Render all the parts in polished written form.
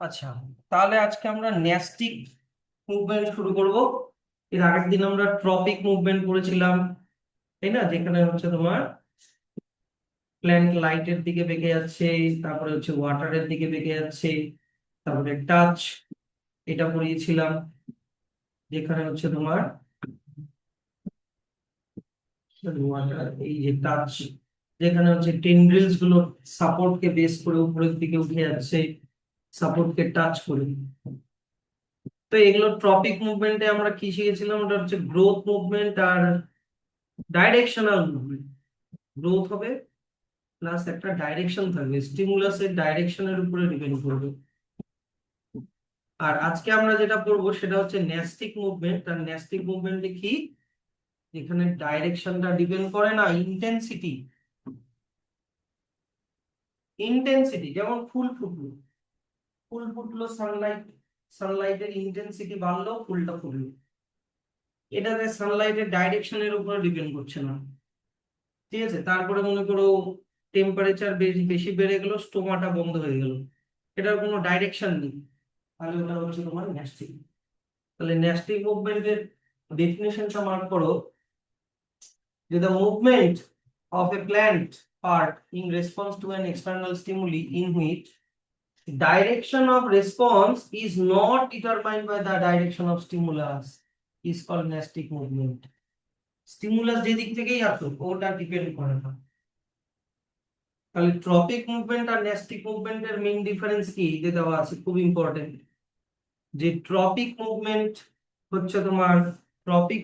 আচ্ছা, তাহলে আজকে আমরা ন্যাস্টিক মুভমেন্ট শুরু করব। এর আগের দিন আমরা ট্রপিক মুভমেন্ট করেছিলাম, তাই না? যেখানে হচ্ছে তোমার প্ল্যান্ট লাইটের দিকে বেঁকে যাচ্ছে, তারপরে হচ্ছে ওয়াটারের দিকে বেঁকে যাচ্ছে, তারপরে টাচ এটা পড়িয়েছিলাম, যেখানে হচ্ছে তোমার ওয়াটার এই যে টাচ, যেখানে হচ্ছে টেন্ড্রিলস গুলো সাপোর্ট কে বেস করে উপরের দিকে উঠে যাচ্ছে, সাপোর্ট কে টাচ করে। তো এগুলো ট্রপিক মুভমেন্টে আমরা কি শিখেছিলাম? ওটা হচ্ছে গ্রোথ মুভমেন্ট আর ডাইরেকশনাল মুভমেন্ট। গ্রোথ হবে প্লাস একটা ডাইরেকশন থাকবে, স্টিমুলাসের ডাইরেকশনের উপরে ডিপেন্ড করবে। আর আজকে আমরা যেটা পড়বো সেটা হচ্ছে ন্যাস্টিক মুভমেন্ট। আর ন্যাস্টিক মুভমেন্টে কি, এখানে ডাইরেকশনটা ডিপেন্ড করে না, ইন্টেন্সিটি। ইন্টেন্সিটি যেমন ফুল ফুটলো, ফুল ফুটলো, সানলাইটের ইন্টেন্সিটি বাড়লো, ফুলটা ফুটলো। এটাতে সানলাইটের ডাইরেকশনের উপরে ডিপেন্ড করছে না, ঠিক আছে? তারপরে মনে করো টেম্পারেচার বেশি বেশি বেড়ে গেল, স্টোমাটা বন্ধ হয়ে গেল, এটার কোনো ডাইরেকশন নেই, তাহলে ওটা হচ্ছে তোমার ন্যাস্টিক। তাহলে ন্যাস্টিক মুভমেন্টের ডেফিনেশনটা মার্ক করো, যে the movement of a plant part in response to an external stimuli in which direction of response is not determined by the direction of stimulus is called nastic movement. Stimulus যেদিক থেকেই আসুক ওটা depend করে না। তাহলে tropic movement আর nastic মুভমেন্টের main difference কি যে দেওয়া আছে, খুব ইম্পর্টেন্ট। যে ট্রপিক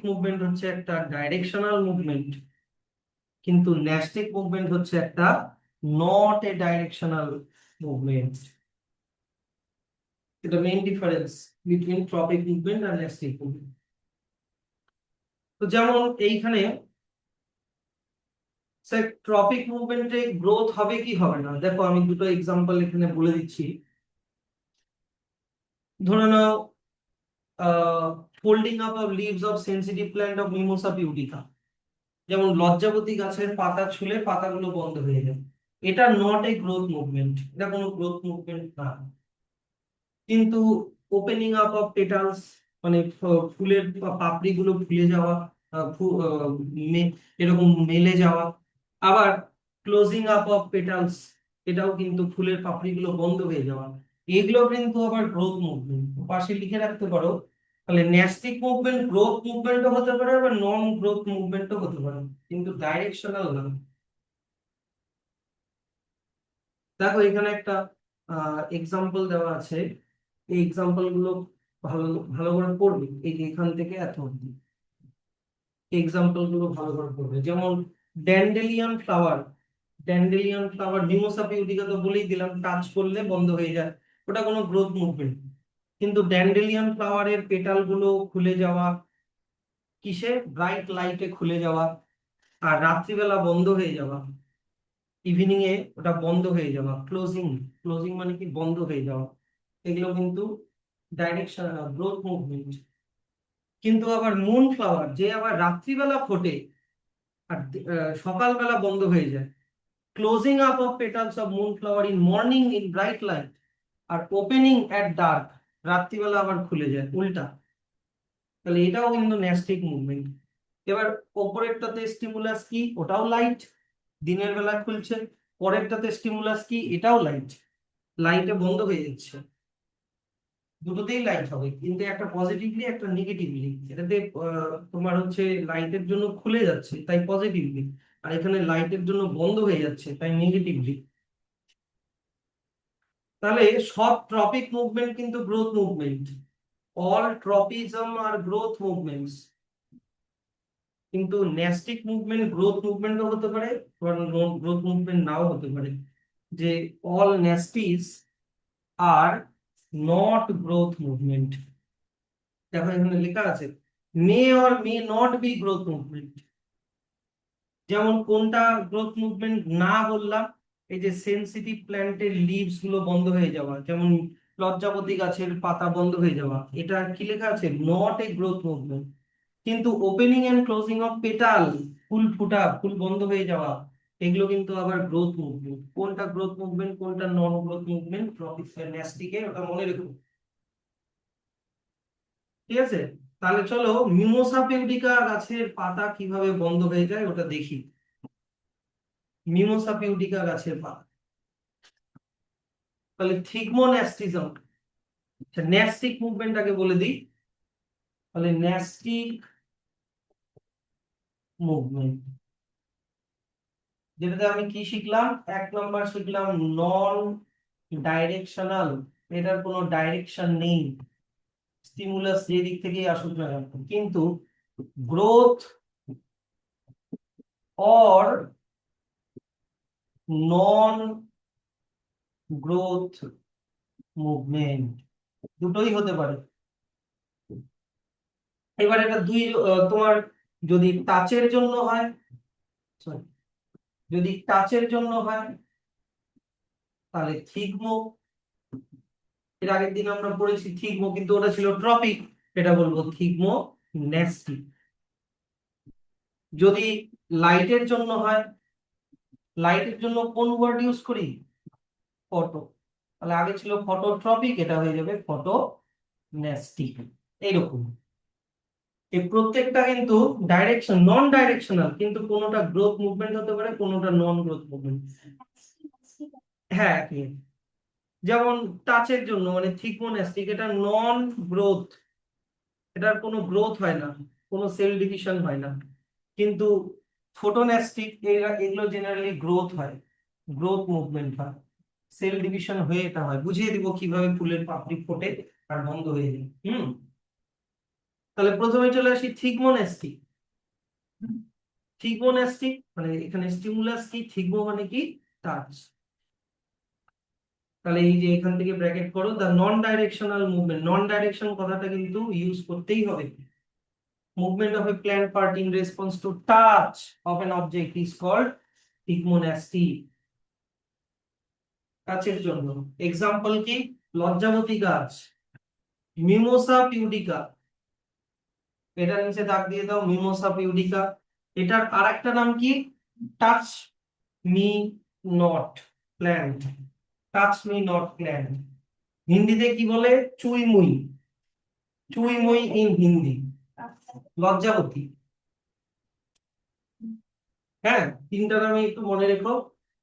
মুভমেন্ট হচ্ছে একটা ডাইরেকশনাল মুভমেন্ট, কিন্তু ন্যাস্টিক মুভমেন্ট হচ্ছে একটা নট এ ডাইরেকশনাল মুভমেন্ট। এটা main difference between tropic movement আর ন্যাস্টিক মুভমেন্ট। তো যেমন এইখানে স্যার ট্রপিক মুভমেন্টে গ্রোথ হবে কি হবে না, দেখো আমি দুটো এক্সাম্পল এখানে বলে দিচ্ছি। ধরে নাও folding up of leaves of sensitive plant of mimosa pudica, যেমন লজ্জাবতী গাছের পাতা ছুলে পাতাগুলো বন্ধ হয়ে যায়। এটা নট এ গ্রোথ মুভমেন্ট, এটা কোনো গ্রোথ মুভমেন্ট না। কিন্তু ওপেনিং আপ অফ পেটালস, মানে ফুলের পাপড়িগুলো ফুলে যাওয়া, এরকম মেলে যাওয়া, আবার ক্লোজিং আপ অফ পেটালস, এটাও কিন্তু ফুলের পাপড়িগুলো বন্ধ হয়ে যাওয়া, এগুলো কিন্তু আবার গ্রোথ মুভমেন্ট। পাশে লিখে রাখতে পারো। তাহলে ন্যাস্টিক মুভমেন্ট গ্রোথ মুভমেন্টও হতে পারে, আবার নন গ্রোথ মুভমেন্টও হতে পারে, কিন্তু ডাইরেকশনাল না। দেখো এখানে একটা এক্সাম্পল দেওয়া আছে, এই এক্সাম্পল গুলো ভালো ভালো করে পড়বে। এই যে এখান থেকে এত অব্দি এক্সাম্পল গুলো ভালো করে পড়বে। যেমন dandelion flower, dandelion flower mimosa pudica তো বলেই দিলাম, টাচ করলে বন্ধ হয়ে যায়, ওটা কোনো গ্রোথ মুভমেন্ট। কিন্তু ড্যান্ডেলিয়ন ফ্লাওয়ারের পেটাল গুলো খুলে যাওয়া, কিসে, ব্রাইট লাইটে খুলে যাওয়া, আর রাত্রিবেলা বন্ধ হয়ে যাওয়া, ইভিনিং এ ওটা বন্ধ হয়ে যাওয়া, ক্লোজিং। ক্লোজিং মানে কি, বন্ধ হয়ে যাওয়া, এগুলো কিন্তু ডাইরেকশন গ্রোথ মুভমেন্ট। কিন্তু আবার মুন ফ্লাওয়ার যে আবার রাত্রিবেলা ফোটে আর সকালবেলা বন্ধ হয়ে যায়, closing up of petals of moon flower in morning in bright light আর ওপেনিং অ্যাট ডার্ক, রাত্রিবেলা আবার খুলে যায়, উল্টা। তাহলে এটাও কিন্তু ন্যাস্টিক মুভমেন্ট। এবার ওপরেরটাতে স্টিমুলাস কি, ওটাও লাইট, দিনের বেলা খুলছে। পরেরটাতে স্টিমুলাস কি, এটাও লাইট, লাইটে বন্ধ হয়ে যাচ্ছে। দুটোতেই লাইট হবে, কিন্তু একটা পজিটিভলি একটা নেগেটিভলি। এটাতে তোমার হচ্ছে লাইটের জন্য খুলে যাচ্ছে তাই পজিটিভলি, আর এখানে লাইটের জন্য বন্ধ হয়ে যাচ্ছে তাই নেগেটিভলি। তাহলে সব ট্রপিক মুভমেন্ট কিন্তু গ্রোথ মুভমেন্ট, অল ট্রপিজম আর গ্রোথ মুভমেন্টস। কিন্তু ন্যাস্টিক মুভমেন্ট গ্রোথ মুভমেন্টও হতে পারে, গ্রোথ মুভমেন্ট নাও হতে পারে। যে all nasties are not growth movement. দেখো এখানে লেখা আছে may or may not be growth movement. যেমন কোনটা গ্রোথ মুভমেন্ট না বললাম, এই যে সেনসিটিভ প্ল্যান্টের লিভস গুলো বন্ধ হয়ে যাওয়া, যেমন লজ্জাবতী গাছের পাতা বন্ধ হয়ে যাওয়া, এটা কি লেখা আছে, নট এ গ্রোথ মুভমেন্ট। কিন্তু opening and closing of petal, ফুল ফুটা, ফুল বন্ধ হয়ে যাওয়া, এগুলো কিন্তু আবার গ্রোথ মুভমেন্ট। কোনটা গ্রোথ মুভমেন্ট কোনটা নন গ্রোথ মুভমেন্ট ন্যাস্টিকে ওটা মনে রেখো। ঠিক আছে, তাহলে চলো মিমোসা পিউডিকা গাছের পাতা কিভাবে বন্ধ হয়ে যায় ওটা দেখি। মিমোসা পিউডিকা গাছের পাতা, তাহলে থিগমোন্যাস্টিজম, ন্যাস্টিক মুভমেন্টটাকে বলে দিই। তাহলে ন্যাস্টিক মুভমেন্ট, যেটাতে আমি কি শিখলাম, 1 নম্বর শিখলাম নন ডাইরেকশনাল, এটার কোনো ডাইরেকশন নেই, স্টিমুলাস যে দিক থেকেই আসুক না কেন, কিন্তু growth or non growth movement দুটোই হতে পারে। এবার এটা দুই তোমার যদি টাচের জন্য হয়, sorry, যদি টাচের জন্য হয় তাহলে থিগমো, এর আগের দিন আমরা পড়েছি থিগমো, কিন্তু ওটা ছিল ট্রপিক, এটা বলবো থিগমো ন্যাস্টি। যদি লাইটের জন্য হয়, লাইটের জন্য কোন ওয়ার্ড ইউজ করি, ফটো, তাহলে আগে ছিল ফটোট্রপিক, এটা হয়ে যাবে ফটো ন্যাস্টি। এইরকম এই প্রত্যেকটা কিন্তু ডাইরেকশন নন ডাইরেকশনাল, কিন্তু কোনোটা গ্রোথ মুভমেন্ট হতে পারে কোনোটা নন গ্রোথ মুভমেন্ট। হ্যাঁ একই। যেমন টাচের জন্য মানে থিকমোনেস্টিক, এটা নন গ্রোথ, এটার কোনো গ্রোথ হয় না, কোনো সেল ডিভিশন হয় না। কিন্তু ফোটোনেস্টিক এগুলো জেনারেলি গ্রোথ হয়, গ্রোথ মুভমেন্ট হয়, সেল ডিভিশন হয়ে এটা হয়। বুঝিয়ে দিব কিভাবে ফুলের পাপড়ি ফোটে আর বন্ধ হয়ে যায়। তাহলে প্রথমে চলে আসি থিকমোনেস্টিক। থিকমোনেস্টিক মানে এখানে স্টিমুলাস কি, থিকমো মানে কি টাচ। তাহলে এই যে এখান থেকে ব্র্যাকেট করো, the non directional movement, non direction কথাটা কিন্তু ইউজ করতেই হবে। Movement of a plant part in response to touch of an object is called thigmonasty. টাচের জন্য এক্সাম্পল কি, লজ্জাবতী গাছ, মিমোসা পিউডিকা, এটা নিচে দাগ দিয়ে দাও, মিমোসা পিউডিকা। এটার আরেকটা নাম কি, touch me not plant, touch me not plant. হিন্দিতে কি বলে, চুই মুই, চুই মুই ইন হিন্দি, লজ্জাবতী। হ্যাঁ, তিনটা নামে একটু মনে রেখো,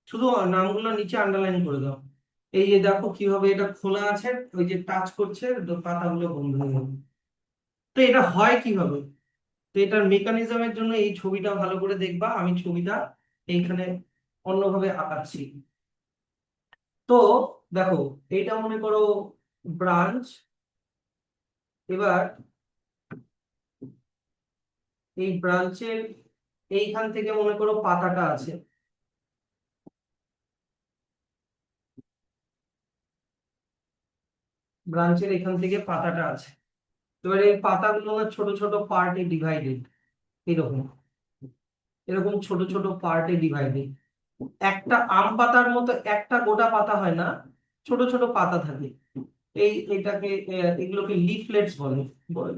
শুধু নামগুলো নিচে আন্ডারলাইন করে দাও। এই যে দেখো কিভাবে এটা খোলা আছে, ওই যে টাচ করছে তো পাতাগুলো বন্ধ হয়ে যাবে। তো এটা হয় কিভাবে, তো এটার মেকানিজমের জন্য এই ছবিটা ভালো করে দেখবা, আমি ছবিটা এইখানে অন্যভাবে আঁকাচ্ছি। তো দেখো এইটা মনে করো ব্রাঞ্চ, এবার এই ব্রাঞ্চের এইখান থেকে মনে করো পাতাটা আছে, ব্রাঞ্চের এখান থেকে পাতাটা আছে। এবার এই পাতাগুলো না ছোট ছোট পার্টে ডিভাইডেড, এরকম এরকম ছোট ছোট পার্টে ডিভাইডেড। একটা আম পাতার মতো একটা গোটা পাতা হয় না, ছোট ছোট পাতা থাকে। এটাকে এগুলোকে লিফলেটস বলে,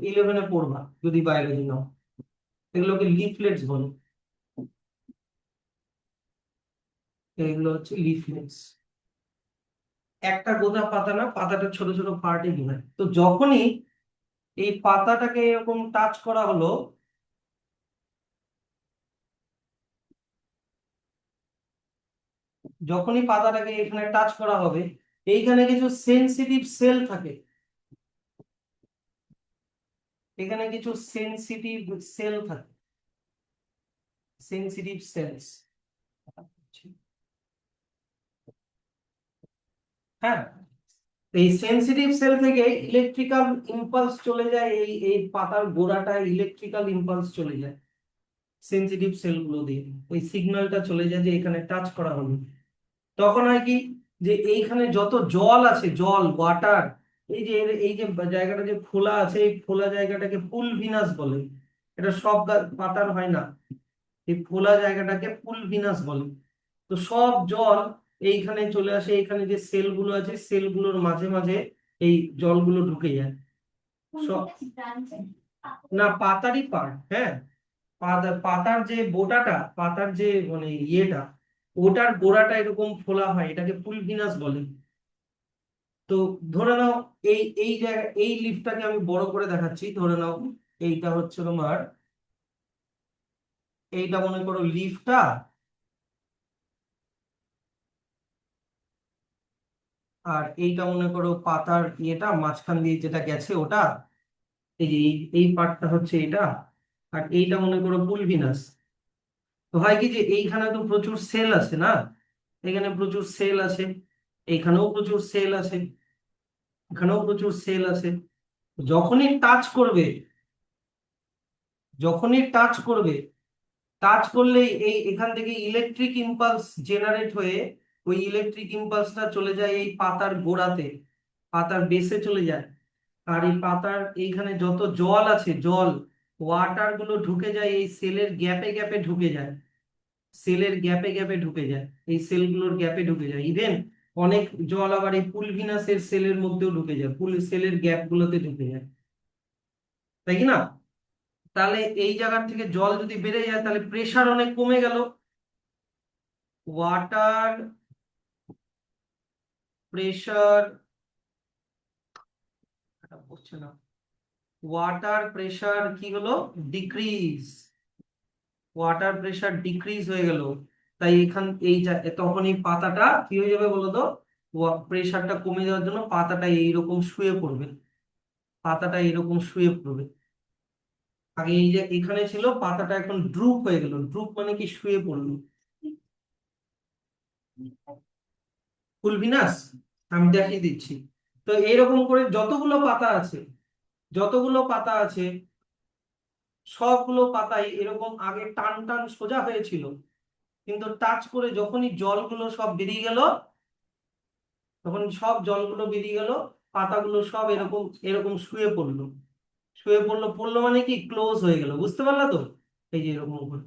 11-এ পড়বা যদি বায়োলজি নাও, এগুলোকে লিফলেটস বলে, এগুলো হচ্ছে লিফলেটস। একটা গোটা পাতা না, পাতাটা ছোট ছোট পার্টে ডিভাইড। তো যখনই এই পাতাটাকে এরকম টাচ করা হলো, যখনই পাতাটাকে এখানে টাচ করা হবে, এইখানে কিছু সেনসিটিভ সেল থাকে, এখানে কিছু সেনসিটিভ সেল থাকে, সেনসিটিভ সেলস। হ্যাঁ, এই সেনসিটিভ সেল থেকে ইলেকট্রিক্যাল ইম্পালস চলে যায়, এই এই পাতার গোড়াটায় ইলেকট্রিক্যাল ইম্পালস চলে যায় সেনসিটিভ সেল গুলো দিয়ে, ওই সিগন্যালটা চলে যায় যে এখানে টাচ করা হলো। তখন হয় কি, যে এইখানে যত জল আছে, জল ওয়াটার, এই যে এই যে জায়গাটা যে ফোলা আছে, এই ফোলা জায়গাটাকে পুলভিনাস বলে। এটা সব পাতার হয় না, এই ফোলা জায়গাটাকে পুলভিনাস বলে। তো সব জল এইখানে চলে আসে, এইখানে যে সেল গুলো আছে সেলগুলোর মাঝে মাঝে এই জলগুলো ঢুকে যায় সব। না, পাতারই পার্ট, হ্যাঁ, পাতার যে বোটাটা, পাতার যে মানে ইয়েটা, ওটার গোড়াটা এরকম ফোলা হয়, এটাকে পুলভিনাস বলে। তো ধরে নাও এই এই জায়গা, এই লিফটাকে আমি বড় করে দেখাচ্ছি। ধরে নাও এইটা হচ্ছে তোমার, এইটা মনে করো লিফটা, আর এইটা মনে করো পাতার ইয়েটা মাঝখান দিয়ে যেটা গেছে ওটা। এই যে এই পার্টটা হচ্ছে এটা, আর এইটা মনে করো পুলভিনাস। তো হয় কি যে এইখানে তো প্রচুর সেল আছে না, এখানে প্রচুর সেল আছে, এইখানেও প্রচুর সেল আছে, এখানেও প্রচুর সেল আছে। যখনই টাচ করবে, যখনই টাচ করবে, টাচ করলেই এই এখান থেকে ইলেকট্রিক ইম্পালস জেনারেট হয়ে ওই ইলেকট্রিক ইম্পালসটা চলে যায় এই পাতার গোড়াতে, পাতার বেসে চলে যায়। আর এই পাতার এইখানে যত জল আছে, জল ওয়াটার গুলো ঢুকে যায় এই সেলের গ্যাপে গ্যাপে ঢুকে যায়, সেলের গ্যাপে গ্যাপে ঢুকে যায়, এই সেলগুলোর গ্যাপে ঢুকে যায়। ইভেন অনেক জল আবার এই পুলভিনাসের সেলের মধ্যেও ঢুকে যায়, সেলের গ্যাপ গুলোতে ঢুকে যায়, তাই কি না? তাহলে এই জায়গার থেকে জল যদি বেড়ে যায় তাহলে প্রেসার অনেক কমে গেল। ওয়াটার প্রেসার, পড়ছে না, ওয়াটার প্রেসার কি হলো, ডিক্রিজ, ওয়াটার প্রেসার ডিক্রিজ হয়ে গেল। তাই এখান তখন এই পাতাটা কি হয়ে যাবে বলো তো, প্রেসারটা কমে যাওয়ার জন্য পাতাটা এইরকম শুয়ে পড়বে, পাতাটা এরকম শুয়ে পড়বে। আগে এই যে এখানে ছিল পাতাটা এখন ড্রুপ হয়ে গেল, ড্রুপ মানে কি শুয়ে পড়লো, ফুলভিনাস। আমি দেখিয়ে দিচ্ছি। তো এইরকম করে যতগুলো পাতা আছে, যতগুলো পাতা আছে সবগুলো পাতাই এরকম আগে টান টান সোজা হয়েছিল, কিন্তু টাচ করে যখনই জলগুলো সব বেরিয়ে গেল, তখন সব জলগুলো বেরিয়ে গেল, পাতাগুলো সব এরকম এরকম শুয়ে পড়লো, শুয়ে পড়লো, পড়লো মানে কি ক্লোজ হয়ে গেল, বুঝতে পারলা তো? এই যে এরকম করে,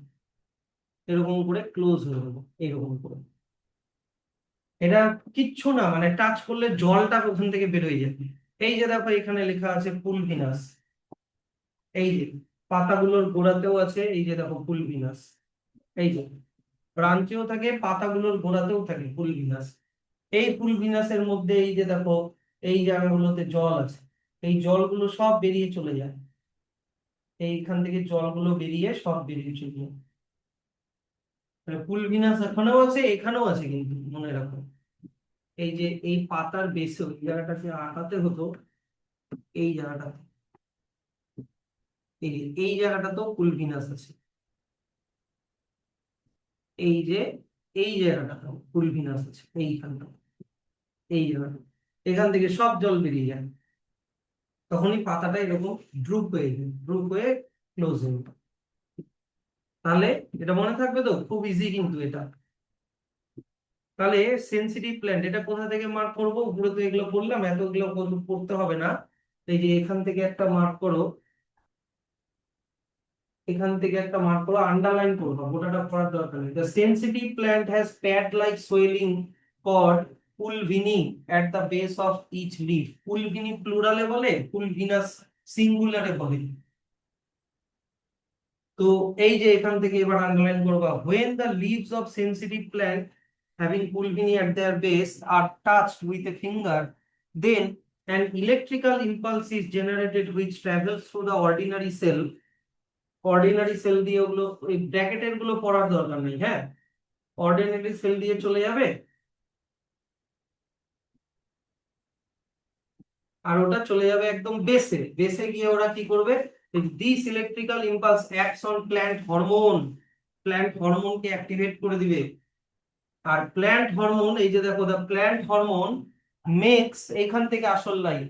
এরকম করে ক্লোজ হয়ে গেল, এরকম করে। এটা কিচ্ছু না, মানে টাচ করলে জলটা ওখান থেকে বেরোয় যাবে। এই যে দেখো এখানে লেখা আছে পুলভিনাস, এই যে পাতাগুলোর গোড়াতেও আছে, এই যে দেখো পুলভিনাস, এই যে ব্রাঞ্চেও থাকে, পাতাগুলোর গোড়াতেও থাকে পুলভিনাস। এই পুলভিনাসের মধ্যে এই যে দেখো এই জায়গাগুলোতে জল আছে, এই জলগুলো সব বেরিয়ে চলে যায়, এইখান থেকে জলগুলো বেরিয়ে সব বেরিয়ে চলে যায়। পুলভিনাস এখানেও আছে, এখানেও আছে, কিন্তু মনে রাখো এই যে এই পাতার বেসে ওই জায়গাটাকে আটাতে হতো, এই জায়গাটাতে, এই জায়গাটাতেও পুলভিনাস আছে, এই যে এই জায়গাটাতেও পুলভিনাস আছে, এইখানটা, এই জায়গাটা, এখান থেকে সব জল বেরিয়ে যায়। তখনই পাতাটা এরকম ড্রুপ হয়ে যায়, ড্রুপ হয়ে ক্লোজ হয়ে যায়। তাহলে এটা মনে থাকবে তো, খুব ইজি কিন্তু এটা। তাহলে সেনসিটিভ প্ল্যান্ট এটা কোথা থেকে মার্ক করবো, উপরে তো এগুলো বললাম, এতগুলো পড়তে হবে না। এই যে এখান থেকে একটা মার্ক করো, এখান থেকে একটা মার্ক করো, আন্ডারলাইন করবো, গোটাটা পড়ার দরকার নেই। The sensitive plant has pad like swelling called pulvini at the base of each leaf. Pulvini প্লুরালে বলে, পুলভিনাস সিঙ্গুলারে বলে। তো এই যে এখান থেকে এবার আন্ডারলাইন করবা, when the leaves of sensitive plant having pulvini at their base are touched with a finger, then an electrical impulse is generated which travels through the ordinary cell। Ordinary cell দিয়ে ওগুলো, ওই ব্র্যাকেটের গুলো পড়ার দরকার নেই, হ্যাঁ, অর্ডিনারি সেল দিয়ে চলে যাবে। আর ওটা চলে যাবে একদম বেসে, বেসে গিয়ে ওরা কি করবে, this electrical impulse acts on plant hormone, plant হরমোনকে অ্যাক্টিভেট করে দিবে। আর প্ল্যান্ট হরমোন, এই যে দেখো, দ্য প্ল্যান্ট হরমোন মেক্স, এখান থেকে আসল line,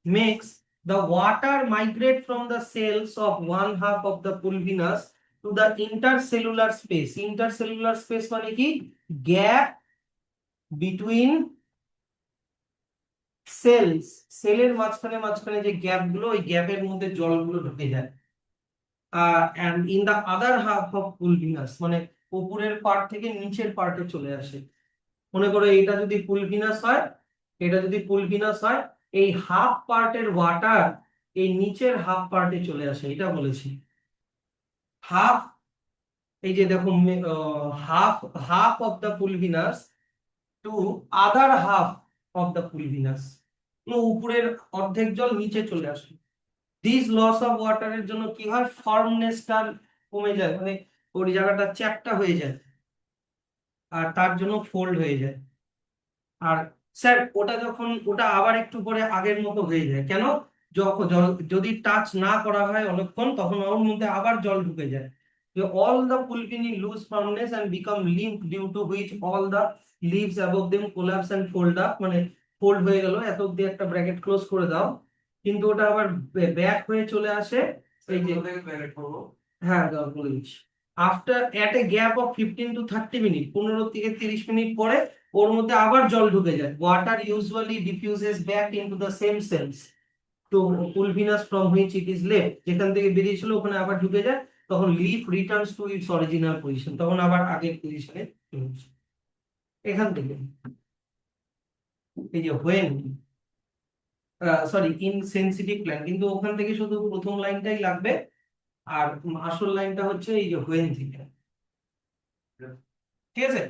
makes the water migrate from the cells of one half of the pulvinus to the intercellular space। intercellular space মানে কি, গ্যাপ বিটুইন সেলস, সেলের মাঝখানে মাঝখানে যে গ্যাপ গুলো, ওই গ্যাপের মধ্যে জলগুলো ঢুকে যায়। and in the other half of pulvinus মানে উপরের পার্ট থেকে নিচের পার্টে চলে আসে। মনে করো এটা যদি পুলভিনাস হয়, এটা যদি পুলভিনাস হয়, এই হাফ পার্টের ওয়াটার এই নিচের হাফ পার্টে চলে আসে, এটা বলেছি। হাফ, এই যে দেখো, half half of the pulvinus to other half of the pulvinus, উপরের অর্ধেক জল নিচে চলে আসে। দিস লস অফ ওয়াটারের জন্য কি হয়, ফার্মনেসটা কমে যায়, মানে ওই জায়গাটা চ্যাপ্টা হয়ে যায়, আর তার জন্য ফোল্ড হয়ে যায়। আর স্যার ওটা যখন ওটা আবার একটু পরে আগের মতো হয়ে যায় কেন, যখন যদি টাচ না করা হয় অনেকক্ষণ, তখন ওর মধ্যে আবার জল ঢুকে যায়। All the pulvini loose firmness and become limp due to which all the leaves above them collapse and fold up, মানে ফোল্ড হয়ে গেল, এত অব্দি একটা ব্র্যাকেট ক্লোজ করে দাও, কিন্তু ওটা আবার ব্যাক হয়ে চলে আসে। এই যে ব্র্যাকেট করবো, হ্যাঁ দাও বলে দিচ্ছি। After at A gap of 15 to 30 minute, 15 থেকে 30 মিনিট পরে ওর মধ্যে আবার জল ঢুকে যায়। Water usually diffuses back into the same cells to pulvinus from which it is left, যেখান থেকে বেরিয়েছিল ওখানে আবার ঢুকে যায়, তখন leaf returns to its original position, তখন আবার আগের পজিশনে চলে আসে। এখান থেকে এই যে হোয়েন, সরি ইনসেনসিটিভ প্ল্যান, কিন্তু ওখান থেকে শুধু প্রথম লাইনটাই লাগবে, আর আসল লাইনটা হচ্ছে এই যে হোয়েন থেকে। ঠিক আছে,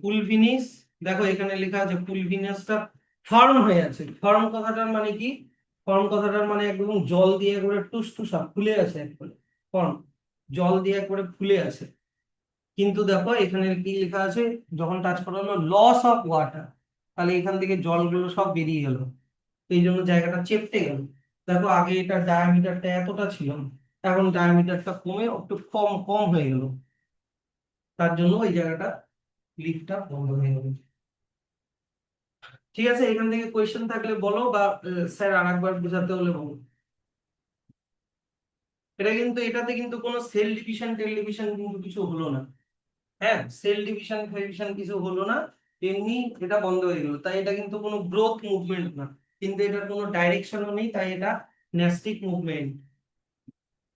পুলভিনিস, দেখো এখানে লেখা আছে পুলভিনাসটা ফার্ম হয়ে আছে। ফার্ম কথাটার মানে কি, ফার্ম কথাটার মানে একদম জল দিয়ে করে টুসটুসা ফুলে আছে একবারে, ফার্ম জল দিয়ে করে ফুলে আছে। কিন্তু দেখো এখানে কি লেখা আছে, যখন টাচ করা হলো লস অফ ওয়াটার, তাহলে এখান থেকে জলগুলো সব বেরিয়ে গেল, এই জন্য জায়গাটা চেপটে গেল। দেখো আগে এটা ডায়ামিটারটা এতটা ছিল, এখন ডায়ামিটারটা কমে একটু কম কম হয়ে গেল, তার জন্য ওই জায়গাটা লিফটটা বন্ধ হয়ে গেল। ঠিক আছে, এখান থেকে কোয়েশ্চেন থাকলে বলো, বা স্যার আরেকবার বোঝাতে হলে বলো। এটা কিন্তু এটাতে কিন্তু কোনো সেল ডিভিশন টেলিভিশন কিন্তু কিছু হলো না, হ্যাঁ সেল ডিভিশন ফেভিশন কিছু হলো না, এমনি এটা বন্ধ হয়ে গেল, তাই এটা কিন্তু কোনো গ্রোথ মুভমেন্ট না, কিন্তু এটার কোনো ডাইরেকশনও নেই, তাই এটা ন্যাস্টিক মুভমেন্ট।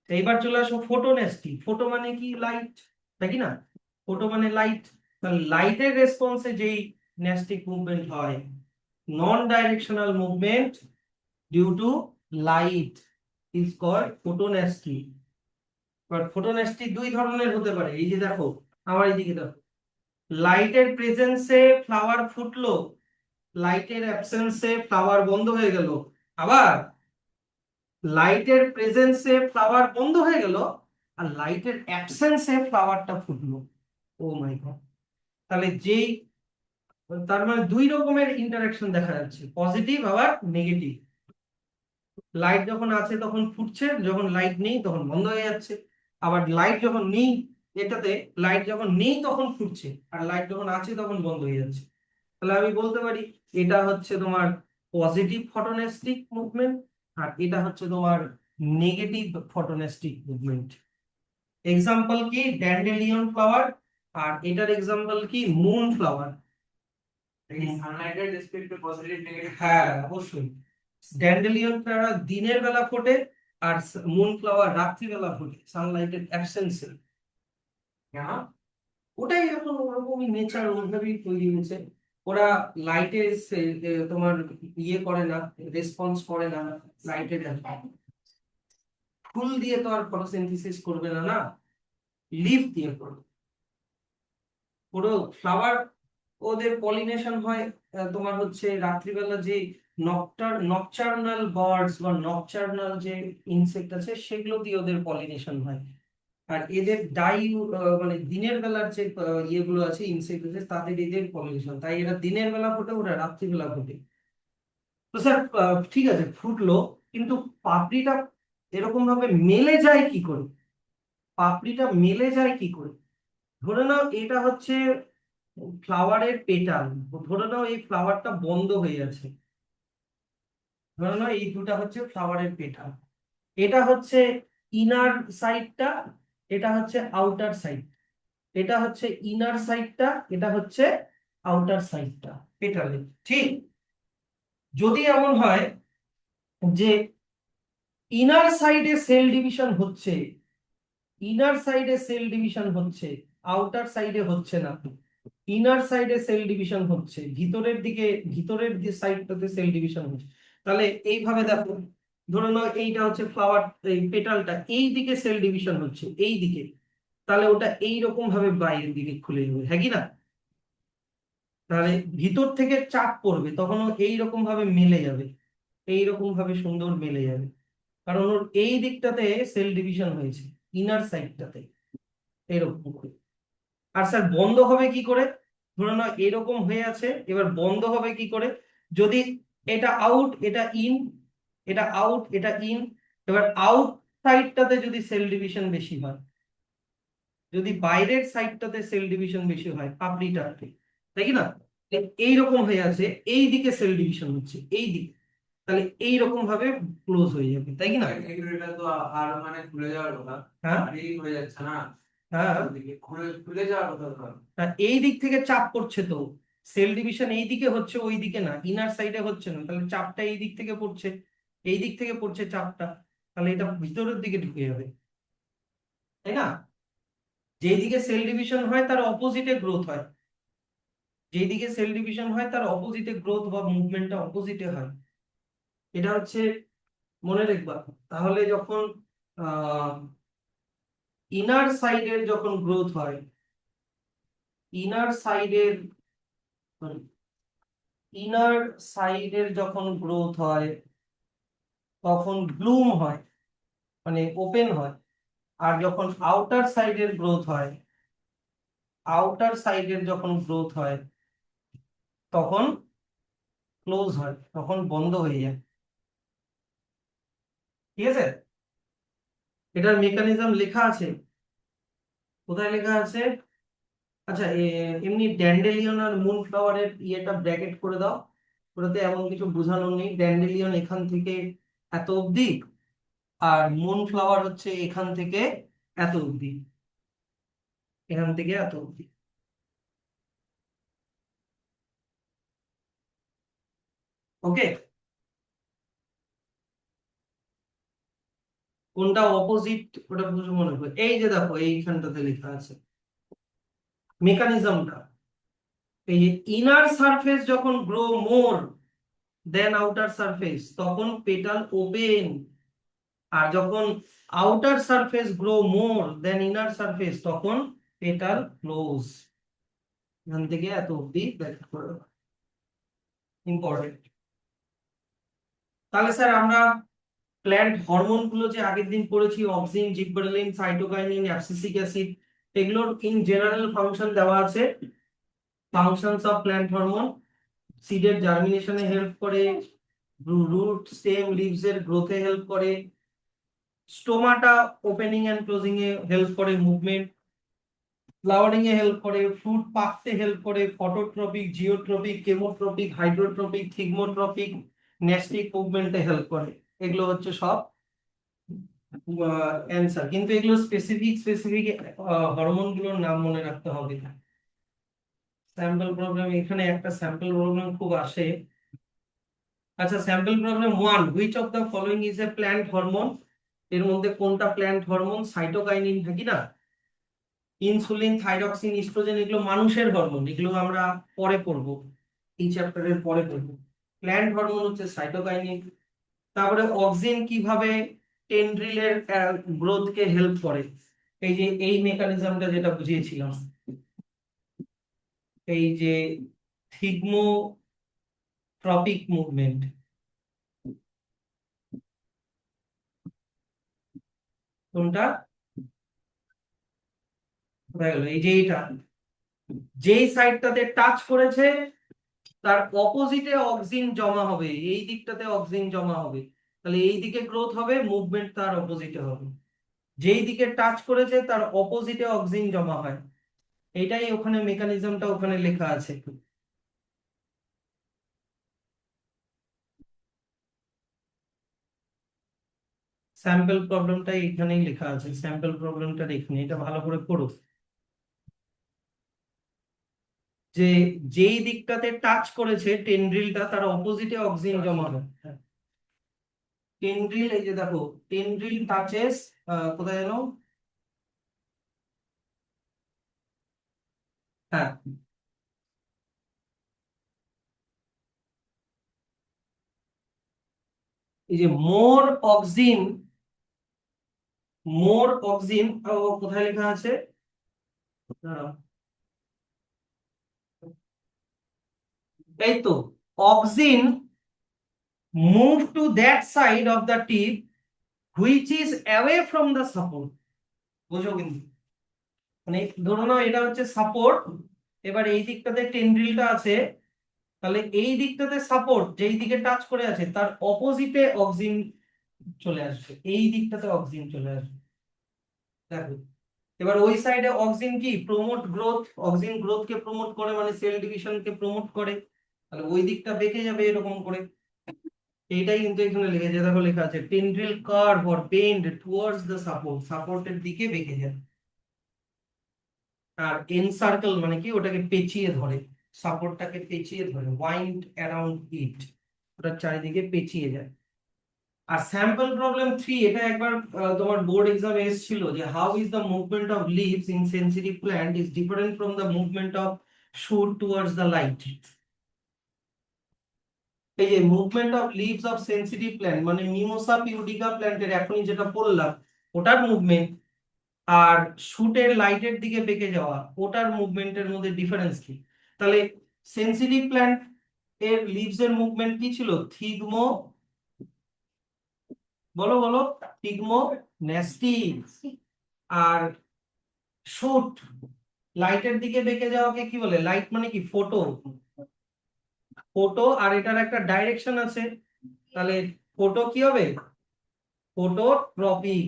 এইবার চলে আসো ফোটো ন্যাস্টিক। ফোটো মানে কি, লাইট, তাই কি না, ফোটো মানে লাইট, লাইটের রেসপন্সে যেই ন্যাস্টিক মুভমেন্ট হয়, non directional movement due to light is called photonasty. But photonasty দুই ধরনের হতে পারে, এই যে দেখো আমার এইদিকে দেখো, লাইটের প্রেজেন্সে ফ্লাওয়ার ফুটলো, লাইটের অ্যাবসেন্সে ফ্লাওয়ার বন্ধ হয়ে গেল, আবার লাইটের প্রেজেন্সে ফ্লাওয়ার বন্ধ হয়ে গেল, আর লাইটের অ্যাবসেন্সে ফ্লাওয়ারটা ফুটলো। ও মাই গড, তাহলে যেই, তার মানে দুই রকমের ইন্টারাকশন দেখা যাচ্ছে, পজিটিভ আবার নেগেটিভ। লাইট যখন আছে তখন ফুটছে, যখন লাইট নেই তখন বন্ধ হয়ে যাচ্ছে, আবার লাইট যখন নেই, এটাতে লাইট যখন নেই তখন ফুটছে, আর লাইট যখন আছে তখন বন্ধ হয়ে যাচ্ছে। তাহলে আমি বলতে পারি এটা হচ্ছে তোমার পজিটিভ ফটোনেস্টিক মুভমেন্ট, আর এটা হচ্ছে তোমার নেগেটিভ ফটোনেস্টিক মুভমেন্ট। এক্সাম্পল কি, ড্যান্ডেলিয়ন ফ্লাওয়ার, আর এটার এক্সাম্পল কি, মুন ফ্লাওয়ার। সানলাইটের রেসপেক্টে পজিটিভ নেগেটিভ, হ্যাঁ অবশ্যই। ড্যান্ডেলিয়ন ফ্লাওয়ার দিনের বেলা ফোটে, আর মুন ফ্লাওয়ার রাত্রি বেলা ফোটে সানলাইটের অ্যাবসেন্সে। কেন, ওটাই এখন ওরকমই নেচার, ওইভাবেই তৈরি হয়েছে। ওরা লাইটের তোমার ইয়ে করে না, রেসপন্স করে না লাইটের, ফুল দিয়ে তো আর ফটোসিনথেসিস করবে না, না লিফ দিয়ে করবে। পুরো ফ্লাওয়ার, ওদের পলিনেশন হয় তোমার হচ্ছে রাত্রিবেলা যে নকচার্নাল বার্ডস বা নকচার্নাল যে ইনসেক্ট আছে সেগুলো দিয়ে ওদের পলিনেশন হয়। আর এদের মানে দিনের বেলার যে ইয়েগুলো আছে ইনসেক্ট আছে তাদের এদের পলিনেশন, তাই এরা দিনের বেলা ফোটে, ওরা রাত্রিবেলা ফোটে। তো স্যার ঠিক আছে ফুটলো, কিন্তু পাপড়িটা এরকম ভাবে মেলে যায় কি করে, পাপড়িটা মেলে যায় কি করে? ধরে নাও এটা হচ্ছে ফ্লাওয়ারের পেটাল, ধরে নাও এই ফ্লাওয়ারটা বন্ধ হয়ে আছে, ধরে নাও এই দুটা হচ্ছে ফ্লাওয়ারের পেটাল, এটা হচ্ছে ইনার সাইডটা, এটা হচ্ছে আউটার সাইড, এটা হচ্ছে ইনার সাইডটা, এটা হচ্ছে আউটার সাইডটা পেটালের, ঠিক? যদি এমন হয় যে ইনার সাইডে সেল ডিভিশন হচ্ছে, ইনার সাইডে সেল ডিভিশন হচ্ছে, আউটার সাইডে হচ্ছে না, ইনার সাইডে সেল ডিভিশন হচ্ছে, ভিতরের দিকে ভিতরের যে সাইডটাতে সেল ডিভিশন হচ্ছে, তাহলে এইভাবে দেখো ধরে নাও এইটা হচ্ছে ফ্লাওয়ার, এই পেটালটা এই দিকে সেল ডিভিশন হচ্ছে এই দিকে, তাহলে ওটা এইরকম ভাবে বাইরের দিকে খুলে যাবে, হ্যাঁ কি না? তাহলে ভিতর থেকে চাপ পড়বে তখন ও এইরকম ভাবে মেলে যাবে, এইরকম ভাবে সুন্দর মেলে যাবে, কারণ ওর এই দিকটাতে সেল ডিভিশন হয়েছে, ইনার সাইডটাতে, এরকম করে। আর স্যার বন্ধ হবে কি করে? ধরে নাও এরকম হয়ে আছে, এবার বন্ধ হবে কি করে? যদি এটা আউট এটা ইন, এটা আউট এটা ইন, এবার আউট সাইডটাতে যদি সেল ডিভিশন বেশি হয়, যদি বাইরের সাইডটাতে সেল ডিভিশন বেশি হয় পাপড়িটাতে, তাই কি না? এইরকম হয়ে আছে, এই দিকে সেল ডিভিশন হচ্ছে এই দিকে, তাহলে এইরকম ভাবে ক্লোজ হয়ে যাবে, তাই কি না? এটা তো আর মানে খুলে যাওয়ার কথা। হ্যাঁ আর এই হয়ে যাচ্ছে না, হ্যাঁ। ওদিকে খুলে খুলে যাওয়ার কথা তো। এই দিক থেকে চাপ পড়ছে তো, সেল ডিভিশন এই দিকে হচ্ছে ওই দিকে না, ইনার সাইডে হচ্ছে না, তাহলে চাপটা এই দিক থেকে পড়ছে, এই দিক থেকে পড়ছে চাপটা, তাহলে এটা ভিতরের দিকে ঢুকে যাবে, তাই না? যেই দিকে সেল ডিভিশন হয় তার অপোজিটে গ্রোথ হয়, যেই দিকে সেল ডিভিশন হয় তার অপোজিটে গ্রোথ বা মুভমেন্টটা অপোজিটে হয়, এটা হচ্ছে মনে রাখবা। তাহলে যখন আহ ইনার সাইডের যখন গ্রোথ হয়, ইনার সাইডের ইনার সাইডের যখন গ্রোথ হয় তখন ব্লুম হয়, মানে ওপেন হয়। আর যখন আউটার সাইডের গ্রোথ হয়, আউটার সাইডের যখন গ্রোথ হয় তখন ক্লোজ হয়, তখন বন্ধ হয়ে যায়, ঠিক আছে? এটার মেকানিজম লেখা আছে, কোথায় লেখা আছে? আচ্ছা এমনি ড্যান্ডেলিয়ন আর মুন ফ্লাওয়ারের ইয়েটা ব্র্যাকেট করে দাও, ওটাতে এমন কিছু বোঝানো নেই, ড্যান্ডেলিয়ন এখান থেকে এত অবধি, আর মুন ফ্লাওয়ার হচ্ছে এখান থেকে এত অবধি, এখান থেকে এত অবধি। ওকে, কোনটা অপোজিট ওটা বুঝে মনে করে, এই যে দেখো এইখানটাতে লেখা আছে মেকানিজমটা, এই যে ইনার সারফেস যখন গ্রো মোর দেন আউটার সারফেস তখন পেটাল ওপেন, আর যখন আউটার সারফেস গ্রো মোর দেন ইনার সারফেস তখন পেটাল ক্লোজ। এখান থেকে এত অব্দি ব্যাখ্যা করে ইম্পর্টেন্ট। তাহলে স্যার আমরা প্ল্যান্ট হরমোন গুলো যে আগের দিন পড়েছি, auxin, gibberellin, cytokinin, abscisic acid, এগুলোর ইন জেনারেল ফাংশন দেওয়া আছে। ফাংশনস অফ প্ল্যান্ট হরমোন: সিডের জার্মিনেশনে হেল্প করে, রুট স্টেম লিভস এর গ্রোথে হেল্প করে, স্টোমাটা ওপেনিং এন্ড ক্লোজিং এ হেল্প করে, মুভমেন্ট, ফ্লাওয়ারিং এ হেল্প করে, ফ্রুট পাকতে হেল্প করে, phototropic, geotropic, chemotropic, hydrotropic, thigmotropic, nastic মুভমেন্টে হেল্প করে। এগুলো হচ্ছে সব অ্যান্সার, কিন্তু এগুলো স্পেসিফিক স্পেসিফিক হরমোন গুলোর নাম মনে রাখতে হবে। স্যাম্পল প্রবলেম, এখানে একটা স্যাম্পল প্রবলেম খুব আসে। আচ্ছা, sample problem 1, which of the following is a plant hormone? এর মধ্যে কোনটা প্ল্যান্ট হরমোন? সাইটোকাইনিন, নাকি না? ইনসুলিন, থাইরক্সিন, ইস্ট্রোজেন এগুলো মানুষের হরমোন, এগুলো আমরা পরে পড়বো, এই চ্যাপ্টারের পরে পড়বো। প্ল্যান্ট হরমোন হচ্ছে সাইটোকাইনিন। তারপরে অক্সিন কিভাবে টেন্ড্রিলের গ্রোথ কে হেল্প করে? এই যে এই মেকানিজমটা যেটা বুঝিয়েছিলাম, এই যে থিগমোট্রপিক মুভমেন্ট, কোনটা কোথায় গেল? এই যে এইটা, যেই সাইডটাতে টাচ করেছে তার অপোজিটে অক্সিন জমা হবে, এই দিকটাতে অক্সিন জমা হবে, তাহলে এই দিকে গ্রোথ হবে, মুভমেন্ট তার অপোজিটে হবে। যেই দিকে টাচ করেছে তার অপোজিটে অক্সিন জমা হয়, এইটাই ওখানে মেকানিজমটা ওখানে লেখা আছে। স্যাম্পল প্রবলেমটা এখানেই লেখা আছে, স্যাম্পল প্রবলেমটা এখানে, এটা ভালো করে পড়ো, যে যেই দিকটাতে টাচ করেছে টেন্ড্রিলটা তার অপোজিটে অক্সিন জমা হয়। টেন্ড্রিল, এই যে দেখো, টেন্ড্রিল টাচেস, কোথায় যেন, হ্যাঁ, এই যে মোর অক্সিন, মোর অক্সিন কোথায় লেখা আছে? দাঁড়াও। এই তো, auxin move to that side of the tip which is away from the support. বুঝো কিন্তু, মানে ধরো না এটা হচ্ছে সাপোর্ট, এবার এই দিকটাতে টেন্ড্রিলটা আছে, তাহলে এই দিকটাতে সাপোর্ট যেই দিকে টাচ করে আছে তার অপোজিটে অক্সিন চলে আসবে, এই দিকটাতে অক্সিন চলে আসবে। দেখো, এবার ওই সাইডে অক্সিন কি প্রমোট গ্রোথ, অক্সিন গ্রোথ কে প্রমোট করে, মানে সেল ডিভিশন কে প্রমোট করে, তাহলে ওই দিকটা বেঁকে যাবে এরকম করে। এইটাই কিন্তু এখানে লিখেছে, দেখো লেখা আছে tendril curve or bend towards the support, সাপোর্টের দিকে বেঁকে যায়। আর এনসার্কেল মানে কি, ওটাকে পেঁচিয়ে ধরে, সাপোর্টটাকে পেঁচিয়ে ধরে, ওয়াইন্ড অ্যারাউন্ড ইট, ওটার চারিদিকে পেঁচিয়ে যায়। আর স্যাম্পল প্রবলেম 3, এটা একবার তোমার বোর্ড এক্সামে এসেছিল, যে how is the movement of leaves in sensitive plant is different from the movement of shoot towards the light. এই যে movement of leaves of sensitive plant মানে মিমোসা পিউডিকা প্ল্যান্টের এখনই যেটা বললাম ওটার মুভমেন্ট, আর শুটের লাইটের দিকে বেঁকে যাওয়া ওটার মুভমেন্টের মধ্যে ডিফারেন্স কি? তাহলে সেনসিটিভ প্ল্যান্ট এর লিভস এর মুভমেন্ট কি ছিল? থিগমো, বলো বলো, থিগমো ন্যাস্টি। আর শুট লাইটের দিকে বেঁকে যাওয়াকে কি বলে? লাইট মানে কি ফোটো, ফোটো, আর এটার একটা ডাইরেকশন আছে, তাহলে ফোটো কি হবে? ফোটোট্রপিক,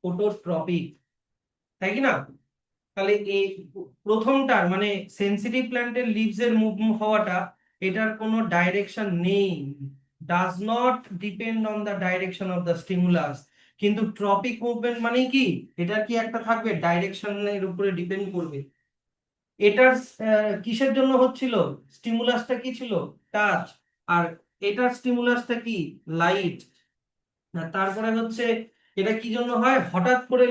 ফোটোট্রপিক, তাই কি না? তাহলে এই প্রথমটার মানে সেনসিটিভ প্ল্যান্টের লিভস এর মুভ হওয়াটা, এটার কোনো ডাইরেকশন নেই, does not depend on the direction of the stimulus. কিন্তু ট্রপিক মুভমেন্ট মানে কি, এটা কি একটা থাকবে, ডাইরেকশনের উপরে ডিপেন্ড করবে। এটার কিসের জন্য হচ্ছিল? স্টিমুলাসটা কি ছিল? টাচ। আর এটার স্টিমুলাসটা কি? লাইট। তারপরে হচ্ছে এটা কি জন্য হয়? হঠাৎ করে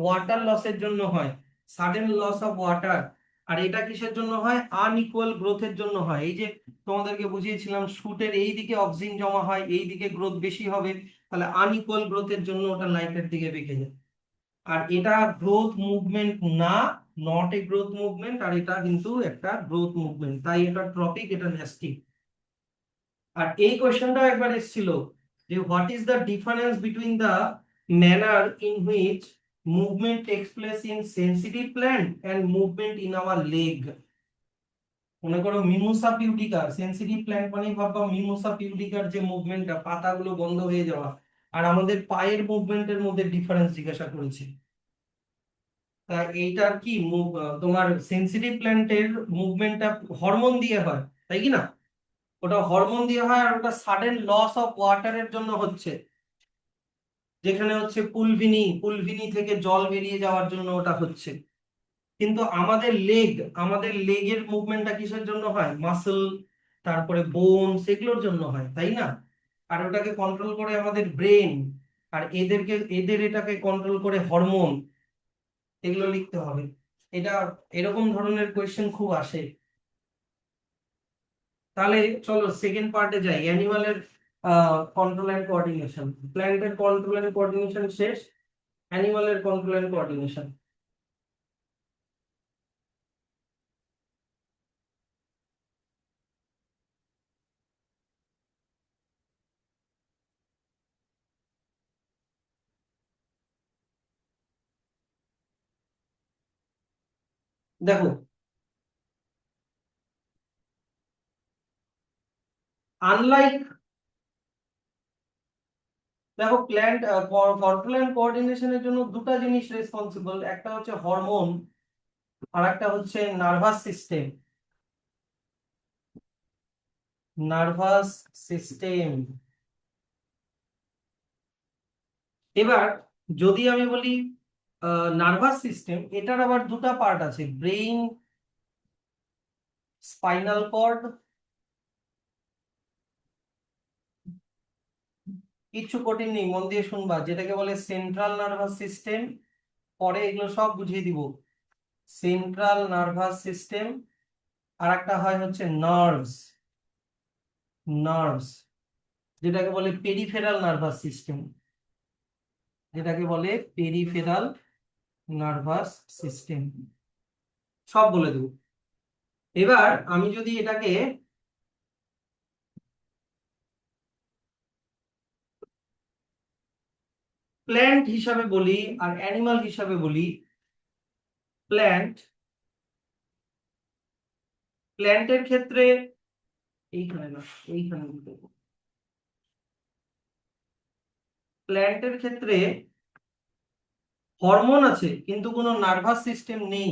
ওয়াটার লসের জন্য হয়, সাডেন লস অফ ওয়াটার। আর এটা কিসের জন্য হয়? আনইকুয়াল গ্রোথের জন্য হয়। এই যে তোমাদেরকে বুঝিয়েছিলাম শুটের এই দিকে অক্সিজেন জমা হয়, এই দিকে গ্রোথ বেশি হবে, তাহলে আনইকুয়াল গ্রোথের জন্য ওটা লাইটের দিকে বেঁকে যায়। আর এটা গ্রোথ মুভমেন্ট না, নট এ গ্রোথ মুভমেন্ট, আর এটা কিন্তু একটা গ্রোথ মুভমেন্ট, তাই এটা ট্রপিক, এটা ন্যাস্টিক। আর এই কোয়েশ্চেনটাও একবার এসেছিল, যে what is the difference between the manner in which movement takes place in sensitive plant and movement in our leg. মনে করো মিমোসা পিউডিকা, সেনসিটিভ প্ল্যান্ট মানে ভাববা মিমোসা পিউডিকার যে মুভমেন্টটা, পাতাগুলো বন্ধ হয়ে যাওয়া, আর আমাদের পায়ের মুভমেন্টের মধ্যে ডিফারেন্স জিজ্ঞাসা করেছে। তা এইটার কি তোমার সেনসিটিভ প্ল্যান্টের মুভমেন্টটা হরমোন দিয়ে হয়, তাই কি না? ওটা হরমোন দিয়ে হয়, আর ওটা সাডেন লস অফ ওয়াটারের জন্য হচ্ছে, যেখানে হচ্ছে পুলভিনি, পুলভিনি থেকে জল বেরিয়ে যাওয়ার জন্য ওটা হচ্ছে। কিন্তু আমাদের লেগের মুভমেন্টটা কিসের জন্য হয়? মাসল, তারপরে বোন, সেগুলোর জন্য হয়, তাই না? আর ওটাকে কন্ট্রোল করে আমাদের ব্রেন, আর এদের এটাকে কন্ট্রোল করে হরমোন। এগুলো লিখতে হবে। এটা এরকম ধরনের কোয়েশ্চেন খুব আসে। তাহলে চলো সেকেন্ড পার্টে যাই, অ্যানিমালের কন্ট্রোল অ্যান্ড কোঅর্ডিনেশন। প্ল্যান্টের কন্ট্রোল অ্যান্ড কোঅর্ডিনেশন শেষ, অ্যানিমালের কন্ট্রোল অ্যান্ড কোঅর্ডিনেশন। দেখো, আনলাইক, দেখো প্ল্যান্ট কন্ট্রোল অ্যান্ড কোঅর্ডিনেশনের জন্য দুটো জিনিস রেসপন্সিবল, একটা হচ্ছে হরমোন, আর একটা হচ্ছে নার্ভাস সিস্টেম। Nervous system. এবার যদি আমি বলি নার্ভাস সিস্টেম, এটার আবার দুটো পার্ট আছে, ব্রেইন, স্পাইনাল কর্ড। কিচ্ছু কঠিন নেই, মন দিয়ে শুনবা, যেটাকে বলে সেন্ট্রাল নার্ভাস সিস্টেম, পরে এগুলো সব বুঝিয়ে দিব। সেন্ট্রাল নার্ভাস সিস্টেম, আর একটা হয় হচ্ছে নার্ভস, নার্ভস। যেটাকে বলে পেরিফেরাল নার্ভাস সিস্টেম, যেটাকে বলে পেরিফেরাল নার্ভাস সিস্টেম, সব বলে দেবো। এবার আমি যদি এটাকে প্ল্যান্ট হিসাবে বলি আর অ্যানিমাল হিসাবে বলি, প্ল্যান্ট, প্ল্যান্টের ক্ষেত্রে এইখানে না, এইখানে দিতে হবে। প্ল্যান্টের ক্ষেত্রে হরমোন আছে কিন্তু কোনো নার্ভাস সিস্টেম নেই।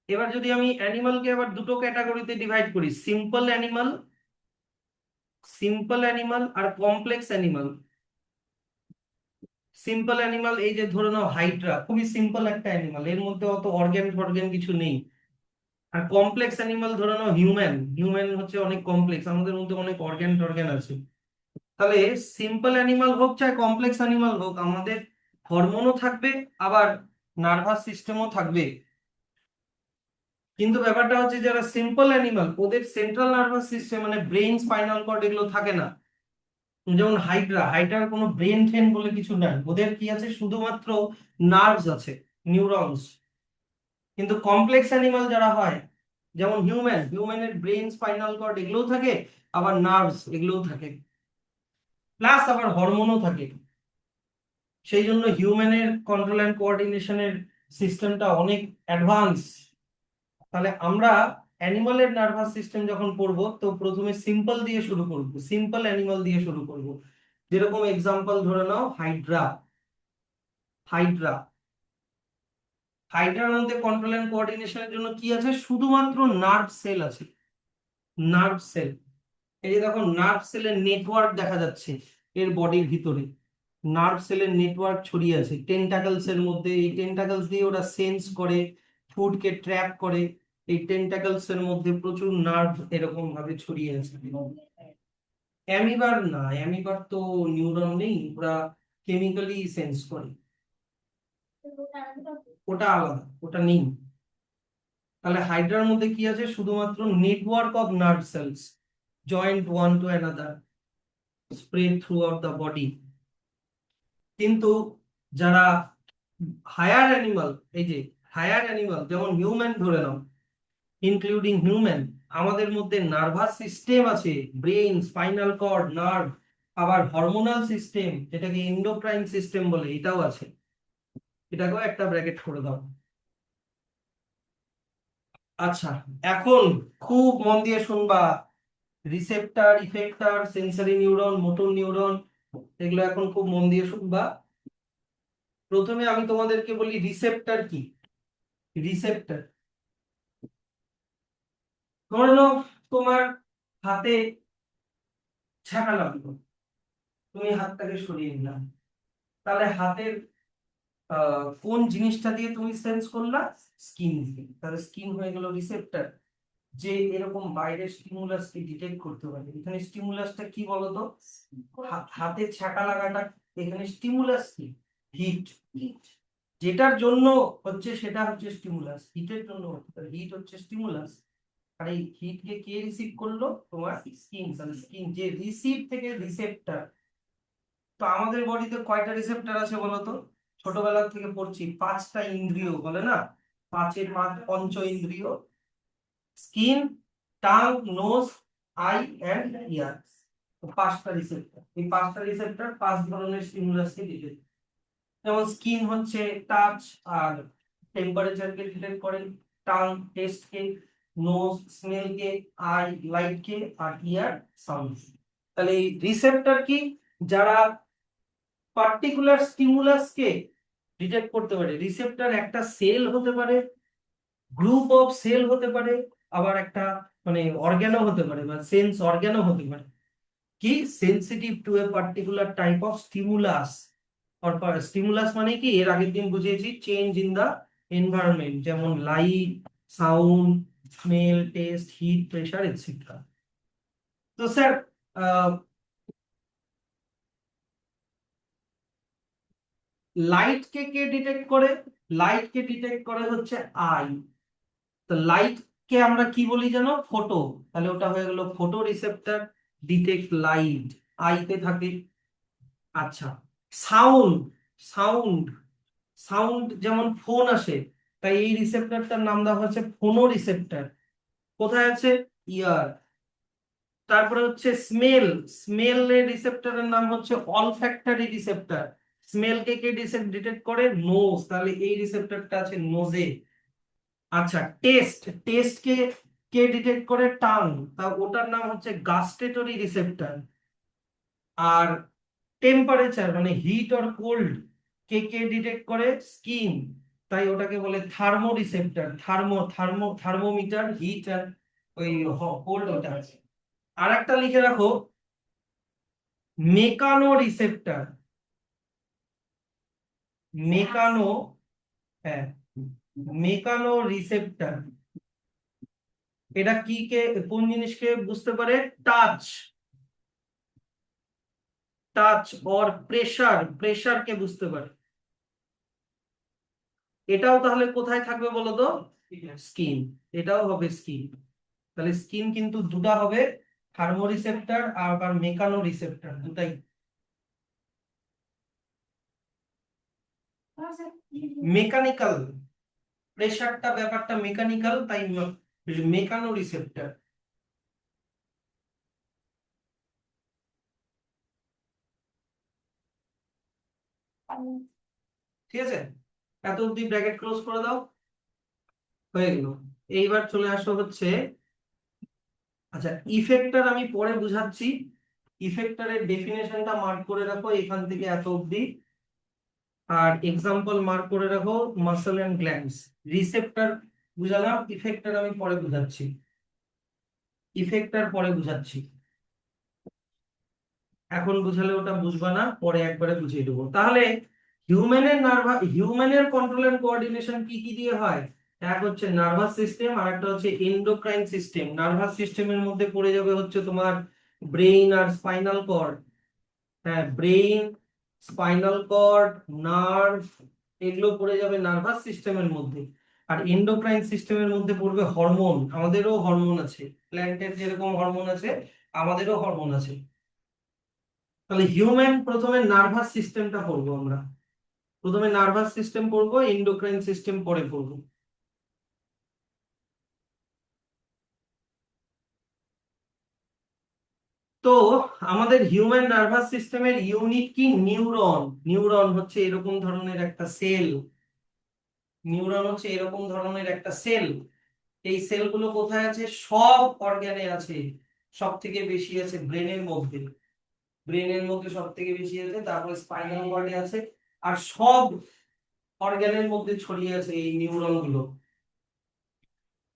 এবার যদি আমি অ্যানিমালকে আবার দুটো ক্যাটাগরিতে ডিভাইড করি, সিম্পল অ্যানিমাল, সিম্পল অ্যানিমাল আর কমপ্লেক্স অ্যানিমাল। সিম্পল অ্যানিমাল এই যে ধরে নাও হাইড্রা, খুবই সিম্পল একটা অ্যানিমাল, এর মধ্যে অত অর্গ্যান ফর্গ্যান কিছু নেই। আর কমপ্লেক্স অ্যানিমাল ধরে নাও হিউম্যান, হিউম্যান হচ্ছে অনেক কমপ্লেক্স, আমাদের মধ্যে অনেক অর্গ্যান টর্গ্যান আছে। তাহলে সিম্পল অ্যানিমাল হোক চাই কমপ্লেক্স অ্যানিমাল হোক, আমাদের হরমোনও থাকবে আবার নার্ভাস সিস্টেমও থাকবে। কিন্তু ব্যাপারটা হচ্ছে যারা সিম্পল অ্যানিমাল ওদের সেন্ট্রাল নার্ভাস সিস্টেম মানে ব্রেন, স্পাইনাল কর্ড এগুলো থাকে না। যেমন হাইড্রা, হাইড্রার কোনো ব্রেন ট্রেন বলে কিছু নাই, ওদের কি আছে শুধুমাত্র নার্ভস আছে, নিউরনস। কিন্তু কমপ্লেক্স অ্যানিমাল যারা হয় যেমন হিউম্যান, হিউম্যানের ব্রেন, স্পাইনাল কর্ড এগুলোও থাকে, আবার নার্ভস এগুলোও থাকে, প্লাস আবার হরমোনও থাকে। সেই জন্য হিউম্যানের কন্ট্রোল অ্যান্ড কোঅর্ডিনেশনের সিস্টেমটা অনেক অ্যাডভান্স। তাহলে আমরা অ্যানিমালের নার্ভাস সিস্টেম যখন পড়বো তো প্রথমে সিম্পল দিয়ে শুরু করব, সিম্পল অ্যানিমাল দিয়ে শুরু করব। যেরকম এক্সাম্পল ধরে নাও হাইড্রা, হাইড্রা, হাইড্রার মধ্যে কন্ট্রোল অ্যান্ড কোঅর্ডিনেশনের জন্য কি আছে, শুধুমাত্র নার্ভ সেল আছে, নার্ভ সেল। এই যে দেখো নার্ভ সেলের নেটওয়ার্ক দেখা যাচ্ছে এর বডির ভিতরে, নার্ভ সেলের নেটওয়ার্ক ছড়িয়ে আছে টেন্টাকলস এর মধ্যে। এই টেন্টাকলস দিয়ে ওরা সেন্স করে, ফুডকে ট্র্যাপ করে। এই টেন্টাকলস এর মধ্যে প্রচুর নার্ভ এরকম ভাবে ছড়িয়ে আছে। অ্যামিবার না, অ্যামিবার তো নিউরন নেই, ওরা কেমিক্যালি সেন্স করে, ওটা আলাদা, ওটা নেই। তাহলে হাইড্রার মধ্যে কি আছে, শুধুমাত্র network of nerve cells joint one to another, spread throughout the body. কিন্তু যারা হায়ার অ্যানিমাল, এই যে হায়ার অ্যানিমাল যেমন হিউম্যান ধরে নাও, ইনক্লুডিং হিউম্যান, আমাদের মধ্যে নার্ভাস সিস্টেম আছে, ব্রেন, স্পাইনাল কর্ড, নার্ভ, আবার হরমোনাল সিস্টেম যেটাকে এন্ডোক্রাইন সিস্টেম বলে, এটাও আছে। এটাকেও একটা ব্র্যাকেট করে দাও। আচ্ছা, এখন খুব মন দিয়ে শুনবা, receptor, effector, sensory neuron, motor neuron, এগুলো এখন খুব মন দিয়ে শুনবা। প্রথমে আমি তোমাদেরকে বলি রিসেপ্টর কি। রিসেপ্টর, ধরে নাও তোমার হাতে ছ্যাঁকা লাগলো, তুমি হাতটাকে সরিয়ে নিলাম, তাহলে হাতের কোন জিনিসটা দিয়ে তুমি সেন্স করলা, স্কিন দিয়ে, তাহলে স্কিন হয়ে গেল রিসেপ্টর, যে এরকম বাইরের স্টিমুলাসকে ডিটেক্ট করতে পারে। এখানে স্টিমুলাসটা কি বলতো, হাতে ছ্যাঁকা লাগাটা, এখানে স্টিমুলাস কি, হিট, হিট যেটার জন্য হচ্ছে সেটা হচ্ছে স্টিমুলাস, হিটের জন্য হিট হচ্ছে স্টিমুলাস। আর এই হিটকে কে রিসিভ করলো, তোমার স্কিন, তাহলে স্কিন যে রিসিভ থেকে রিসেপ্টর। তো আমাদের বডিতে কয়টা রিসেপ্টর আছে বলতো, ছোটবেলা থেকে পড়ছি পাঁচটা ইন্দ্রিয় বলে না, পাঁচের পাঁচ পঞ্চ ইন্দ্রিয়, skin, tongue, nose, eye and ear. পাঁচটা রিসেপ্টর, এই পাঁচটা রিসেপ্টর পাঁচ ধরনের স্টিমুলাসকে ডিটেক্ট, যেমন স্কিন হচ্ছে টাচ আর টেম্পারেচারকে ডিটেক্ট করে, টাং টেস্টকে, নোজ স্মেলকে, আই লাইটকে, আর ইয়ার সাউন্ড। তাহলে এই রিসেপ্টর কি, যারা পার্টিকুলার স্টিমুলাসকে ডিটেক্ট করতে পারে। রিসেপ্টর একটা সেল হতে পারে, গ্রুপ অফ সেল হতে পারে, আবার একটা মানে অর্গানও হতে পারে বা সেন্স অর্গানও হতে পারে, কি sensitive to a particular type of stimulus. Stimulus মানে কি, এর আগের দিন বুঝিয়েছি, চেঞ্জ ইন দা এনভায়রনমেন্ট, যেমন light, sound, smell, taste, heat, pressure etcetera. তো স্যার লাইট কে কে ডিটেক্ট করে, লাইট কে ডিটেক্ট করে হচ্ছে আই। তো লাইট কে আমরা কি বলি জানো, ফটো, তাহলে ওটা হয়ে গেল ফটো রিসেপ্টর, ডিটেক্ট লাইট। আইতে থাকে। আচ্ছা, সাউন্ড, সাউন্ড, সাউন্ড যেমন ফোন আসে, তাই এই রিসেপ্টরটার নাম দেওয়া হচ্ছে ফোনো রিসেপ্টর। কোথায় আছে? ইয়ার। তারপরে হচ্ছে স্মেল, স্মেলের রিসেপ্টরের নাম হচ্ছে অলফ্যাক্টরি রিসেপ্টর। স্মেলকে কে ডিটেক্ট করে? নোজ, তাহলে এই রিসেপ্টরটা আছে নোজে। আচ্ছা, টেস্ট, টেস্ট কে কে ডিটেক্ট করে? টাং, তা ওটার নাম হচ্ছে গাস্টেটরি রিসেপ্টর। আর টেম্পারেচার মানে হিট অর কোল্ড কে কে ডিটেক্ট করে? স্কিন, তাই ওটাকে বলে থার্মো রিসেপ্টর। থার্মোমিটার, হিট আর ওই কোল্ড ওটা আছে। আর একটা লিখে রাখো, মেকানো রিসেপ্টর। মেকানো, হ্যাঁ, মেকানো রিসেপ্টর। এটা কি কে, কোন জিনিসকে বুঝতে পারে? টাচ, টাচ অর প্রেসার, প্রেসারকে বুঝতে পারে। এটাও তাহলে কোথায় থাকবে বলো তো? স্কিন, এটাও হবে স্কিন। তাহলে স্কিন কিন্তু দুটা হবে, থার্মোরিসেপ্টর আর আবার মেকানো রিসেপ্টর, দুটাই। মেকানিক্যাল, প্রেসারটা ব্যাপারটা মেকানিক্যাল, তাই মেকানো রিসেপ্টর। ঠিক আছে, এত অব্দি ব্র্যাকেট ক্লোজ করে দাও, হয়ে গেল। এইবার চলে আসো হচ্ছে, আচ্ছা ইফেক্টর আমি পরে বুঝাচ্ছি। ইফেক্টরের ডেফিনেশনটা মার্ক করে রাখো এখান থেকে এত অব্দি। আর এক্সাম্পল মার্ক করে রাখো, মাসল এন্ড গ্ল্যান্ডস। রিসেপ্টর বুঝালাম, ইফেক্টর আমি পরে বুঝাচ্ছি। ইফেক্টর পরে বুঝাচ্ছি, এখন বুঝালে ওটা বুঝবা না, পরে একবারে বুঝিয়ে দেবো। তাহলে হিউম্যানের কন্ট্রোল এন্ড কোঅর্ডিনেশন কি কি দিয়ে হয়? এক হচ্ছে নার্ভাস সিস্টেম, আর একটা হচ্ছে এন্ডোক্রাইন সিস্টেম। নার্ভাস সিস্টেমের মধ্যে পড়ে যাবে হচ্ছে তোমার ব্রেইন আর স্পাইনাল কর্ড। হ্যাঁ, ব্রেইন, স্পাইনাল কর্ড, নার্ভ, এগুলো পড়ে যাবে নার্ভাস সিস্টেমের মধ্যে। আর এন্ডোক্রাইন সিস্টেমের মধ্যে পড়বে হরমোন। আমাদেরও হরমোন আছে, প্ল্যান্টের যেরকম হরমোন আছে আমাদেরও হরমোন আছে। তাহলে হিউম্যান, প্রথমে নার্ভাস সিস্টেমটা পড়বো আমরা। প্রথমে নার্ভাস সিস্টেম পড়বো, এন্ডোক্রাইন সিস্টেম পরে পড়বো। তো আমাদের হিউম্যান নার্ভাস সিস্টেমের ইউনিট কি? নিউরন। নিউরন হচ্ছে এরকম ধরনের একটা সেল। নিউরন হচ্ছে এরকম ধরনের একটা সেল। এই সেলগুলো কোথায় আছে? সব অর্গানে আছে। সব থেকে বেশি আছে ব্রেনের মধ্যে। ব্রেনের মধ্যে সব থেকে বেশি আছে, তারপরে স্পাইনাল কর্ডে আছে। আর সব অর্গানের মধ্যে ছড়িয়ে আছে এই নিউরন গুলো।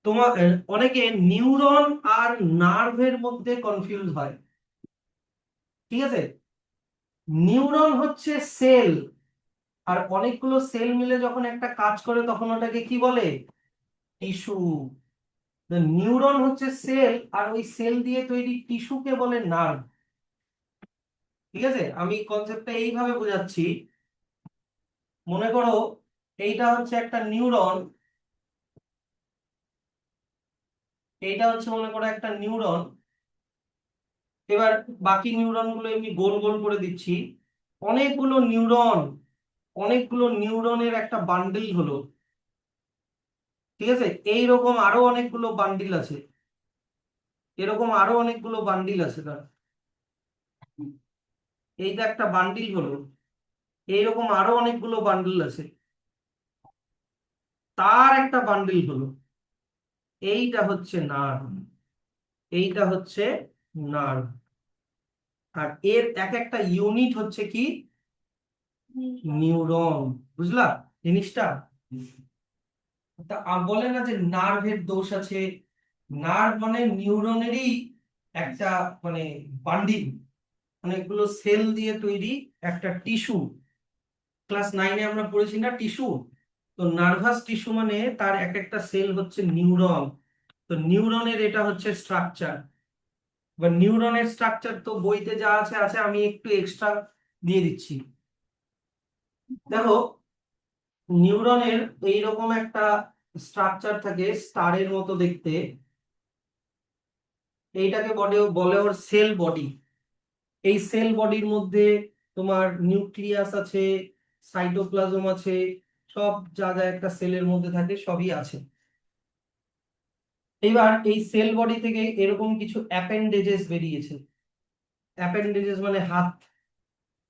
তোমার অনেকে নিউরন আর নার্ভের মধ্যে কনফিউজ হয়। ঠিক আছে, নিউরন হচ্ছে সেল, আর অনেকগুলো সেল মিলে যখন একটা কাজ করে তখন ওটাকে কি বলে? টিস্যু। নিউরন হচ্ছে সেল, আর ওই সেল দিয়ে তৈরি টিস্যুকে বলে নার্ভ। ঠিক আছে, আমি কনসেপ্টটা এইভাবে বোঝাচ্ছি। মনে করো এইটা হচ্ছে একটা নিউরন, এইটা হচ্ছে মনে করো একটা নিউরন। এবার বাকি নিউরন গুলো এমনি গোল গোল করে দিচ্ছি। অনেকগুলো নিউরন, অনেকগুলো নিউরনের একটা বান্ডিল হলো। ঠিক আছে, এইরকম আরো অনেকগুলো বান্ডিল আছে, এরকম আরো অনেকগুলো বান্ডিল আছে তার। এইটা একটা বান্ডিল হলো, এইরকম আরো অনেকগুলো বান্ডিল আছে, তার একটা বান্ডিল হলো। এইটা হচ্ছে নার্ভ, এইটা হচ্ছে নার্ভ। আর এর এক একটা ইউনিট হচ্ছে কি? নিউরন। বুঝলা জিনিসটা? তা বলে না যে নার্ভের দোষ আছে, নার্ভ মানে নিউরনেরই একটা মানে বান্ডিল, অনেকগুলো সেল দিয়ে তৈরি একটা টিস্যু। ক্লাস 9-এ আমরা পড়েছি না টিস্যু? তো নার্ভাস টিস্যু মানে তার এক একটা সেল হচ্ছে নিউরন। তো নিউরনের এটা হচ্ছে স্ট্রাকচার। বা নিউরনের স্ট্রাকচার তো বইতে যা আছে আছে, আমি একটু এক্সট্রা দিয়ে দিচ্ছি। দেখো, নিউরনের এইরকম একটা স্ট্রাকচার থাকে, স্টারের মতো দেখতে। এইটাকে বলে বলে ওর সেল বডি। এই সেল বডির মধ্যে তোমার নিউক্লিয়াস আছে, সাইটোপ্লাজম আছে, সব যা যা একটা সেলের মধ্যে থাকে সবই আছে। এবার এই সেল বডি থেকে এরকম কিছু অ্যাপেন্ডেজেস বেরিয়েছে। অ্যাপেন্ডেজেস মানে হাত,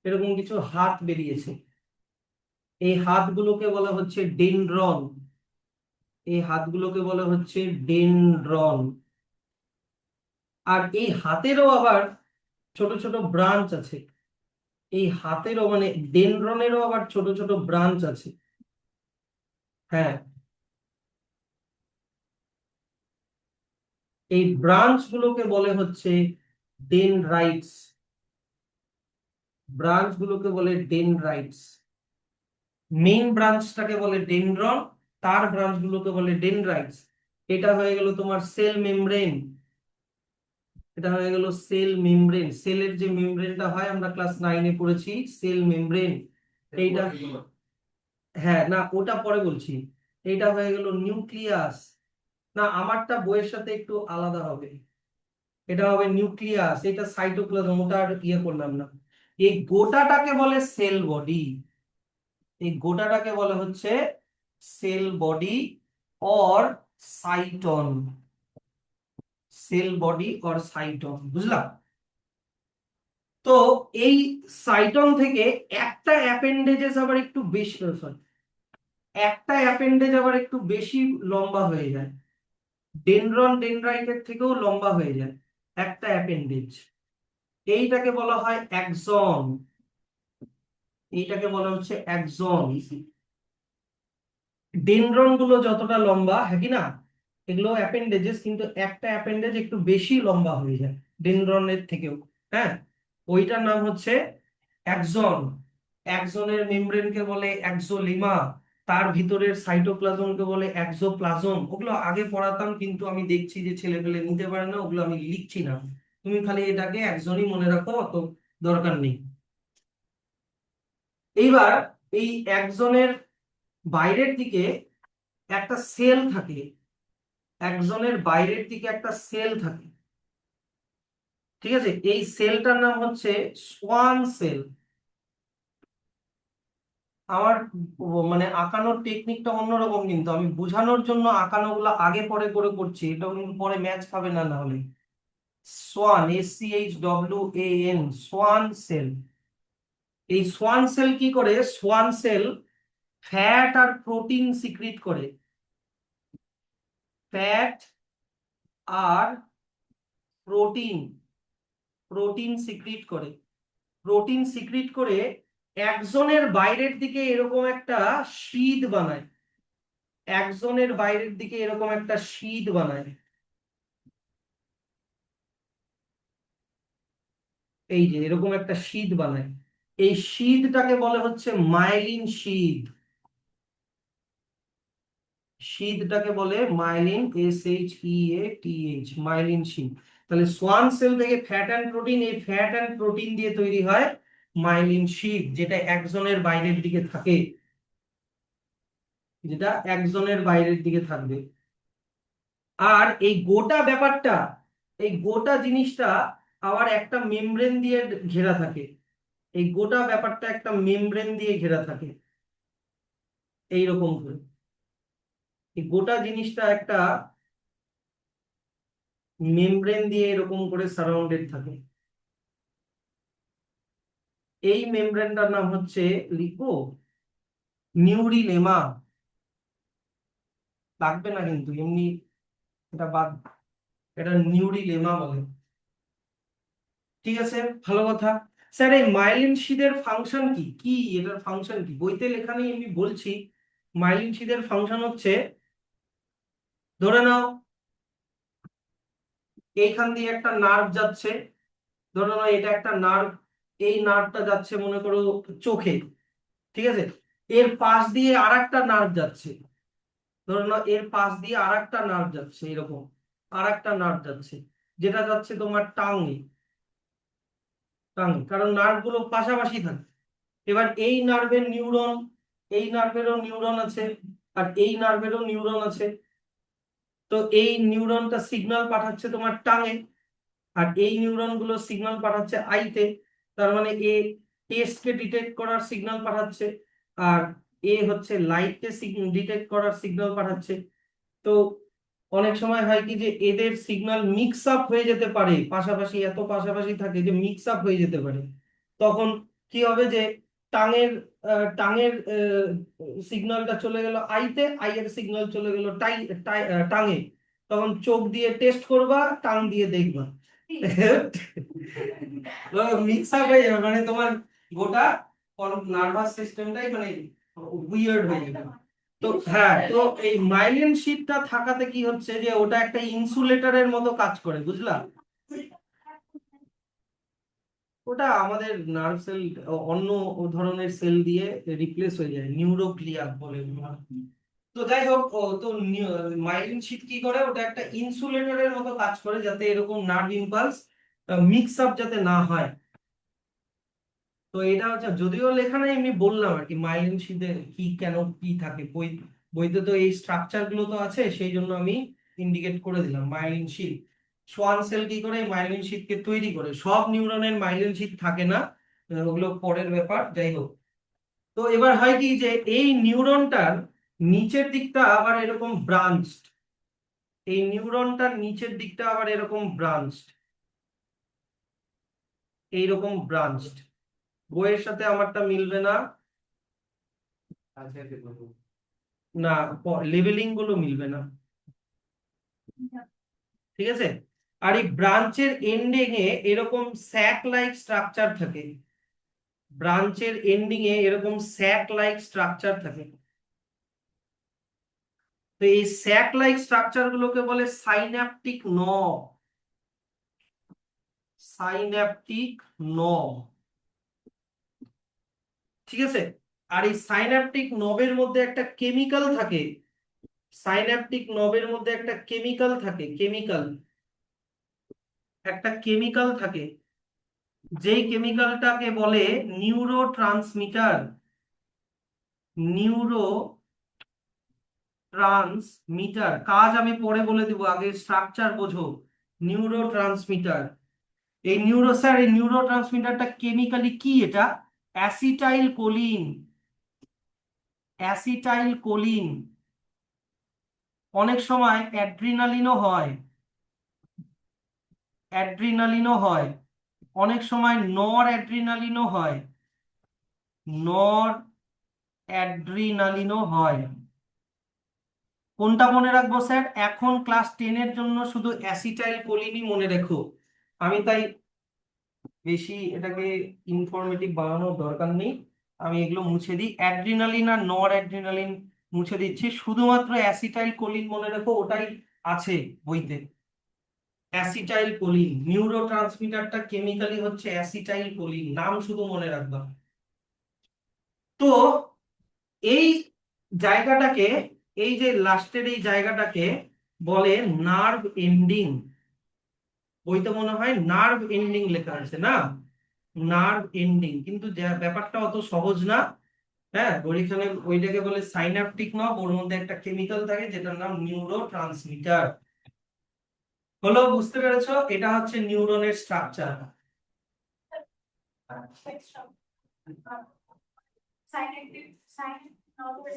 এরকম কিছু হাত বেরিয়েছে। এই হাতগুলোকে বলা হচ্ছে ডেনড্রন। এই হাতগুলোকে বলা হচ্ছে ডেনড্রন। আর এই হাতেরও আবার ছোট ছোট ব্রাঞ্চ আছে। এই হাতেরও মানে ডেনড্রনেরও আবার ছোট ছোট ব্রাঞ্চ আছে। হ্যাঁ, এই ব্রাঞ্চ গুলোকে বলে হচ্ছে ডেনড্রাইটস। ব্রাঞ্চ গুলোকে বলে ডেনড্রাইটস। মেইন ব্রাঞ্চটাকে বলে ডেনড্রন, তার ব্রাঞ্চ গুলোকে বলে ডেনড্রাইটস। এটা হয়ে গেল তোমার সেল মেমব্রেন। এটা হয়ে গেল সেল মেমব্রেন। সেলের যে মেমব্রেনটা হয় আমরা ক্লাস 9-এ পড়েছি, সেল মেমব্রেন। এইটা, হ্যাঁ না ওটা পরে বলছি। এইটা হয়ে গেল নিউক্লিয়াস। না আমারটা বইয়ের সাথে একটু আলাদা হবে। এটা হবে নিউক্লিয়াস, এটা সাইটোপ্লাজম, ওটা আর ইয়ে করলাম না। এই গোটাটাকে বলে সেল বডি। এই গোটাটাকে বলে হচ্ছে cell body or cyton. Cell body or cyton, বুঝলাম? তো এই সাইটন থেকে একটা অ্যাপেন্ডেজেস আবার একটু বেশি, সরি, একটা অ্যাপেন্ডেজ আবার একটু বেশি লম্বা হয়ে যায়। ডেনড্রন ডেনড্রাইটের থেকেও লম্বা হয়ে যায় একটা অ্যাপেন্ডেজ। এইটাকে বলা হয় অ্যাক্সন। এইটাকে বলা হচ্ছে অ্যাক্সন। ডেনড্রন গুলো যতটা লম্বা, হ্যাঁ কি না, এগুলো অ্যাপেন্ডেজেস, কিন্তু একটা অ্যাপেন্ডেজ একটু বেশি লম্বা হয়ে যায় ডেনড্রনের থেকেও। হ্যাঁ, ওইটার নাম হচ্ছে অ্যাক্সন। অ্যাক্সনের মেমব্রেনকে বলে অ্যাক্সোলিমা। তার ভিতরের সাইটোপ্লাজমকে বলে অ্যাক্সোপ্লাজম। ওগুলো আগে পড়াতাম, কিন্তু আমি দেখছি যে ছেলেপেলে নিতে পারে না, ওগুলো আমি লিখছি না। তুমি খালি এটাকে অ্যাক্সনই মনে রাখো, অত দরকার নেই। এইবার এই অ্যাক্সনের বাইরের দিকে একটা সেল থাকে। অ্যাক্সনের বাইরের দিকে একটা সেল থাকে, ঠিক আছে? এই সেলটার নাম হচ্ছে সোয়ান সেল। আমার মানে আঁকানোর টেকনিকটা অন্যরকম, কিন্তু আমি বোঝানোর জন্য আঁকানো গুলো আগে পরে করে করছি, এটা কিন্তু পরে ম্যাচ খাবে না না হলে। Schwann, SCHWAN, Schwann cell. এই সোয়ান সেল কি করে? সোয়ান সেল ফ্যাট আর প্রোটিন সিক্রিট করে। ফ্যাট আর প্রোটিন, প্রোটিন সিক্রিট করে। প্রোটিন সিক্রিট করে অ্যাক্সনের বাইরের দিকে এরকম একটা শীথ বানায়। অ্যাক্সনের বাইরের দিকে এরকম একটা শীথ বানায়। এই যে এরকম একটা শীথ বানায়। এই শীথটাকে বলে হচ্ছে মাইলিন শীথ। শীথটাকে বলে মাইলিন, SHEATH, মাইলিন শীথ। তাহলে সোয়ান সেল থেকে ফ্যাট অ্যান্ড প্রোটিন, এই ফ্যাট অ্যান্ড প্রোটিন দিয়ে তৈরি হয় মাইলিন শীথ, যেটা অ্যাক্সনের বাইরের দিকে থাকে। যেটা অ্যাক্সনের বাইরের দিকে থাকবে। আর এই গোটা ব্যাপারটা, এই গোটা জিনিসটা আবার একটা মেমব্রেন দিয়ে ঘেরা থাকে। এই গোটা ব্যাপারটা একটা মেমব্রেন দিয়ে ঘেরা থাকে এইরকম করে। এই গোটা জিনিসটা একটা মেমব্রেন দিয়ে এরকম করে সারাউন্ডেড থাকে। এই মেমব্রেনটার নাম হচ্ছে, লিখো, নিউরিলেমা। লাগবে না কিন্তু এমনি, এটা বাদ, এটা নিউরিলেমা বলে। ঠিক আছে, ভালো কথা। স্যার এই মাইলিন শিথের ফাংশন কি কি, এটার ফাংশন কি? বইতে লেখা নেই, আমি বলছি। মাইলিন শিথের ফাংশন হচ্ছে, ধরে নাও এইখান দিয়ে একটা নার্ভ যাচ্ছে। ধরে নাও এটা একটা নার্ভ, এই নার্ভটা যাচ্ছে মনে করো চোখে, ঠিক আছে? এর পাশ দিয়ে আর একটা নার্ভ যাচ্ছে। ধরে নাও এর পাশ দিয়ে আর একটা নার্ভ যাচ্ছে, এরকম আর একটা নার্ভ যাচ্ছে, যেটা যাচ্ছে তোমার টাঙে। টাঙে, কারণ নার্ভ গুলো পাশাপাশি থাকে। এবার এই নার্ভের নিউরন, এই নার্ভেরও নিউরন আছে, আর এই নার্ভেরও নিউরন আছে। তো এই নিউরনটা সিগন্যাল পাঠাচ্ছে তোমার টাঙে। আর এই নিউরন গুলো সিগন্যাল পাঠাচ্ছে আইতে, তার মানে এ টেস্ট কে ডিটেক্ট করার সিগন্যাল পাঠাচ্ছে, আর এ হচ্ছে লাইট কে ডিটেক্ট করার সিগন্যাল পাঠাচ্ছে। তো অনেক সময় হয় কি যে এদের সিগন্যাল মিক্স আপ হয়ে যেতে পারে, পাশাপাশি এত পাশাপাশি থাকে যে মিক্স আপ হয়ে যেতে পারে। তখন কি হবে যে টাঙের টাঙের সিগন্যালটা চলে গেল আইতে, আই এর সিগন্যাল চলে গেল টাঙে। তখন চোখ দিয়ে টেস্ট করবা, টাং দিয়ে দেখবা, মিক্স আপ হয়ে যাবে, মানে তোমার গোটা নার্ভাস সিস্টেমটাই মানে উইয়ার্ড হয়ে যাবে। তো হ্যাঁ, তো এই মাইলিন শিটটা থাকাতে কি হচ্ছে যে ওটা একটা ইনসুলেটরের মতো কাজ করে, বুঝলা? ওটা আমাদের নার্ভ সেল অন্য ধরনের সেল দিয়ে রিপ্লেস হয়ে যায়, নিউরোগ্লিয়া বলে ওগুলো। তো যাই হোক, তো মাইলিন শিট কি করে, ওটা একটা ইনসুলেটরের মতো কাজ করে যাতে এরকম নার্ভ ইম্পালস মিক্স আপ যাতে না হয়। তো এটা হচ্ছে, যদিও লেখা নাই, এমনি বললাম আর কি মাইলিন শিটে কি কেন কি থাকে, বইতে তো এই স্ট্রাকচার গুলো তো আছে, সেই জন্য আমি ইন্ডিকেট করে দিলাম মাইলিন শিট। সোয়ান সেল কি করে মাইলিন শিটকে তৈরি করে, সব নিউরনের মাইলিন শিট থাকে না, ওগুলো পরের ব্যাপার, যাই হোক। তো এবার হয় কি যে এই নিউরনটার নিচের দিকটা আবার এরকম ব্রাঞ্চড, এই নিউরনটার নিচের দিকটা আবার এরকম ব্রাঞ্চড, এইরকম ব্রাঞ্চড। বইয়ের সাথে আমারটা মিলবে না, আচ্ছা দেখো। না লেবেলিং গুলো মিলবে না, ঠিক আছে? আর এই ব্রাঞ্চের এন্ডিং এ এরকম স্যাক লাইক স্ট্রাকচার থাকে, ব্রাঞ্চের এন্ডিং এ এরকম স্যাক লাইক স্ট্রাকচার থাকে। তো এই স্যাক লাইক স্ট্রাকচার গুলোকে বলে সাইন্যাপটিক নব, সাইন্যাপটিক নব, ঠিক আছে? আর এই সাইন্যাপটিক নবের মধ্যে একটা কেমিক্যাল থাকে, সাইন্যাপটিক নবের মধ্যে একটা কেমিক্যাল থাকে, কেমিক্যাল, একটা কেমিক্যাল থাকে, যেই কেমিক্যালটাকে বলে নিউরো ট্রান্সমিটার, নিউরো ট্রান্সমিটার। কাজ আমি পরে বলে দিব, আগে স্ট্রাকচার বোঝো। নিউরো ট্রান্সমিটার, এই নিউরো স্যার, এই নিউরো ট্রান্সমিটারটা কেমিক্যালি কি, এটা অ্যাসিটাইল কোলিন, অ্যাসিটাইল কোলিন। অনেক সময় অ্যাড্রিনালিনও হয়, অ্যাড্রিনালিনও হয়, অনেক সময় নর অ্যাড্রিনালিনও হয়, নর অ্যাড্রিনালিনও হয়। কোনটা মনে রাখবো স্যার? এখন ক্লাস 10 এর জন্য শুধু অ্যাসিটাইল কোলিনই মনে রেখো। আমি তাই বেশি এটাকে ইনফরমেটিভ বানানোর দরকার নেই, আমি এগুলো মুছে দিই, অ্যাড্রিনালিন আর নর অ্যাড্রিনালিন মুছে দিচ্ছি, শুধুমাত্র অ্যাসিটাইল কোলিন মনে রেখো, ওটাই আছে বইতে। অ্যাসিটাইল কোলিন, নিউরো ট্রান্সমিটারটা কেমিক্যালি হচ্ছে অ্যাসিটাইল কোলিন, নাম শুধু মনে রাখবা। তো এই জায়গাটাকে, এই যে লাস্টের এই জায়গাটাকে বলে নার্ভ এন্ডিং। বইতে মনে হয় নার্ভ এন্ডিং লেখা আছে না, নার্ভ এন্ডিং, কিন্তু ব্যাপারটা অত সহজ না। হ্যাঁ, ওইখানে ওইটাকে বলে সাইন্যাপটিক নব, ওর মধ্যে একটা কেমিক্যাল থাকে যেটার নাম নিউরো ট্রান্সমিটার। হলো, বুঝতে পেরেছো? এটা হচ্ছে নিউরনের স্ট্রাকচার।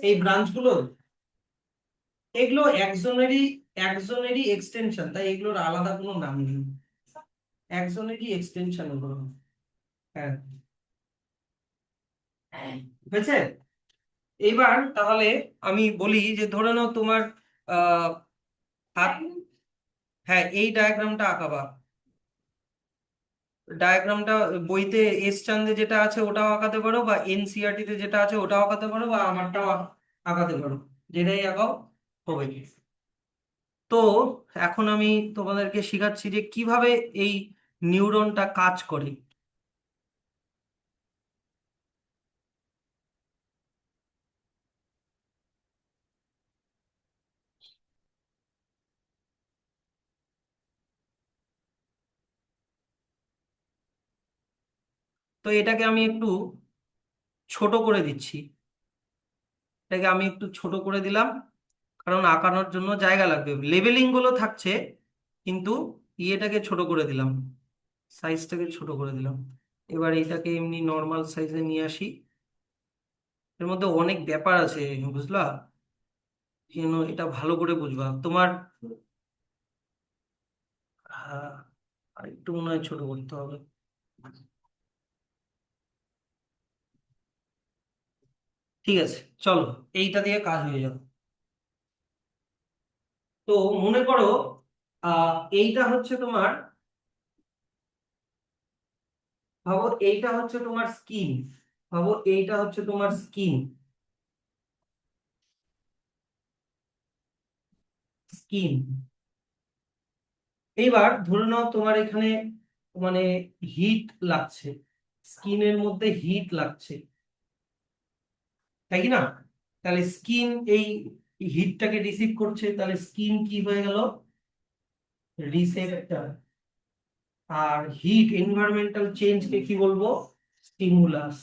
এই ব্রাঞ্চগুলো, এগুলো একজনেরই, একজনেরই এক্সটেনশন, তাই এগুলোর আলাদা কোনো নাম নেই, একজনেরই এক্সটেনশন ওগুলো। হ্যাঁ, হয়েছে? এইবার তাহলে আমি বলি যে ধরে নাও তোমার আহ হাত, হ্যাঁ এই ডায়াগ্রামটা আঁকাবা, ডায়াগ্রামটা বইতে এস চান্দে যেটা আছে ওটাও আঁকাতে পারো, বা এনসিইআরটি তে যেটা আছে ওটাও আঁকাতে পারো, বা আমারটাও আঁকাতে পারো, যেটাই আঁকাও হবে। তো এখন আমি তোমাদেরকে শেখাচ্ছি যে কিভাবে এই নিউরনটা কাজ করে। তো এটাকে আমি একটু ছোট করে দিচ্ছি, এটাকে আমি একটু ছোট করে দিলাম, কারণ আঁকানোর জন্য জায়গা লাগবে, লেবেলিং গুলো থাকছে কিন্তু ইয়েটাকে ছোট করে দিলাম, সাইজটাকে ছোট করে দিলাম। এবার এটাকে এমনি নর্মাল সাইজে নিয়ে আসি। এর মধ্যে অনেক ব্যাপার আছে, বুঝলা? যেন এটা ভালো করে বুঝবা তোমার। আর একটু মনে হয় ছোট করতে হবে। ঠিক আছে, চলো, এইটা দিয়ে কাজ হয়ে যাবে। তো মনে করো এইটা হচ্ছে তোমার, ভাবো এইটা হচ্ছে তোমার স্কিন, ভাবো এইটা হচ্ছে তোমার স্কিন, স্কিন। এইবার ধরে নাও তোমার এখানে মানে হিট লাগছে, স্কিনের মধ্যে হিট লাগছে, তাই কি না? তাহলে স্কিন এই হিটটাকে রিসিভ করছে, তাহলে স্কিন কি হয়ে গেল? রিসেপ্টর। আর হিট এনভায়রনমেন্টাল চেঞ্জকে কি বলবো? স্টিমুলাস।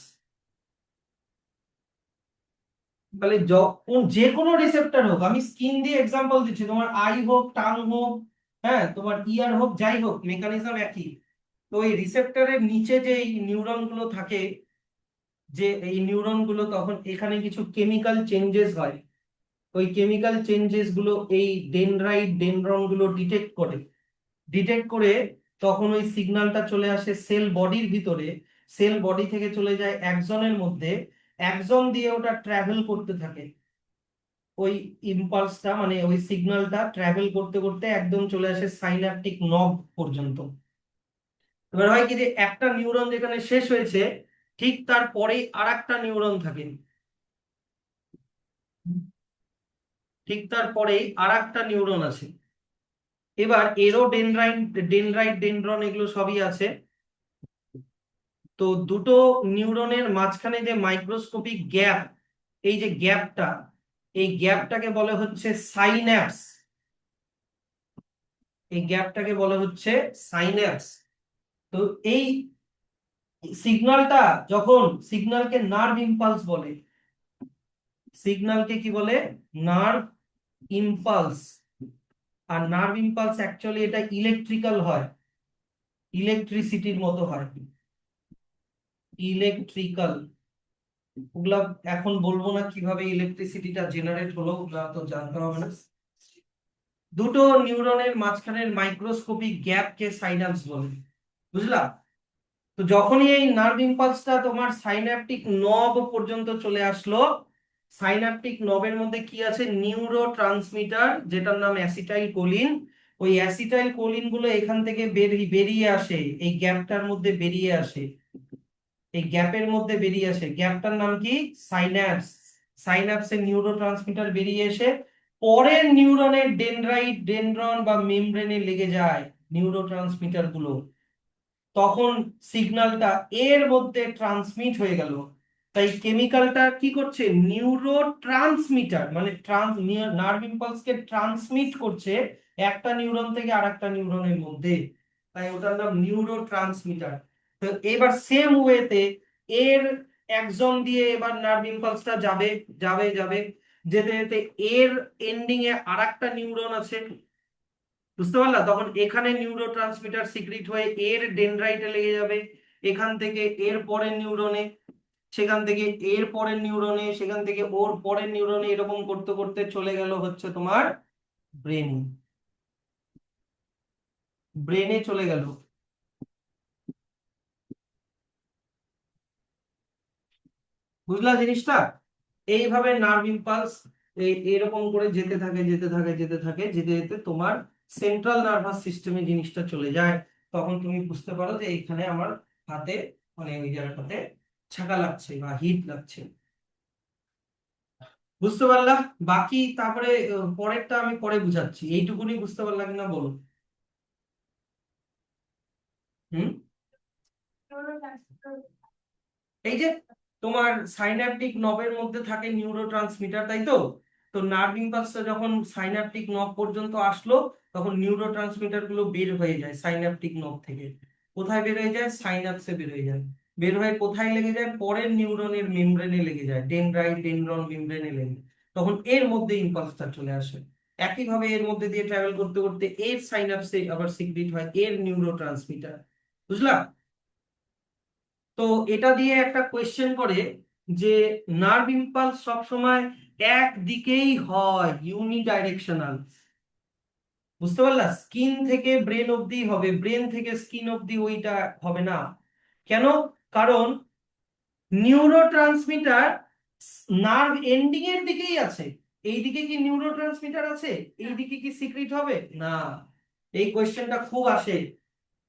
তাহলে যখন যে কোনো রিসেপ্টর হোক, আমি স্কিন দিয়ে এক্সাম্পল দিচ্ছি, তোমার আই হোক, টাং হোক, হ্যাঁ, তোমার ইয়ার হোক, যাই হোক, মেকানিজম একই। তো এই রিসেপ্টরের নিচে যে এই নিউরন গুলো থাকে, যে এই নিউরন গুলো তখন এখানে কিছু কেমিক্যাল চেঞ্জেস হয়। ওই কেমিক্যাল চেঞ্জেস গুলো এই ডেনড্রাইট ডেনড্রন গুলো ডিটেক্ট করে, ডিটেক্ট করে তখন ওই সিগন্যালটা চলে আসে সেল বডির ভিতরে। সেল বডি থেকে চলে যায় অ্যাক্সনের মধ্যে, অ্যাক্সন দিয়ে ওটা ট্রাভেল করতে থাকে। ওই ইম্পালসটা মানে ওই সিগন্যালটা ট্রাভেল করতে করতে একদম চলে আসে সাইন্যাপটিক নব পর্যন্ত। এবার হয় কি, যে একটা নিউরন যেখানে শেষ হয়েছে, ঠিক তারপরে আর একটা নিউরন থাকে, ঠিক তারপরে আর একটা নিউরন আছে। এবার এরও ডেনড্রাইট ডেনড্রাইট ডেনড্রন এগুলো সবই আছে। তো দুটো নিউরনের মাঝখানে যে মাইক্রোস্কোপিক গ্যাপ, এই যে গ্যাপটা, এই গ্যাপটাকে বলে হচ্ছে সাইন্যাপস। এই গ্যাপটাকে বলে হচ্ছে সাইন্যাপস। তো এই সিগন্যালটা, যখন সিগন্যালকে নার্ভ ইম্পালস বলে, সিগন্যালকে কি বলে? Nerve impulse. আর নার্ভ ইম্পালস অ্যাকচুয়ালি এটা ইলেকট্রিক্যাল হয়, ইলেকট্রিসিটির মতো হয়, ইলেকট্রিক্যাল। ওগুলা এখন বলবো না কিভাবে ইলেকট্রিসিটিটা জেনারেট হলো, ওগুলা তো জানতে হবে না। দুটো নিউরনের মাঝখানের মাইক্রোস্কোপিক গ্যাপকে সাইন্যাপস বলে, বুঝলা? তো যখনই এই নার্ভ ইম্পালসটা তোমার সাইন্যাপটিক নব পর্যন্ত চলে আসলো, সাইন্যাপটিক নবের মধ্যে কি আছে? নিউরো ট্রান্সমিটার, যেটার নাম অ্যাসিটাইল কোলিন। ওই অ্যাসিটাইল কোলিন গুলো এখান থেকে বেরিয়ে আসে, এই গ্যাপটার মধ্যে বেরিয়ে আসে, এই গ্যাপের মধ্যে বেরিয়ে আসে। গ্যাপটার নাম কি? সাইন্যাপস। সাইন্যাপসের নিউরো ট্রান্সমিটার বেরিয়ে এসে পরের নিউরনের ডেনড্রাইট ডেনড্রন বা মেমব্রেনে লেগে যায় নিউরো ট্রান্সমিটার গুলো। তখন সিগন্যালটা এর মধ্যে ট্রান্সমিট হয়ে গেল। তাই কেমিক্যালটা কি করছে? নিউরো ট্রান্সমিটার মানে নার্ভ ইম্পালসকে ট্রান্সমিট করছে একটা নিউরন থেকে আরেকটা নিউরনের মধ্যে, তাই ওটার নাম নিউরো ট্রান্সমিটার। তো এবার সেম ওয়েতে এর একজন দিয়ে এবার নার্ভ ইম্পালসটা যাবে, যাবে যাবে, যেতে যেতে এর এন্ডিং এ আরেকটা নিউরন আছে, বুঝতে পারলা? তখন এখানে নিউরো ট্রান্সমিটার সিক্রিট হয়ে এর ডেনড্রাইটে লেগে যাবে, এখান থেকে এর পরের নিউরনে, সেখান থেকে এর পরের নিউরনে, সেখান থেকে ওর পরের নিউরনে, এরকম করতে করতে চলে গেল হচ্ছে তোমার ব্রেন, ব্রেনে চলে গেল। বুঝলা জিনিসটা? এইভাবে নার্ভ ইম্পালস এরকম করে যেতে থাকে, যেতে থাকে, যেতে থাকে, যেতে যেতে তোমার সেন্ট্রাল নার্ভাস সিস্টেমে জিনিসটা চলে যায়। তখন তুমি বুঝতে পারো যে এইখানে আমার হাতে মানে ওই জায়গাটাতে ছাকা লাগছে বা হিট লাগছে। বুঝতে পারলা? বাকি তারপরে পরেরটা আমি পরে বুঝাচ্ছি, এইটুকুনি বুঝতে পারলা কিনা বলো? হুম। এই যে তোমার সাইন্যাপটিক নবের মধ্যে থাকে নিউরো ট্রান্সমিটার, তাই তো? তো নার্ভ ইম্পালসটা যখন সাইন্যাপটিক নব পর্যন্ত আসলো, তখন নিউরো ট্রান্সমিটার গুলো বের হয়ে যায় সাইন্যাপটিক নব থেকে। কোথায় বের হয়ে যায়? সাইন্যাপসে বের হয়ে যায়। বের হয়ে কোথায় লেগে যায়? পরের নিউরনের মেমব্রেনে লেগে যায়, ডেনড্রাইট ডেনড্রন মেমব্রেনে লেগে। তখন এর মধ্যে ইম্পালসটা চলে আসে। একইভাবে এর মধ্যে দিয়ে ট্রাভেল করতে করতে এর সাইনাপসে আবার সিক্রিট হয় এর নিউরোট্রান্সমিটার। বুঝলাম? তো এটা দিয়ে একটা কোয়েশ্চেন করে যে নার্ভ ইম্পালস সবসময় একদিকেই হয়, ইউনিডাইরেকশনাল। বুঝতে পারলা? স্কিন থেকে ব্রেন অবধি হবে, ব্রেন থেকে স্কিন অবধি ওইটা হবে না। কেন? কারণ নিউরোট্রান্সমিটার নার্ভ এন্ডিং এর দিকেই আছে। এইদিকে কি নিউরোট্রান্সমিটার আছে? এইদিকে কি সিক্রিট হবে না? এই কোয়েশ্চেনটা খুব আসে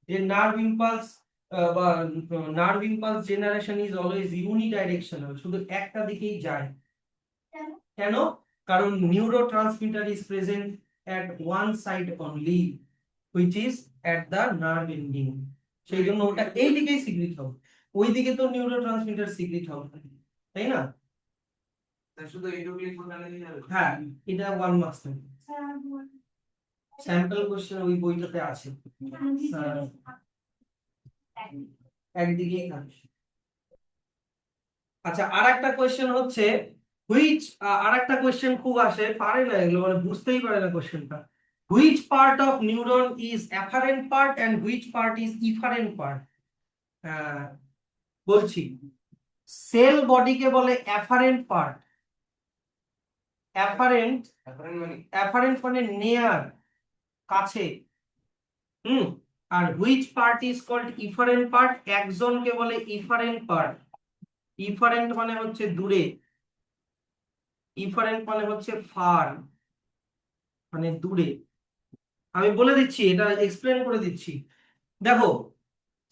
যে নার্ভ ইম্পালস বা nerve impulse generation is always unidirectional, শুধু একটা দিকেই যায়। কেন? কারণ neurotransmitter is present at one side only, which is at the nerve ending. সেই জন্য ওটা এই দিকেই সিক্রিট হবে, ওই দিকে তো নিউরোট্রান্সমিটার সিক্রিট হবে না, তাই না? শুধু এইটুকু লিখে নিয়ে যাবে। হ্যাঁ, এটা 1 মার্কস থাকবে। স্যাম্পল কোশ্চেন ওই বইটাতে আছে, একদিকেই থাকে। আচ্ছা, আরেকটা কোশ্চেন হচ্ছে হুইচ, আরেকটা কোশ্চেন খুব আসে, পারে না এগুলো, মানে বুঝতেই পারে না কোশ্চেনটা। Which part of neuron is afferent part and which part is efferent part? বলছি, সেল বডিকে বলে অ্যাফারেন্ট পার্ট। অ্যাফারেন্ট, অ্যাফারেন্ট মানে নেয়ার, কাছে। হুম। আর which part is called efferent part? একজনকে বলে ইফারেন্ট পার্ট। ইফারেন্ট মানে হচ্ছে দূরে, ইফারেন্ট মানে হচ্ছে ফার, মানে দূরে। আমি বলে দিচ্ছি, এটা এক্সপ্লেন করে দিচ্ছি। দেখো,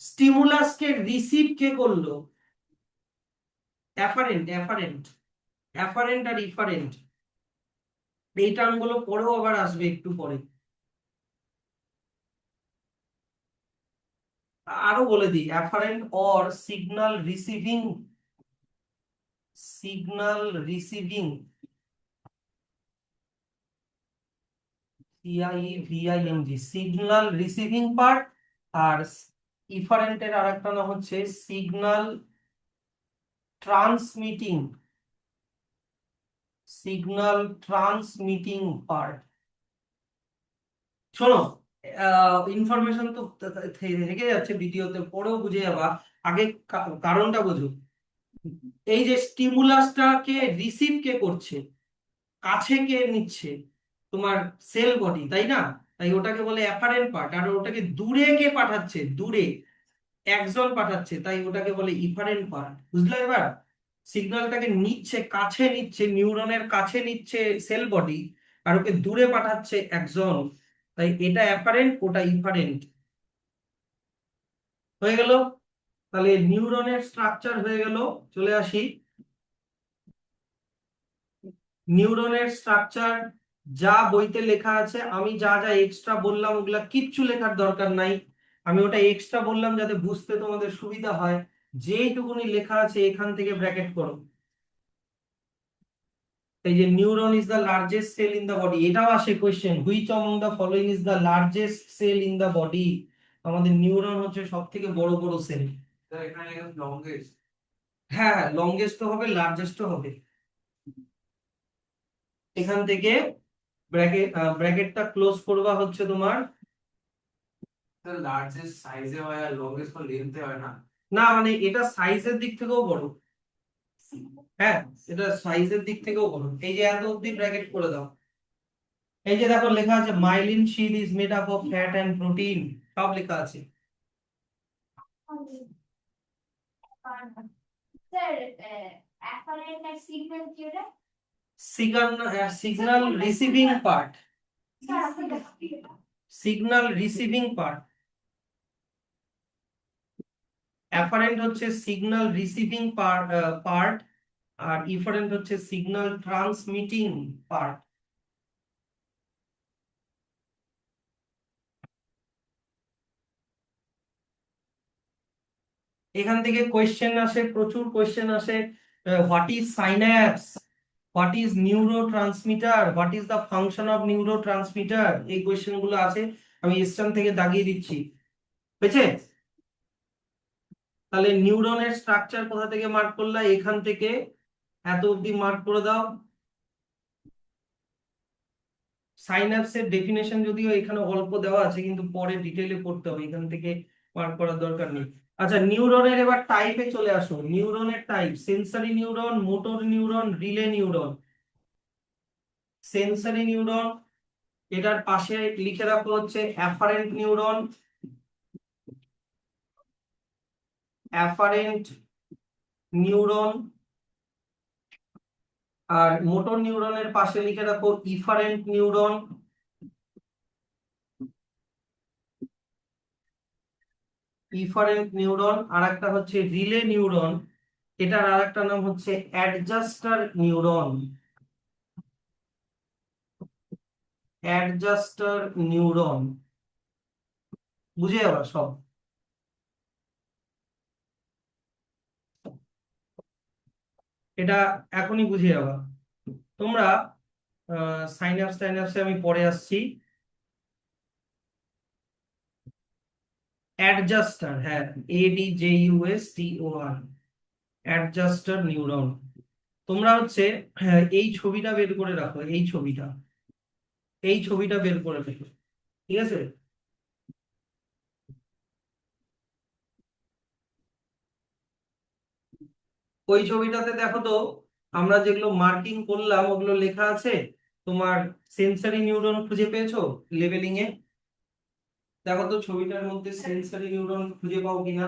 স্টিমুলাসকে রিসিভ কে করলো? Afferent, afferent. অ্যাফারেন্ট আর ইফারেন্ট এই টার্মগুলো পরেও আবার আসবে একটু পরে। আরো বলে দিই, afferent or signal receiving, signal receiving, C I V I N G, signal receiving part. আর ইফারেন্টের আরেকটা নাম হচ্ছে signal transmitting, signal transmitting part. শোনো, ইনফরমেশন তো থেকে যাচ্ছে ভিডিওতে, পরেও বুঝে যাবা, আগে কারণটা বোঝো। এই যে স্টিমুলাসটাকে রিসিভ কে করছে, কাছে কে নিচ্ছে? তোমার সেল বডি, তাই না? তাই ওটাকে বলে অ্যাপারেন্ট পার্ট। আর ওটাকে দূরে কে পাঠাচ্ছে? দূরে একজন পাঠাচ্ছে, তাই ওটাকে বলে ইফারেন্ট পার্ট। বুঝলে এবার? সিগন্যালটাকে নিচ্ছে, কাছে নিচ্ছে, নিউরনের কাছে নিচ্ছে সেল বডি, আর ওকে দূরে পাঠাচ্ছে একজন, তাই এটা অ্যাপারেন্ট, ওটা ইফারেন্ট। হয়ে গেল? তাহলে নিউরনের স্ট্রাকচার হয়ে গেল। চলে আসি, নিউরনের স্ট্রাকচার যা বইতে লেখা আছে, আমি যা যা এক্সট্রা বললাম ওগুলা কিচ্ছু লেখার দরকার নাই। আমি ওটা এক্সট্রা বললাম যাতে বুঝতে তোমাদের সুবিধা হয়। যেইটুকুনি লেখা আছে এখান থেকে ব্র্যাকেট করো। এই যে neuron is the largest cell in the body, এটাও আসে question, which among the following is the largest cell in the body? আমাদের নিউরন হচ্ছে সব থেকে বড় বড় সেল। এখানে লংগেস্ট। হ্যাঁ হ্যাঁ, লংগেস্ট হবে, লার্জেস্ট হবে। এখান থেকে ব্র্যাকেটটা ক্লোজ করবা হচ্ছে তোমার। লার্জেস্ট সাইজে হয় আর লংগেস্ট লেন্থে হয় না? না, মানে এটা সাইজের দিক থেকেও বড়। হ্যাঁ, এটা সাইজের দিক থেকেও বড়। এই যে এত অব্দি ব্র্যাকেট করে দাও। এই যে দেখো লেখা আছে myelin sheath is made up of fat and protein, সব লেখা আছে। Signal receiving part, signal receiving part. Afferent হচ্ছে সিগন্যাল রিসিভিং পার্ট, আর ইফারেন্ট হচ্ছে সিগন্যাল ট্রান্সমিটিং পার্ট। এখান থেকে কোয়েশ্চেন আসে, প্রচুর কোয়েশ্চেন আসে। What is synapse, what is neurotransmitter, what is the function of neurotransmitter, এই কোয়েশ্চেন গুলো আছে। আমি স্টান থেকে দাগিয়ে দিচ্ছি, বুঝছে? তাহলে নিউরনের স্ট্রাকচার কোথা থেকে মার্ক করলা? এখান থেকে এত অব্দি মার্ক করে দাও। সাইন্যাপসের ডেফিনেশন যদিও এখানে অল্প দেওয়া আছে, কিন্তু পরে ডিটেইলে পড়তে হবে, এখান থেকে মার্ক করার দরকার নেই। আচ্ছা, নিউরনের এবার টাইপে চলে আসো। নিউরনের type: sensory neuron, motor neuron, relay neuron. Sensory neuron, এটার পাশে লিখে রাখো হচ্ছে অ্যাফারেন্ট নিউরন। Afferent neuron. আর মোটর নিউরনের পাশে লিখে রাখো ইফারেন্ট নিউরন। Efferent neuron. আর একটা হচ্ছে রিলে নিউরন, এটার আর একটা নাম হচ্ছে অ্যাডজাস্টার নিউরন। Adjuster neuron. বুঝে যাবা সব। এটা এখনই বুঝে যাবা তোমরা। সাইন্যাপস টাইন্যাপসে আমি পরে আসছি। অ্যাডজাস্টার, হ্যাঁ, ADJUSTOR, অ্যাডজাস্টার নিউরন। তোমরা হচ্ছে, হ্যাঁ, এই ছবিটা বের করে রাখো, এই ছবিটা বের করে রাখো, ঠিক আছে? ওই ছবিটাতে দেখো তো, আমরা যেগুলো মার্কিং করলাম ওগুলো লেখা আছে। তোমার সেন্সরি নিউরন খুঁজে পেয়েছো লেবেলিং এ? দেখো তো ছবিটার মধ্যে সেন্সরি নিউরন খুঁজে পাও কিনা,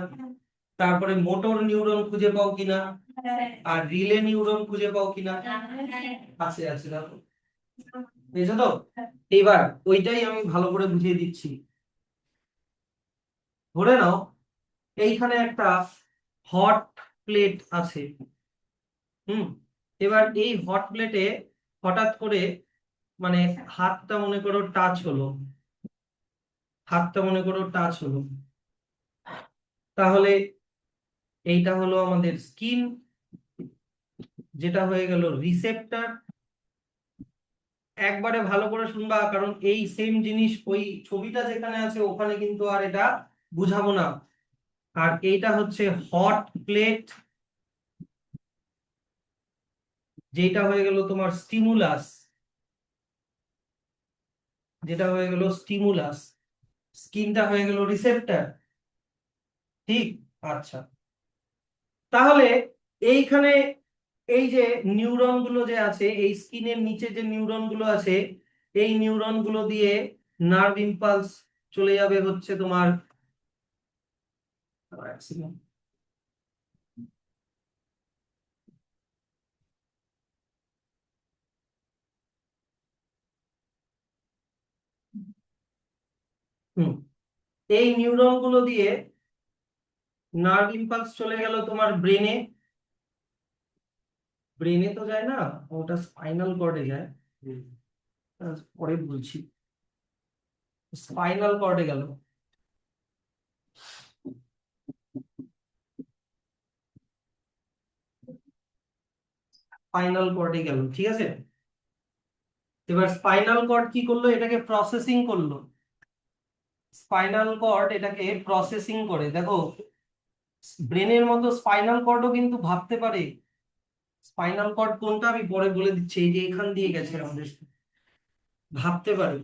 তারপরে মোটর নিউরন খুঁজে পাও কিনা, আর রিলে নিউরন খুঁজে পাও কিনা। আছে, আছে, দেখো, পেয়েছো তো? এইবার ওইটাই আমি ভালো করে বুঝিয়ে দিচ্ছি। ধরে নাও এইখানে একটা হট প্লেট আছে। হুম। এবার এই হট প্লেটে হঠাৎ করে, মানে, হাতটা মনে করো টাচ হলো। হাতটা মনে করো টাচ হলো। তাহলে এইটা হলো আমাদের স্কিন, যেটা হয়ে গেল রিসেপ্টর। একবারে ভালো করে শুনবা, কারণ এই সেম জিনিস ওই ছবিটা যেখানে আছে ওখানে কিন্তু আর এটা বুঝাবো না। আর এইটা হচ্ছে হট প্লেট, যেটা হয়ে গেল তোমার স্টিমুলাস। যেটা হয়ে গেল স্টিমুলাস। স্কিনটা হয়ে গেল রিসেপ্টর। ঠিক। আচ্ছা, তাহলে এইখানে এই যে নিউরন গুলো যে আছে, এই স্কিনের নিচে যে নিউরন গুলো আছে, এই নিউরন গুলো দিয়ে নার্ভ ইম্পালস চলে যাবে হচ্ছে তোমার হুম, এই নিউরন গুলো দিয়ে নার্ভ ইম্পালস চলে গেল তোমার ব্রেনে। ব্রেনে তো যায় না, ওটা স্পাইনাল কর্ডে যায়। পরে বলছি। স্পাইনাল কর্ডে গেল। স্পাইনাল কর্ডে গেল, ঠিক আছে। এবার স্পাইনাল কর্ড কি করলো? এটাকে প্রসেসিং করলো। স্পাইনাল কর্ড এটাকে প্রসেসিং করে, দেখো, ব্রেনের মতো স্পাইনাল কর্ডও কিন্তু ভাবতে পারে। স্পাইনাল কর্ড কোনটা আমি পরে বলে দিচ্ছি, এই যে এখান দিয়ে গেছে আমাদের, ভাবতে পারে।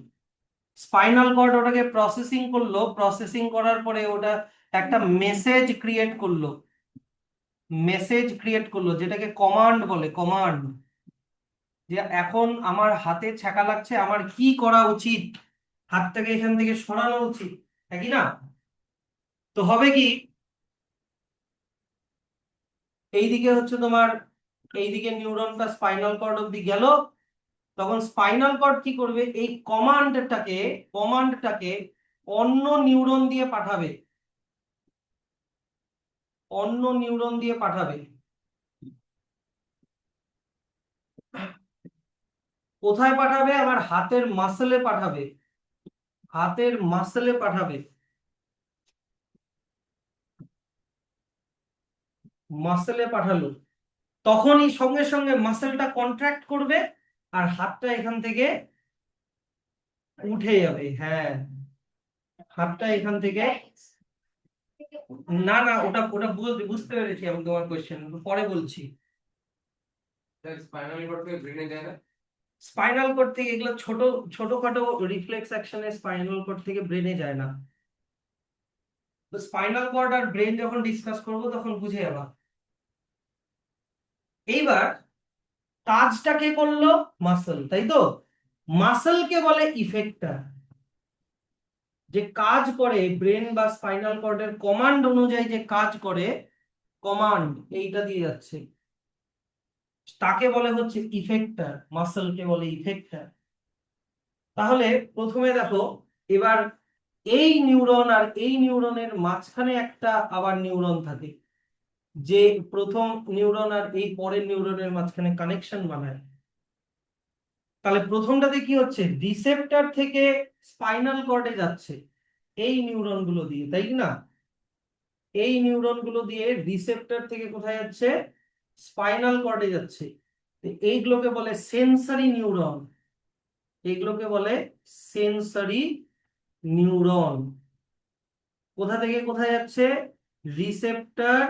স্পাইনাল কর্ড ওটাকে প্রসেসিং করলো, প্রসেসিং করার পরে ওটা একটা মেসেজ ক্রিয়েট করলো। মেসেজ ক্রিয়েট করলো, যেটাকে কমান্ড বলে, কমান্ড। যে এখন আমার হাতে ছ্যাঁকা লাগছে, আমার কি করা উচিত, হাতটাকে এখান থেকে সরানো উচিত, একই না? তো হবে কি, এইদিকে হচ্ছে তোমার, এইদিকে নিউরনটা স্পাইনাল কর্ড অব্দি গেল। তখন স্পাইনাল কর্ড কি করবে? এই কমান্ডটাকে অন্য নিউরন দিয়ে পাঠাবে। অন্য নিউরন দিয়ে পাঠাবে। কোথায় পাঠাবে? আবার হাতের মাসেলে পাঠাবে। হাতের মাসেলে পাঠাবে। মাসেলে পাঠালো, তখনই সঙ্গে সঙ্গে মাসেলটা কন্ট্রাক্ট করবে, আর হাতটা এখান থেকে উঠে যাবে। হ্যাঁ, হাতটা এখান থেকে, না না, ওটা ওটা বুঝতে পেরেছি আমি তোমার কোয়েশ্চেন, পরে বলছি। স্পাইনাল কর্ড থেকে ব্রেনে যায় না? স্পাইনাল কর্ড থেকে এগুলো ছোটখাটো রিফ্লেক্স অ্যাকশনে স্পাইনাল কর্ড থেকে ব্রেনে যায় না। তো স্পাইনাল কর্ড আর ব্রেন যখন ডিসকাস করব তখন বুঝে যাবা। এইবার কাজটা কে করলো? মাসল, তাই তো। মাসলকে বলে ইফেক্টর। যে কাজ করে ব্রেন বা স্পাইনাল কর্ডের কমান্ড অনুযায়ী যে কাজ করে, কমান্ড এইটা দিয়ে যাচ্ছে, তাকে বলে হচ্ছে ইফেক্টর। মাসলকে বলে ইফেক্টর। তাহলে প্রথমে দেখো, এবার এই নিউরন আর এই নিউরনের মাঝখানে একটা আবার নিউরন থাকে, যে প্রথম নিউরন আর এই পরের নিউরনের মাঝখানে কানেকশন বানায়। তাহলে প্রথমটাতে কি হচ্ছে, রিসেপ্টর থেকে স্পাইনাল কর্ডে যাচ্ছে এই নিউরন গুলো দিয়ে, তাই কি না? এই নিউরন গুলো দিয়ে রিসেপ্টর থেকে কোথায় যাচ্ছে? স্পাইনাল কর্ডে যাচ্ছে। তো এইগুলোকে বলে সেন্সরি নিউরন। এইগুলোকে বলে সেন্সরি নিউরন। কোথা থেকে কোথায় যাচ্ছে? Receptor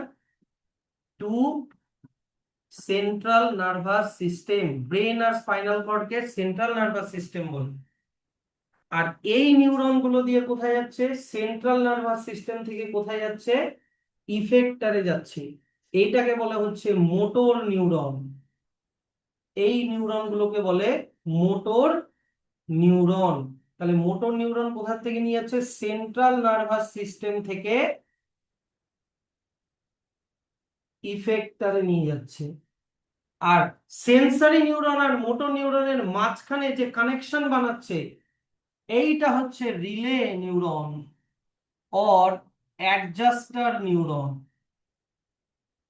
to central nervous system. Brain আর স্পাইনাল কর্ডকে সেন্ট্রাল নার্ভাস সিস্টেম বলে। আর এই নিউরন গুলো দিয়ে কোথায় যাচ্ছে? সেন্ট্রাল নার্ভাস সিস্টেম থেকে কোথায় যাচ্ছে? ইফেক্টরে যাচ্ছে। এইটাকে বলে হচ্ছে মোটর নিউরন। এই নিউরন গুলোকে বলে মোটর নিউরন। তাহলে মোটর নিউরন কোথা থেকে নিয়ে যাচ্ছে? সেন্ট্রাল নার্ভাস সিস্টেম থেকে ইফেক্টরে নিয়ে যাচ্ছে। আর সেন্সরি নিউরন আর মোটর নিউরনের মাঝখানে যে কানেকশন বানাচ্ছে, এইটা হচ্ছে relay neuron or adjuster neuron.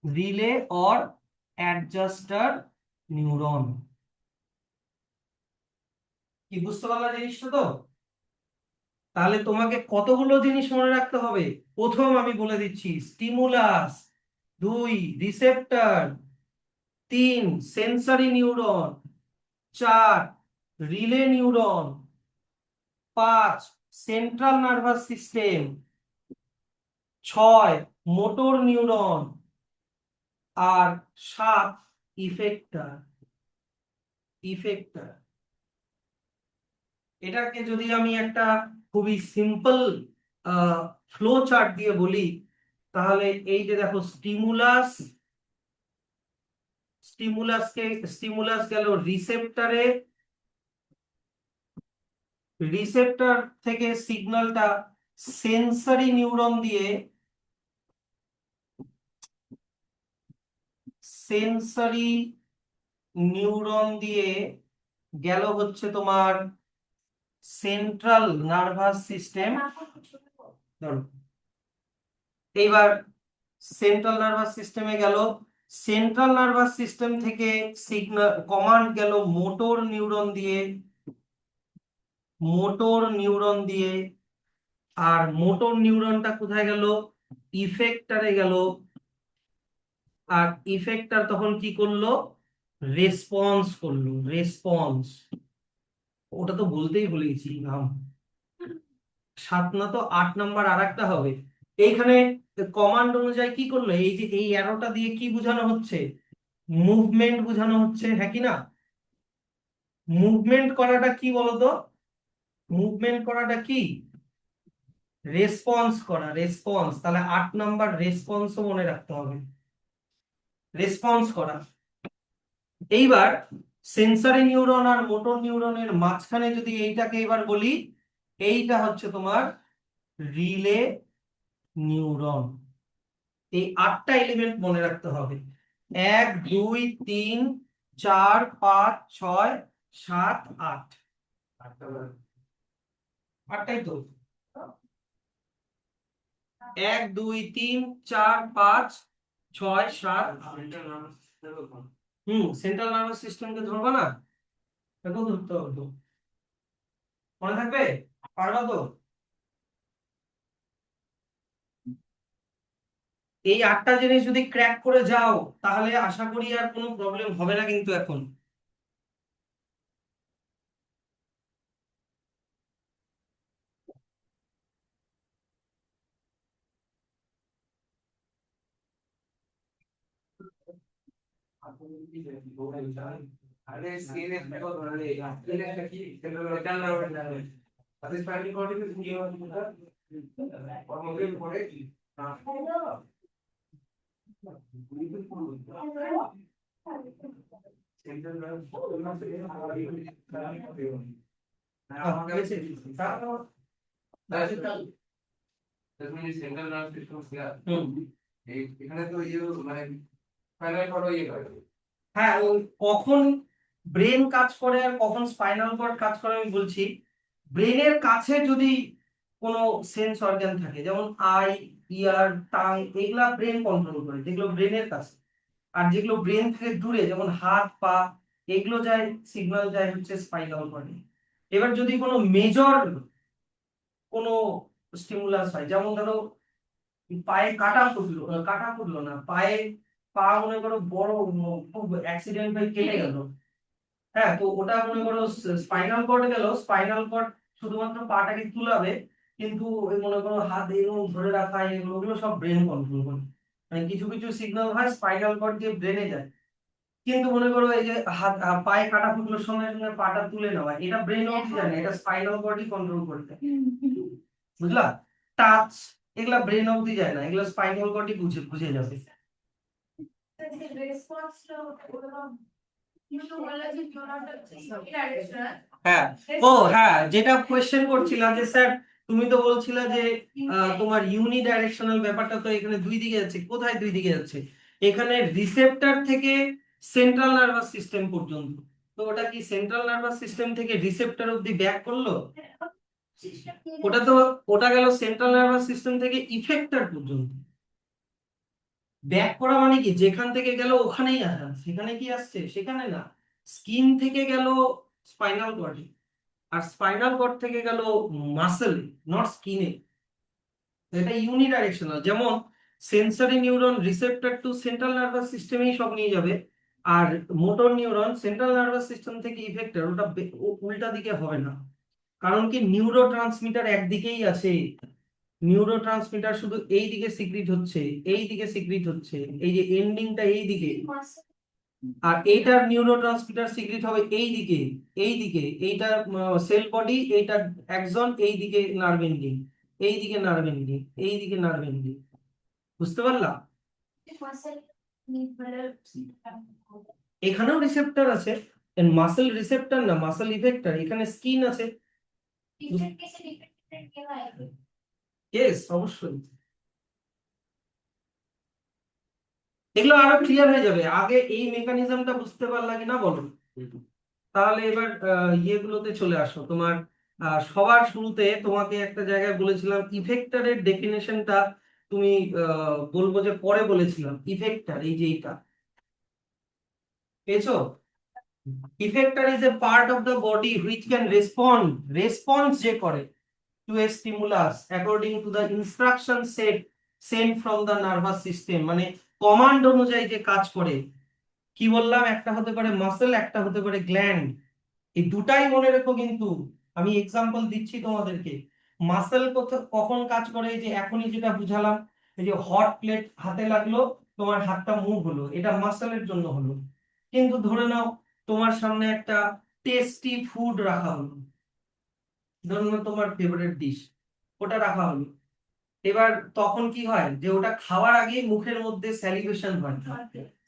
Relay or adjuster neuron. কি বুঝতে পারলা জিনিসটা তো? তাহলে তোমাকে কতগুলো জিনিস মনে রাখতে হবে। প্রথম আমি বলে দিচ্ছি, স্টিমুলাস। দুই, রিসেপ্টর। তিন, সেন্সরি নিউরন। চার, রিলে নিউরন। পাঁচ, সেন্ট্রাল নার্ভাস সিস্টেম। ছয়, মোটর নিউরন। আর সাত, ইফেক্টর। ইফেক্টর। এটাকে যদি আমি একটা খুবই সিম্পল ফ্লো চার্ট দিয়ে বলি, তাহলে এই যে দেখো, স্টিমুলাস গেল রিসেপ্টরে। রিসেপ্টর থেকে সিগন্যালটা সেন্সরি নিউরন দিয়ে, সেন্সরি নিউরন দিয়ে গেল হচ্ছে তোমার সেন্ট্রাল নার্ভাস সিস্টেম। ধরো, এইবার সেন্ট্রাল নার্ভাস সিস্টেমে গেল। সেন্ট্রাল নার্ভাস সিস্টেম থেকে সিগন্যাল কমান্ড গেল মোটর নিউরন দিয়ে। মোটর নিউরন দিয়ে। আর মোটর নিউরনটা কোথায় গেল? ইফেক্টরে গেল। আর ইফেক্টর তখন কি করলো? রেসপন্স করলো। রেসপন্স, ওটা তো বলতেই ভুলে গেছি নাম। সাত না তো 8 নাম্বার আর একটা হবে। এইখানে কমান্ড অনুযায়ী কি করলো? এই যে এই অ্যারোটা দিয়ে কি বোঝানো হচ্ছে? মুভমেন্ট বোঝানো হচ্ছে, হ্যাঁ কি না? মুভমেন্ট করাটা কি বলতো? মুভমেন্ট করাটা কি? রেসপন্স করা। রেসপন্স, তাহলে 8 নাম্বার রেসপন্সও মনে রাখতে হবে। রেসপন্স করা। এইবার সেন্সরি নিউরন আর মোটর নিউরনের মাঝখানে যদি এইটাকে এবার বলি, এইটা হচ্ছে তোমার রিলে নিউরন। এই 8টা এলিমেন্ট মনে রাখতে হবে। 1 2 3 4 5 6 7 8। আটটাই তো। 1 2 3 4 5 6 7 8। সেন্ট্রাল নার্ভাস সিস্টেমকে ধরবা না? এখন ধরতে হবে তো। মনে থাকবে? পারবা তো? এই 8টা জিনিস যদি ক্র্যাক করে যাও, তাহলে আশা করি আর কোনো প্রবলেম হবে না কিন্তু এখন। अरे सीएनएस में को अरे सीएनएस का की सेंट्रल नर्वस सिस्टम अरे स्पाइनल कॉर्ड में ये होता है और मुझे पड़े हां सेंट्रल नर्वस सिस्टम তারপরে সেন্ট্রাল নার্ভাস সিস্টেম এখানে তো ইয়ে মানে স্পাইনাল কর্ড ইয়ে করে হ্যাঁ, ওই কখন ব্রেন কাজ করে আর কখন স্পাইনাল কর্ড কাজ করে আমি বলছি। ব্রেনের কাছে যদি কোনো সেন্স অর্গান থাকে, যেমন আই, ইয়ার, টাং, এগুলা ব্রেন কন্ট্রোল করে, যেগুলো ব্রেনের কাছে। আর যেগুলো ব্রেন থেকে দূরে, যেমন হাত, পা, এগুলো যায়, সিগন্যাল যায় হচ্ছে স্পাইনাল কর্ডে। এবার যদি কোনো মেজর কোনো স্টিমুলাস হয়, যেমন ধরো পায়ে কাটা ফুটলো না, পায়ে পা মনে করো বড় খুব অ্যাক্সিডেন্ট হয়ে কেটে গেল, হ্যাঁ, তো ওটা মনে করো স্পাইনাল কর্ডে গেল, স্পাইনাল কর্ড শুধুমাত্র পাটাকে তুলাবে, কিন্তু ওই মনে করো হাত এগুলো ধরে রাখা, এগুলো ওগুলো সব ব্রেন কন্ট্রোল করে। মানে কিছু কিছু সিগন্যাল হয় স্পাইনাল কর্ড দিয়ে ব্রেনে যায়, কিন্তু মনে করো এই যে হাত পায়ে কাটা ফুটলোর সঙ্গে সঙ্গে পাটা তুলে নেওয়া, এটা ব্রেন অবধি যায় না, এটা স্পাইনাল কর্ডই কন্ট্রোল করতে, বুঝলা? টাচ, এগুলা ব্রেন অবধি যায় না, এগুলো স্পাইনাল কর্ডই বুঝে বুঝে যাবে। হ্যাঁ, ও হ্যাঁ, যেটা কোয়েশ্চেন করছিলাম যে স্যার তুমি তো বলছিলে যে তোমার ইউনি ডাইরেকশনাল ব্যাপারটা তো এখানে দুই দিকে যাচ্ছে, কোথায় দুই দিকে যাচ্ছে? এখানে রিসেপ্টর থেকে সেন্ট্রাল নার্ভাস সিস্টেম পর্যন্ত, তো ওটা কি সেন্ট্রাল নার্ভাস সিস্টেম থেকে রিসেপ্টর অবধি ব্যাক করলো? ওটা তো, ওটা গেল সেন্ট্রাল নার্ভাস সিস্টেম থেকে ইফেক্টর পর্যন্ত। ব্যাক করা মানে কি, যেখান থেকে গেল ওখানেই আসা, সেখানে কি আসছে সেখানে না, স্কিন থেকে গেল স্পাইনাল কর্ডে, আর স্পাইনাল কর্ড থেকে গেল মাসেল, নট স্কিনে। এটা ইউনিডাইরেকশনাল, যেমন sensory neuron receptor to central nervous সিস্টেমেই সব নিয়ে যাবে, আর motor neuron central nervous system থেকে ইফেক্টর, ওটা উল্টা দিকে হবে না। কারণ কি, নিউরো ট্রান্সমিটার একদিকেই আছে, নিউরো ট্রান্সমিটার শুধু এই দিকে সিক্রিট হচ্ছে, এই দিকে সিক্রিট হচ্ছে, এই যে এন্ডিংটা এই দিকে, আর এইটার নিউরো ট্রান্সমিটার সিক্রিট হবে এই দিকে, এই দিকে, এইটা সেল বডি, এইটার অ্যাক্সন, এই দিকে নার্ভ এন্ডিং, এই দিকে নার্ভ এন্ডিং, এই দিকে নার্ভ এন্ডিং, বুঝতে পারলাম? এখানেও রিসেপ্টর আছে, মাসেল রিসেপ্টর না, মাসেল ইফেক্টর, এখানে স্কিন আছে। ইয়েস, অবশ্যই। এগুলো আরো ক্লিয়ার হয়ে যাবে, আগে এই মেকানিজমটা বুঝতে পারলা কিনা বলো। তাহলে এবার ইয়েগুলোতে চলে আসো, তোমার সবার শুরুতে তোমাকে একটা জায়গায় বলেছিলাম ইফেক্টরের ডেফিনেশনটা, তুমি বলবো যে পরে বলেছিলাম ইফেক্টর, এই যে এইটা পেয়েছো? Effector is a part of the body which can response যে করে to a stimulus according to the instruction sent from the nervous system, মানে কমান্ড অনুযায়ী যে কাজ করে। কি বললাম, একটা হতে পারে মাসেল, একটা হতে পারে গ্ল্যান্ড, এই দুটাই মনে রেখো কিন্তু। আমি এক্সাম্পল দিচ্ছি তোমাদেরকে। মাসেল কখন কাজ করে, এই যে এখনই যেটা বুঝালাম, এই যে হট প্লেট হাতে লাগলো, তোমার হাতটা মুভ হলো, এটা মাসেলের জন্য হলো। কিন্তু ধরে নাও তোমার সামনে একটা টেস্টি ফুড রাখা হলো, ধরে নাও তোমার ফেভারিট ডিশ, ওটা রাখা হলো। এবার তখন কি হয়, যে ওটা খাওয়ার আগে মুখের মধ্যে স্যালিভেশন হয়,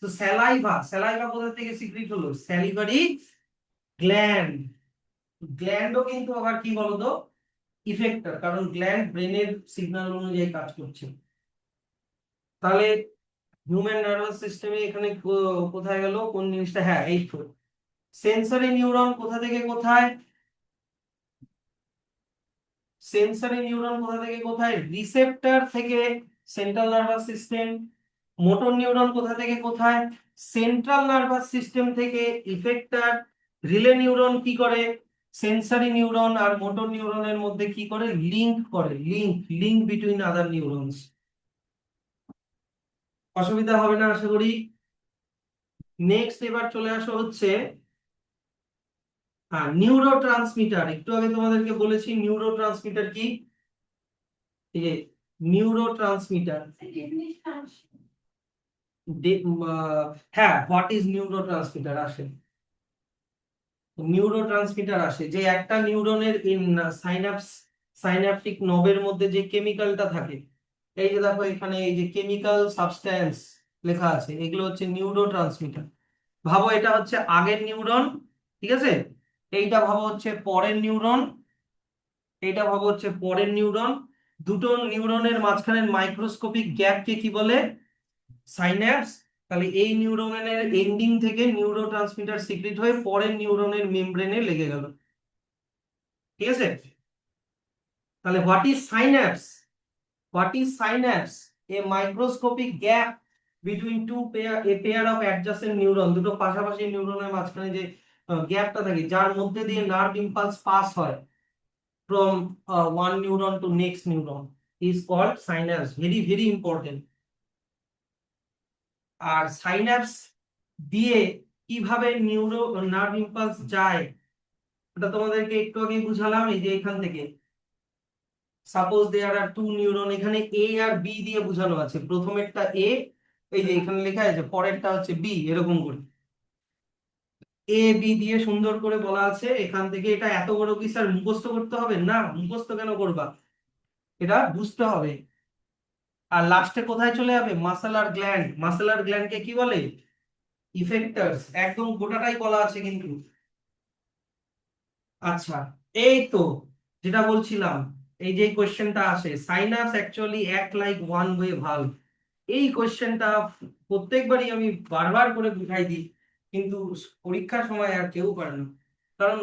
তো স্যালাইভা, স্যালাইভা কোথা থেকে সিক্রিট হলো, স্যালিভারি গ্ল্যান্ড। গ্ল্যান্ডও কিন্তু আবার কি বলতো, ইফেক্টর, কারণ গ্ল্যান্ড ব্রেনের সিগন্যাল অনুযায়ী কাজ করছে। তাহলে হিউম্যান নার্ভাস সিস্টেমে এখানে কোথায় গেল কোন জিনিসটা, হ্যাঁ এই তো, সেন্সরি নিউরন কোথা থেকে কোথায়, সেন্সরি নিউরন কোথা থেকে কোথায়, রিসেপ্টর থেকে central nervous system. Motor neuron কোথা থেকে কোথায়, সেন্ট্রাল নার্ভাস সিস্টেম থেকে ইফেক্টর। রিলে নিউরন কি করে, সেন্সরি নিউরন আর মোটর নিউরনের মধ্যে কি করে, লিংক করে, লিংক বিটুইন আদার নিউরনস। অসুবিধা হবে না আশা করি। নেক্সট এবার চলে আসা হচ্ছে, হ্যাঁ, নিউরো ট্রান্সমিটার। একটু আগে তোমাদেরকে বলেছি নিউরো ট্রান্সমিটার কি, এই যে নিউরো ট্রান্সমিটার। হ্যাঁ, হোয়াট ইজ নিউরো ট্রান্সমিটার আসে। নিউরো ট্রান্সমিটার আসে, যে একটা নিউরনের সাইন্যাপটিক নবের মধ্যে যে কেমিক্যালটা থাকে, এই যে দেখো এখানে এই যে কেমিক্যাল সাবস্ট্যান্স লেখা আছে, এগুলো হচ্ছে নিউরো ট্রান্সমিটার। ভাবো এটা হচ্ছে আগের নিউরন, ঠিক আছে, এইটা ভাবো হচ্ছে পরের নিউরন, এইটা ভাবো হচ্ছে পরের নিউরন। দুটো নিউরনের মাঝখানের মাইক্রোস্কোপিক গ্যাপকে কি বলে? সাইন্যাপস। তাহলে এই নিউরনের এন্ডিং থেকে নিউরো ট্রান্সমিটার সিক্রেট হয়ে পরের নিউরনের মেমব্রেনে লেগে গেল, ঠিক আছে। তাহলে what is synapse? What is synapse? A microscopic gap between a pair of adjacent neuron, দুটো পাশাপাশি নিউরনের মাঝখানে যে গ্যাপটা থাকে, যার মধ্যে দিয়ে নার্ভ ইম্পালস পাস হয় from one neuron to next neuron is called synapse. Very very important. R synapse দিয়ে কিভাবে নার্ভ ইম্পালস যায়, এটা তোমাদেরকে একটু আগে বুঝালাম। এই যে এখান থেকে সাপোজ দেয়ার আর টু নিউরন, এখানে এ আর বি দিয়ে বোঝানো আছে, প্রথমেরটা এ, এই যে এখানে লেখা আছে, পরেরটা হচ্ছে বি, এরকম করে এ বি দিয়ে সুন্দর করে বলা আছে। এখান থেকে এটা এত বড় কি স্যার মুখস্থ করতে হবে? না, মুখস্থ কেন করবা, এটা বুঝতে হবে। আর লাস্টে কোথায় চলে যাবে? মাসেলার গ্ল্যান্ড। মাসেলার গ্ল্যান্ডকে কি বলে? ইফেক্টরস। একদম গোটাটাই বলা আছে কিন্তু। আচ্ছা, এই তো যেটা বলছিলাম, এই যে কোশ্চেনটা আসে, sinus actually act like one way valve. এই কোশ্চেনটা প্রত্যেকবারই আমি বারবার করে বুঝাই দিই, কিন্তু পরীক্ষার সময় আর কেউ পারে না। কারণ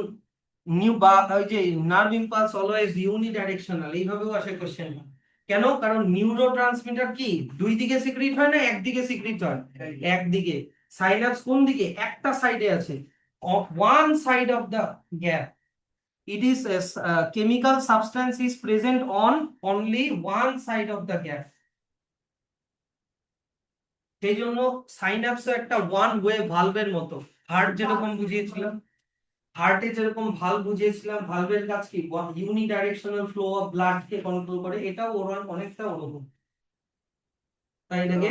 ওই যে নার্ভ ইম্পালস অলওয়েজ ইউনিডাইরেকশনাল, এইভাবেও আসে কোশ্চেনটা। কেন? কারণ নিউরো ট্রান্সমিটার কি দুই দিকে সিক্রিট হয় না, একদিকে সিক্রিট হয়? একদিকে। সাইনাপস কোন দিকে? একটা সাইডে আছে, one side of the gap. It is a chemical substance is present on only one side of the gap. সেই জন্য সাইন্যাপস একটা ওয়ান ওয়ে ভালভের মতো। হার্ট যেরকম বুঝিয়েছিলাম, হার্টে যেরকম ভালভ বুঝিয়েছিলাম, ভালভের কাজ কি? ইউনিডাইরেকশনাল ফ্লো অফ ব্লাড কে কন্ট্রোল করে। এটাও অনেকটা ওরকম। তাই এটাকে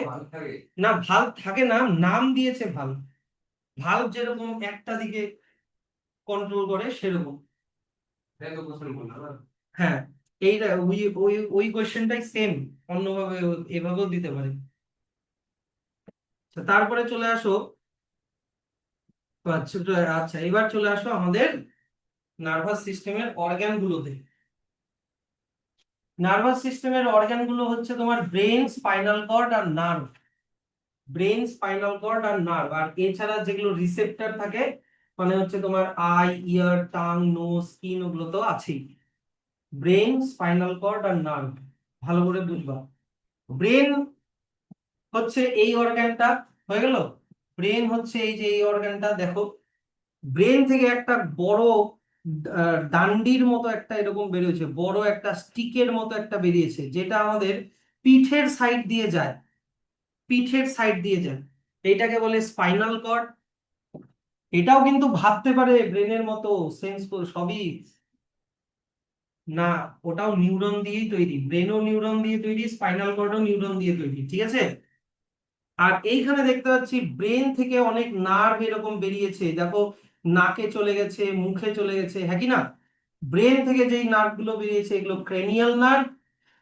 না ভালভ থাকে না, নাম দিয়েছে ভালভ। ভালভ যেরকম একটা দিকে কন্ট্রোল করে সেরকম। হ্যাঁ, এইটা ওই ওই ওই কোশ্চেনটাই সেম, অন্যভাবে এভাবেও দিতে পারে। তারপরে চলে আসো, আচ্ছা আচ্ছা, এবার চলে আসো আমাদের নার্ভাস সিস্টেমের অর্গান গুলোতে। নার্ভাস সিস্টেমের অর্গান গুলো হচ্ছে তোমার ব্রেন, স্পাইনাল কর্ড আর নার্ভ। ব্রেন, স্পাইনাল কর্ড আর নার্ভ। আর এছাড়া যেগুলো রিসেপ্টর থাকে, মানে হচ্ছে তোমার eye, ear, tongue, nose, skin, ওগুলো তো আছেই। ব্রেন, স্পাইনাল কর্ড আর নার্ভ ভালো করে বুঝবা। ব্রেন হচ্ছে এই অর্গানটা, হয়ে গেল। ব্রেন হচ্ছে এই যে এই অর্গানটা, দেখো ব্রেন থেকে একটা বড় ডান্ডির মতো একটা এরকম বেরিয়েছে, বড় একটা স্টিকের মতো একটা বেরিয়েছে, যেটা আমাদের পিঠের সাইড দিয়ে যায়, পিঠের সাইড দিয়ে যায়। এইটাকে বলে স্পাইনাল কর্ড। এটাও কিন্তু ভাবতে পারে ব্রেনের মতো, সেন্স সবই না, ওটাও নিউরন দিয়েই তৈরি। ব্রেনও নিউরন দিয়ে তৈরি, স্পাইনাল কর্ডও নিউরন দিয়ে তৈরি, ঠিক আছে। আর এইখানে দেখতে পাচ্ছি ব্রেন থেকে অনেক নার্ভ এরকম বেরিয়েছে, দেখো নাকে চলে গেছে, মুখে চলে গেছে, হ্যাঁ কি না? ব্রেন থেকে যেই নার্ভ গুলো বেরিয়েছে এগুলো ক্রেনিয়াল নার্ভ।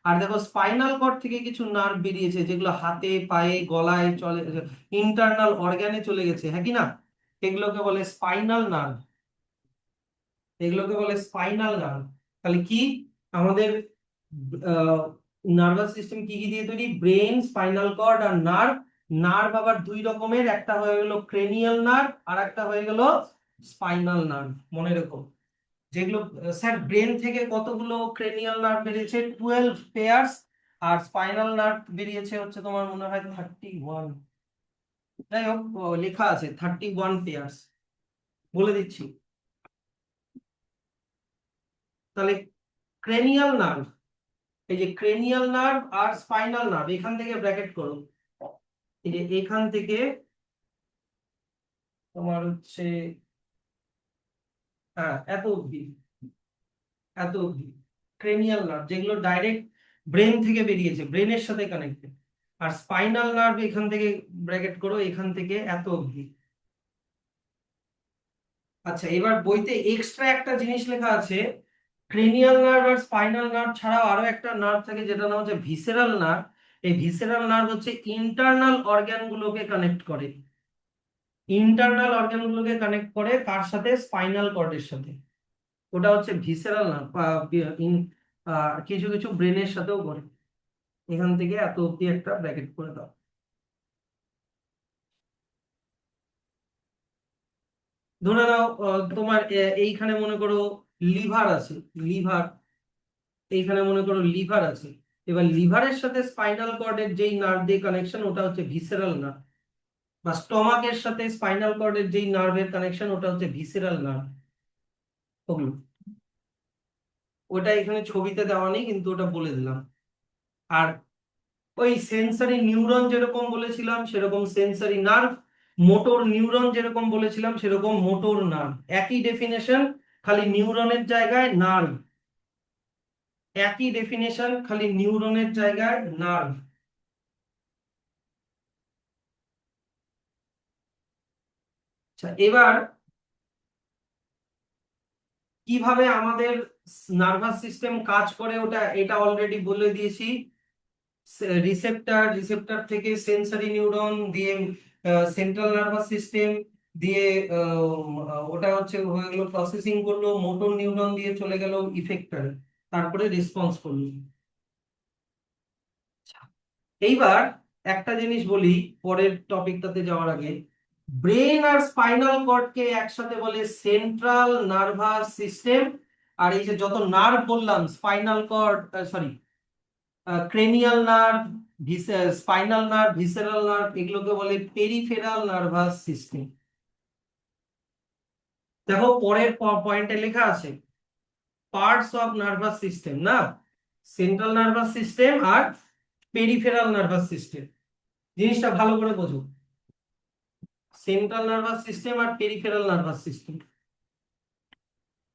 আর দেখো স্পাইনাল কর্ড থেকে কিছু নার্ভ বেরিয়েছে যেগুলো হাতে, পায়ে, গলায় চলে, ইন্টারনাল অর্গানে চলে গেছে, হ্যাঁ কি না? এগুলোকে বলে স্পাইনাল নার্ভ। এগুলোকে বলে স্পাইনাল নার্ভ। তাহলে কি আমাদের নার্ভাস সিস্টেম কি কি দিয়ে তৈরি? ব্রেন, স্পাইনাল কর্ড আর নার্ভ। নার্ভ আবার দুই রকমের, একটা হয়ে গেল ক্রেনিয়াল নার্ভ আর একটা হয়ে গেল স্পাইনাল নার্ভ, মনে রেখো। যেগুলো স্যার ব্রেন থেকে কতগুলো ক্রেনিয়াল নার্ভ বেরিয়েছে? 12 পেয়ার্স। আর স্পাইনাল নার্ভ বেরিয়েছে হচ্ছে তোমার মনে হয় 31। যাই হোক, লেখা আছে 31 পেয়ার্স, বলে দিচ্ছি। তাহলে ক্রেনিয়াল নার্ভ, এই যে ক্রেনিয়াল নার্ভ আর স্পাইনাল নার্ভ, এখান থেকে ব্র্যাকেট করো। এই যে এখান থেকে তোমার হচ্ছে, হ্যাঁ এত অবধি, এত অবধি ক্রেনিয়াল নার্ভ, যেগুলো ডাইরেক্ট ব্রেন থেকে বেরিয়েছে, ব্রেনের সাথে কানেক্টেড। আর স্পাইনাল নার্ভ এখান থেকে ব্র্যাকেট করো, এখান থেকে এত অবধি। আচ্ছা, এবার বইতে এক্সট্রা একটা জিনিস লেখা আছে, ক্রেনিয়াল নার্ভ আর স্পাইনাল নার্ভ ছাড়াও আরো একটা নার্ভ থাকে যেটা নাম হচ্ছে ভিসেরাল নার্ভ। এই ভিসেরাল নার্ভ হচ্ছে ইন্টারনাল অর্গান গুলোকে কানেক্ট করে। ইন্টারনাল অর্গান গুলোকে কানেক্ট করে কার সাথে? স্পাইনাল কর্ডের সাথে। ওটা হচ্ছে ভিসেরাল নার্ভ। কিছু কিছু ব্রেনের সাথেও করে। এখান থেকে এত অব্দি একটা ব্র্যাকেট করে দাও। ধরে নাও তোমার এইখানে মনে করো লিভার আছে। লিভার, এইখানে মনে করো লিভার আছে। এবার লিভারের সাথে স্পাইনাল কর্ডের যেই নার্ভ দিয়ে কানেকশন ওটা হচ্ছে ভিসেরাল নার্ভ। বা স্টমাকের সাথে স্পাইনাল কর্ডের যেই নার্ভের কানেকশন ওটা হচ্ছে ভিসেরাল নার্ভ। ওগুলো, ওটা এখানে ছবিতে দেওয়া নেই কিন্তু ওটা বলে দিলাম। আর ওই সেন্সরি নিউরন যেরকম বলেছিলাম সেরকম সেন্সরি নার্ভ, মোটর নিউরন যেরকম বলেছিলাম সেরকম মোটর নার্ভ। একই ডেফিনেশন, খালি নিউরনের জায়গায় নার্ভ। একই ডেফিনেশন, খালি নিউরনের জায়গায় নার্ভ। আচ্ছা, এবার কিভাবে আমাদের নার্ভাস সিস্টেম কাজ করে ওটা এটা অলরেডি বলে দিয়েছি। রিসেপ্টর থেকে সেন্সরি নিউরন দিয়ে সেন্ট্রাল নার্ভাস সিস্টেম দিয়ে ওটা হচ্ছে হয়ে গেল, প্রসেসিং করলো, মোটর নিউরন দিয়ে চলে গেল ইফেক্টর, তারপরে রেসপন্স করলো। এইবার একটা জিনিস বলি পরের টপিকটাতে যাওয়ার আগে, ব্রেন আর স্পাইনাল কর্ডকে একসাথে বলে সেন্ট্রাল নার্ভাস সিস্টেম। আর এই যে যত নার্ভ বললাম, spinal cord, sorry, cranial nerve, spinal nerve, visceral nerve, এগুলোকে বলে পেরিফেরাল নার্ভাস সিস্টেম। দেখো পরের পয়েন্টে লেখা আছে পার্টস অফ নার্ভাস সিস্টেম, না? সেন্ট্রাল নার্ভাস সিস্টেম আর পেরিফেরাল নার্ভাস সিস্টেম। জিনিসটা ভালো করে বোঝো, সেন্ট্রাল নার্ভাস সিস্টেম আর পেরিফেরাল নার্ভাস সিস্টেম।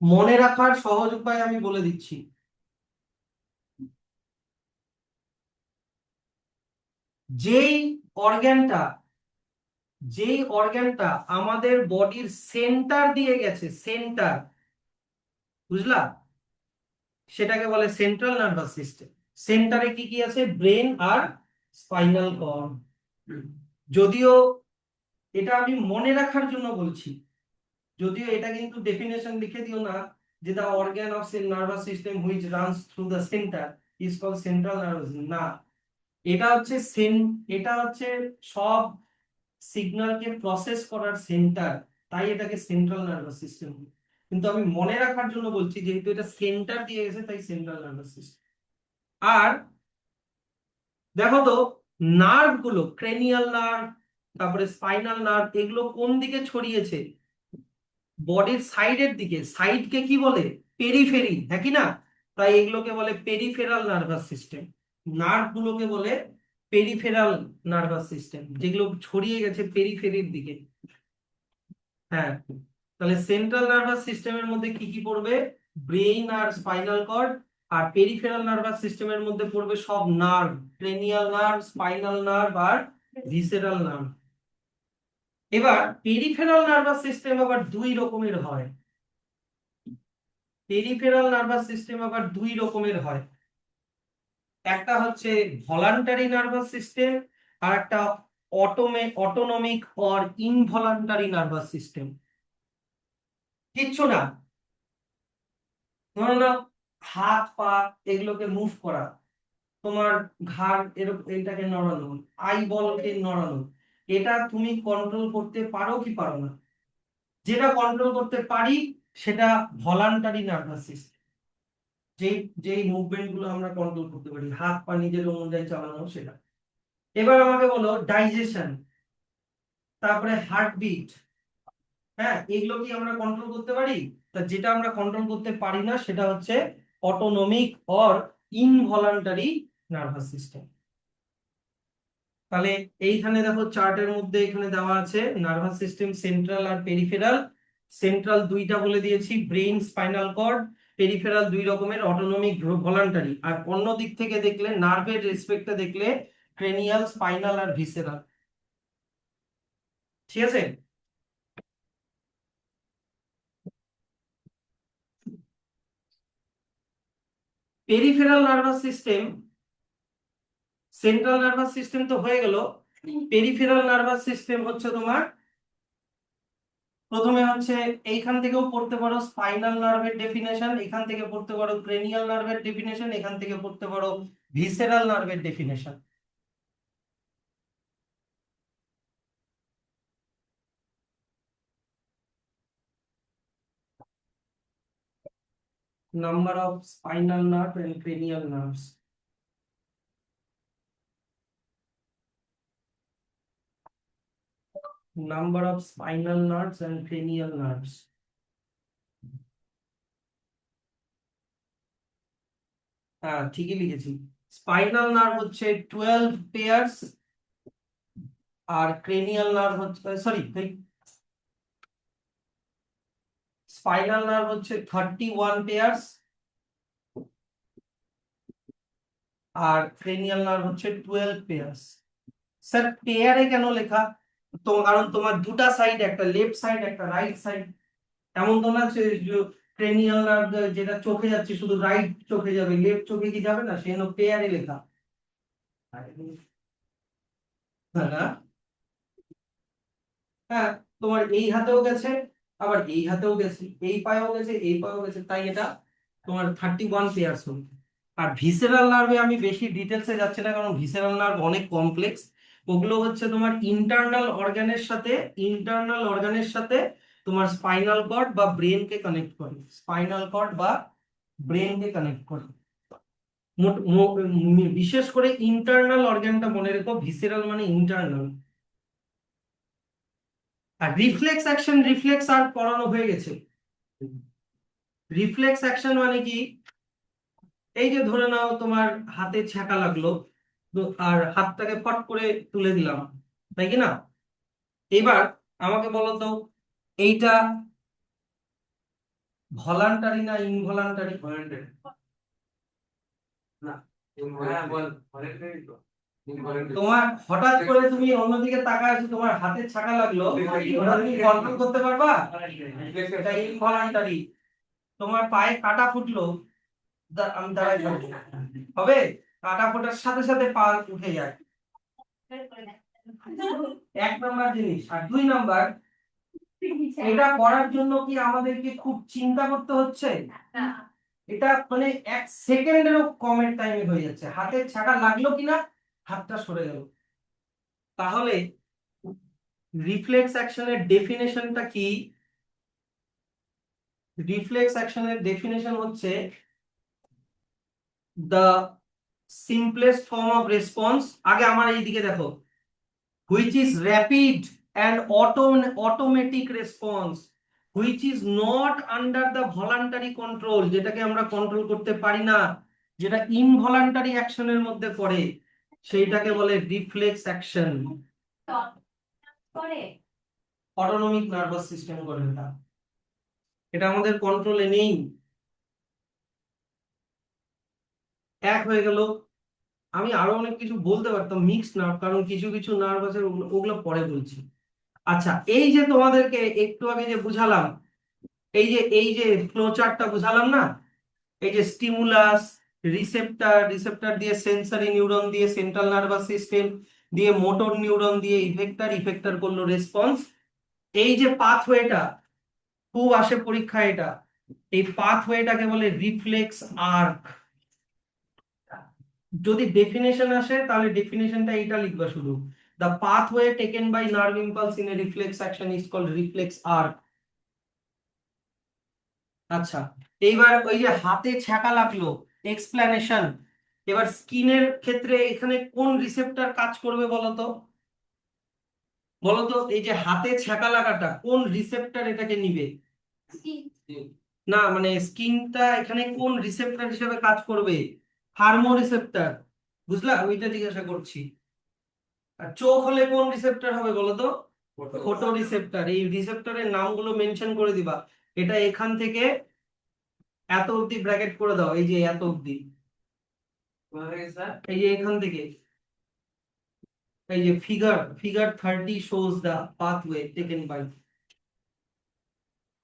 মনে রাখার সহজ উপায় আমি বলে দিচ্ছি। যেই অর্গ্যানটা যেই অর্গ্যানটা আমাদের বডির সেন্টার দিয়ে গেছে, সেন্টার, বুঝলা, সেটাকে বলে সেন্ট্রাল নার্ভাস সিস্টেম। সেন্টারে কি কি আছে? ব্রেন আর স্পাইনাল কর্ড। যদিও এটা আমি মনে রাখার জন্য বলছি, যদিও এটা কিন্তু ডেফিনেশন লিখে দিও না যে the organ of nervous system which runs through the centre is called central nervous. না, এটা হচ্ছে এটা হচ্ছে সব সিগন্যালকে প্রসেস করার সেন্টার, তাই এটাকে সেন্ট্রাল নার্ভাস সিস্টেম। কিন্তু আমি মনে রাখার জন্য বলছি যেহেতু এটা সেন্টার দিয়ে গেছে তাই সেন্ট্রাল নার্ভাস সিস্টেম। আর দেখো তো, নার্ভ গুলো, ক্রেনিয়াল নার্ভ, তারপরে স্পাইনাল নার্ভ, এগুলো কোন দিকে ছড়িয়েছে? বডির সাইডের দিকে। সাইডকে কি বলে? পেরিফেরি, হ্যাঁ কি না? তাই এগুলোকে বলে পেরিফেরাল নার্ভাস সিস্টেম। নার্ভ গুলোকে বলে পেরিফেরাল নার্ভাস সিস্টেম, যেগুলো ছড়িয়ে গেছে পেরিফেরির দিকে। হ্যাঁ, তাহলে সেন্ট্রাল নার্ভাস সিস্টেমের মধ্যে কি কি পড়বে? ব্রেইন আর স্পাইনাল কর্ড। আর পেরিফেরাল নার্ভাস সিস্টেমের মধ্যে পড়বে সব nerve, cranial nerve, spinal nerve আর ভিসেরাল নার্ভ। এবার পেরিফেরাল নার্ভাস সিস্টেম আবার দুই রকমের হয়। পেরিফেরাল নার্ভাস সিস্টেম আবার দুই রকমের হয়। একটা হচ্ছে ভলান্টারি নার্ভাস সিস্টেম, আর একটা autonomic or involuntary nervous system. কিচ্ছু না, ধরো না, হাত পা এগুলোকে মুভ করা, তোমার ঘাড় এরকম এইটাকে নড়ানো, আই বলকে নড়ানো, এটা তুমি কন্ট্রোল করতে পারো কি পারো না? যেটা কন্ট্রোল করতে পারি সেটা ভলান্টারি নার্ভাস সিস্টেম। যেই যেই মুভমেন্ট গুলো আমরা কন্ট্রোল করতে পারি, হাত পা নিজের অনুযায়ী চালানো, সেটা। এবার আমাকে বলো ডাইজেশন, তারপরে হার্টবিট, হ্যাঁ, এগুলো কি আমরা কন্ট্রোল করতে পারি? তা যেটা আমরা কন্ট্রোল করতে পারি না সেটা হচ্ছে autonomic or involuntary nervous system. তাহলে এইখানে দেখো চার্টের মধ্যে এখানে দেওয়া আছে নার্ভাস সিস্টেম সেন্ট্রাল আর পেরিফেরাল। সেন্ট্রাল দুইটা বলে দিয়েছি, ব্রেইন, স্পাইনাল কর্ড। পেরিফেরাল দুই রকমের, অটোনমিক, ভলান্টারি। আর অন্য দিক থেকে দেখলে, নার্ভের রেসপেক্টে দেখলে, ক্রেনিয়াল, স্পাইনাল আর ভিসেরাল। ঠিক আছে? Peripheral nervous system, central nervous system তো হয়ে গেল। পেরিফেরাল নার্ভাস সিস্টেম হচ্ছে তোমার, প্রথমে হচ্ছে এইখান থেকেও পড়তে পারো স্পাইনাল নার্ভের ডেফিনেশন, এখান থেকে পড়তে পারো ক্রেনিয়াল নার্ভের ডেফিনেশন, এখান থেকে পড়তে পারো ভিসেরাল নার্ভের definition. Number of spinal nerve and cranial nerves. Number of spinal nerves and cranial nerves. হ্যাঁ ঠিকই লিখেছি। স্পাইনাল নার্ভ হচ্ছে 12 পেয়ার্স, আর ক্রেনিয়াল নার্ভ হচ্ছে সরি, স্পাইনাল নার্ভ হচ্ছে 31 পেয়ার্স, আর ক্রেনিয়াল নার্ভ হচ্ছে 12 পেয়ার্স। স্যার পেয়ারে কেন লেখা? তো কারণ তোমার দুটা সাইড, একটা লেফট সাইড একটা রাইট সাইড। এমন তো না ক্রেনিয়াল নার্ভ যেটা চোখে যাচ্ছে শুধু রাইট চোখে যাবে, লেফট চোখে কি যাবে না, সেই জন্য পেয়ারে লেখা। না, হ্যাঁ তোমার এই হাতেও গেছে, আবার এই হাতেও গেছে, এই পায়েও গেছে, এই পায়েও গেছে, তাই এটা তোমার 31 পেয়ার্স হলো। আর ভিসেরাল নার্ভে আমি বেশি ডিটেলসে যাচ্ছি না, কারণ ভিসেরাল নার্ভ অনেক কমপ্লেক্স। ওগুলো হচ্ছে তোমার ইন্টারনাল অর্গানের সাথে তোমার স্পাইনাল কর্ড বা ব্রেনকে কানেক্ট করে, স্পাইনাল কর্ড বা ব্রেনকে কানেক্ট করে। বিশেষ করে ইন্টারনাল অর্গানটা মনে রেখো, ভিসেরাল মানে ইন্টারনাল। আর রিফ্লেক্স অ্যাকশন, রিফ্লেক্স আর পড়ানো হয়ে গেছে। রিফ্লেক্স অ্যাকশন মানে কি? এই যে ধরে নাও তোমার হাতে ছ্যাঁকা লাগলো, আর হাতটাকে ফট করে তুলে দিলাম, তাই কি না? এবার আমাকে বলো তো, এইটা ভলান্টারি না ইনভলান্টারি? না, হ্যাঁ বল, ভলেন্টারি তো, ইনভলেন্টারি। তোমার হঠাৎ করে তুমি অন্যদিকে তাকায় আছো, তোমার হাতে ছ্যাঁকা লাগলো, ওটা তুমি কন্ট্রোল করতে পারবা? এটা ইনভলান্টারি। তোমার পায়ে কাটা ফুটলো, আমি দাঁড়াই থাকবো, হবে? কাটা ফোটার সাথে সাথে পা উঠে যায়, 1 নাম্বার জিনিস। আর 2 নাম্বার, এটা করার জন্য কি আমাদেরকে খুব চিন্তা করতে হচ্ছে? এটা মানে 1 সেকেন্ডেরও কমের টাইমে হয়ে যাচ্ছে, হাতে ছাকা লাগলো কিনা, হাতটা সরে গেল। তাহলে রিফ্লেক্স অ্যাকশনের ডেফিনেশনটা কি? রিফ্লেক্স অ্যাকশনের ডেফিনেশন হচ্ছে the simplest form of response. আগে আমার এই দিকে দেখো, which is rapid and automatic response which is not under the voluntary control, যেটাকে আমরা কন্ট্রোল করতে পারি না, যেটা ইনভলান্টারি অ্যাকশনের মধ্যে পড়ে, সেইটাকে বলে reflex action. Autonomic nervous system করে এটা, এটা আমাদের কন্ট্রোলে নেই। এক হয়ে গেল। আমি আরো অনেক কিছু বলতে পারতাম মিক্সড নার্ভ, কারণ কিছু কিছু নার্ভ আছে ওগুলো পরে বলছি। আচ্ছা, এই যে তোমাদেরকে একটু আগে যে বুঝালাম, এই যে ফ্লোচার্টটা বুঝালাম না, এই যে স্টিমুলাস, রিসেপ্টর দিয়ে সেন্সরি নিউরন দিয়ে সেন্ট্রাল নার্ভাস সিস্টেম দিয়ে মোটর নিউরন দিয়ে ইফেক্টর করলো রেসপন্স। এই যে পাথওয়েটা খুব আসে পরীক্ষায়, এটা এই পাথওয়েটাকে বলে রিফ্লেক্স আর্ক। যদি ডেফিনেশন আসে তাহলে ডেফিনেশনটা এইটা লিখবা শুধু, the pathway taken by nerve impulse in a reflex action is called reflex arc. আচ্ছা, এইবার ওই যে হাতে ছ্যাঁকা লাগলো, এক্সপ্লানেশন। এবার স্কিনের ক্ষেত্রে এখানে কোন রিসেপ্টর কাজ করবে বলতো? বলতো এই যে হাতে ছ্যাঁকা লাগাটা কোন রিসেপ্টর এটাকে নিবে? না মানে স্কিনটা এখানে কোন রিসেপ্টর হিসেবে কাজ করবে? থার্মো রিসেপ্টর, বুঝলা? ওইটা জিজ্ঞাসা করছি। আর চোখ হলে কোন রিসেপ্টর হবে বলতো? Photo receptor. এই রিসেপ্টরের নামগুলো মেনশন করে দিবা। এটা এখান থেকে এত অবধি ব্র্যাকেট করে দাও, এই যে এত অবধি, এই যে এখান থেকে, এই যে figure 30 shows the pathway taken by,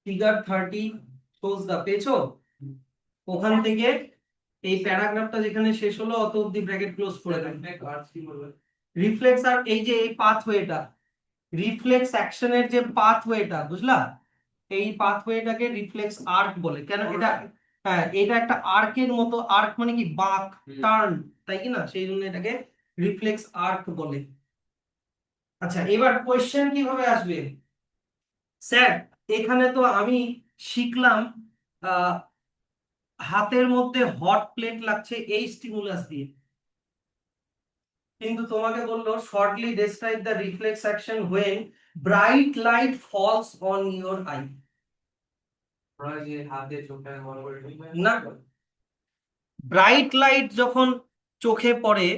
figure 30 shows the, পেয়েছো? ওখান থেকে এই প্যারাগ্রাফটা যেখানে শেষ হলো অত অব্দি ব্র্যাকেট ক্লোজ করে দেন। আর কি বলবো? রিফ্লেক্স আর এই যে এই পাথওয়েটা, রিফ্লেক্স অ্যাকশনের যে পাথওয়েটা, বুঝলা, এই পাথওয়েটাকে রিফ্লেক্স আর্ক বলে। কেন এটা, হ্যাঁ এটা একটা আর্কের মতো, আর্ক মানে কি বাঁক, টার্ন, তাই কি না, সেই জন্য এটাকে রিফ্লেক্স আর্ক বলে। আচ্ছা এবার কোয়েশ্চেন কিভাবে আসবে? স্যার এখানে তো আমি শিখলাম আহ হাতের মধ্যে হট প্লেট লাগছে এই স্টিমুলাস দিয়ে, কিন্তু তোমাকে বললো shortly describe the reflex action when bright light falls on your eye. ওরা যে হাত দিয়ে চোখটা বড় করে ঢুকবে না, ব্রাইট লাইট যখন চোখে পড়ে,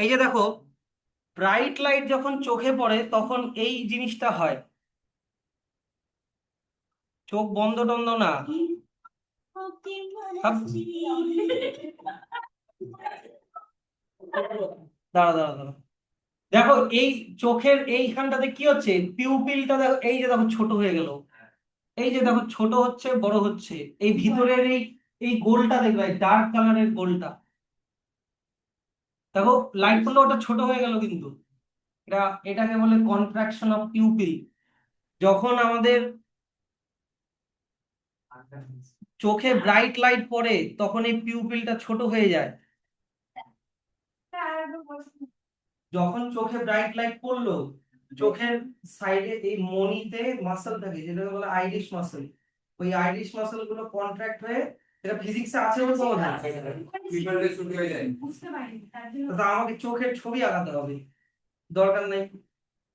এই যে দেখো ব্রাইট লাইট যখন চোখে পড়ে তখন এই জিনিসটা হয়, চোখ বন্ধ টন্ধ না, দাঁড়া দাঁড়া দাঁড়া, দেখো এই চোখের এইখানটাতে কি হচ্ছে, পিউপিলটা দেখো, এই যে দেখো ছোট হয়ে গেল, এই যে দেখো ছোট হচ্ছে বড় হচ্ছে, এই ভিতরের এই এই গোলটা দেখবে, ডার্ক কালারের গোলটা, দেখো লাইট পড়লে ওটা ছোট হয়ে গেল, কিন্তু এটা, এটাকে বলে কন্ট্রাকশন অফ পিউপিল। যখন আমাদের চোখে ব্রাইট লাইট পড়ে তখন এই পিউপিলটা ছোট হয়ে যায়। যখন চোখে ব্রাইট লাইট পড়লো, চোখের সাইডে এই মণিতে মাসল থাকে যেটাকে বলে আইরিশ মাসল, ওই আইরিশ মাসল গুলো কন্ট্রাক্ট হয়ে, এটা ফিজিক্সে আছে বলতে হবে না, পিছনে ছুটে হয়ে যায়। তা আমাকে চোখের ছবি আঁকাতে হবে, দরকার নেই।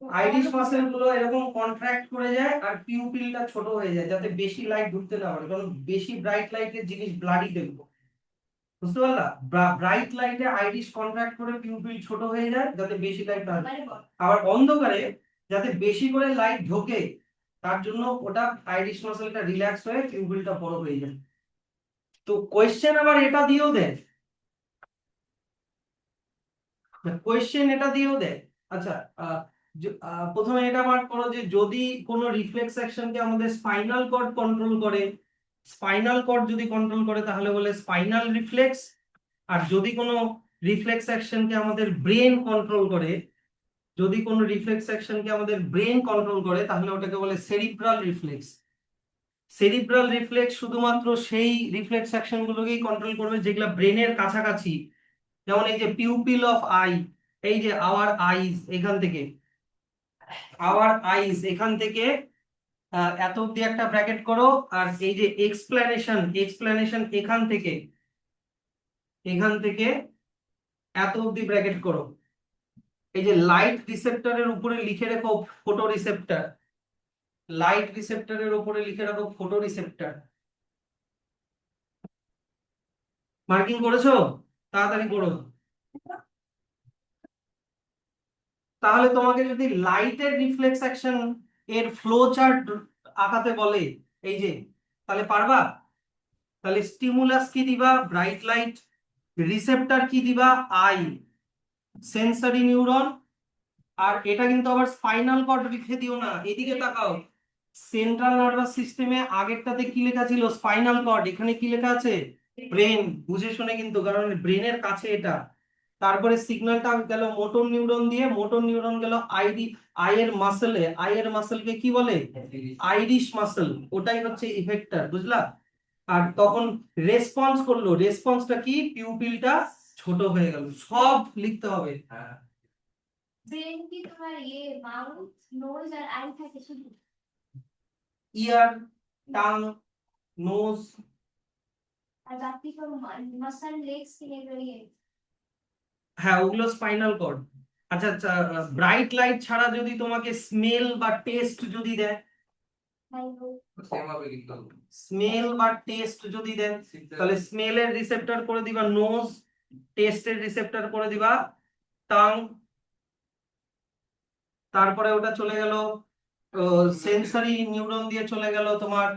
আইরিশ মাসল গুলো এরকম কন্ট্রাক্ট করে যায় আর পিউপিলটা ছোট হয়ে যায় যাতে বেশি লাইট ঢুকতে না পারে, কারণ বেশি ব্রাইট লাইটের জিনিস ব্লাডি দেখবো, বুঝতে পারলা, ব্রাইট লাইটে আইরিশ কন্ট্রাক্ট করে পিউপিল ছোট হয়ে যায় যাতে বেশি লাইট না ঢোকে। আবার অন্ধকারে যাতে বেশি করে লাইট ঢোকে তার জন্য ওটা আইরিশ মাসলটা রিল্যাক্স হয়ে পিউপিলটা বড় হয়ে যায়। তো কোয়েশ্চেন আবার এটা দিয়েও দেয়, কোয়েশ্চেন এটা দিয়েও দেয়। আচ্ছা প্রথমে এটা মার্ক করো যে যদি কোনো রিফ্লেক্স অ্যাকশনকে আমাদের স্পাইনাল কর্ড কন্ট্রোল করে, স্পাইনাল কর্ড যদি কন্ট্রোল করে তাহলে বলে স্পাইনাল রিফ্লেক্স, আর যদি কোনো রিফ্লেক্স অ্যাকশনকে আমাদের ব্রেন কন্ট্রোল করে, যদি কোনো রিফ্লেক্স অ্যাকশনকে আমাদের ব্রেন কন্ট্রোল করে তাহলে ওটাকে বলে সেরিব্রাল রিফ্লেক্স। সেরিব্রাল রিফ্লেক্স শুধুমাত্র সেই রিফ্লেক্স অ্যাকশন গুলোকেই কন্ট্রোল করবে যেগুলো ব্রেনের কাছাকাছি, যেমন এই যে পিউপিল অফ আই, এই যে আওয়ার আইস, এখান থেকে আওয়ার আইস এখান থেকে এত অব্দি একটা ব্র্যাকেট করো, আর এই যে এক্সপ্লেনেশন, এক্সপ্লেনেশন এখান থেকে এত অব্দি ব্র্যাকেট করো। এই যে লাইট রিসেপ্টরের উপরে লিখে রেখো ফটো রিসেপ্টর, লাইট রিসেপ্টরের উপরে লিখে রাখো ফটো রিসেপ্টর। মার্কিং করেছো? তাড়াতাড়ি করো। তাহলে তোমাকে যদি লাইটের রিফ্লেক্স অ্যাকশন এর ফ্লো চার্ট আঁকাতে বলে, এই যে, তাহলে পারবা? তাহলে স্টিমুলাস কি দিবা? Bright light. রিসেপ্টর কি দিবা? I, sensory neuron. আর এটা কিন্তু আবার স্পাইনাল কর্ড লিখে দিও না, এদিকে তাকাও, সেন্ট্রাল নার্ভাস সিস্টেমে আগেরটাতে কি লেখা ছিল? স্পাইনাল কর্ড, এখানে কি লেখা আছে? ব্রেন। বুঝে শুনে কিন্তু, কারণ ব্রেনের কাছে এটা। তারপরে সিগন্যালটা গেল মোটর নিউরন দিয়ে, মোটর নিউরন গেল আইয়ের মাসেলে, আইয়ের মাসেলকে কি বলে? আইরিশ মাসেল, ওটাই হচ্ছে ইফেক্টর, বুঝলা? আর তখন রেসপন্স করলো, রেসপন্সটা কি? পিউপিলটা ছোট হয়ে গেল, সব লিখতে হবে। ব্রেন কি তোমার মাউথ, নোজ আর আই থাকে শুধু? ইয়ার, টাং, নোজ, আর বাকি সব মাসল লেগস এগুলো ইয়ে হ্যাঁ, ওগুলো স্পাইনাল কর্ড। আচ্ছা আচ্ছা, ব্রাইট লাইট ছাড়া যদি তোমাকে স্মেল বা টেস্ট যদি দেয়, ভাইবো সেম হবে কিন্তু স্মেল বা টেস্ট যদি দেয়, তাহলে স্মেলের রিসেপ্টর করে দিবা নোজ, টেস্টের রিসেপ্টর করে দিবা টাং, তারপরে ওটা চলে গেল সেন্সরি নিউরন দিয়ে চলে গেল তোমার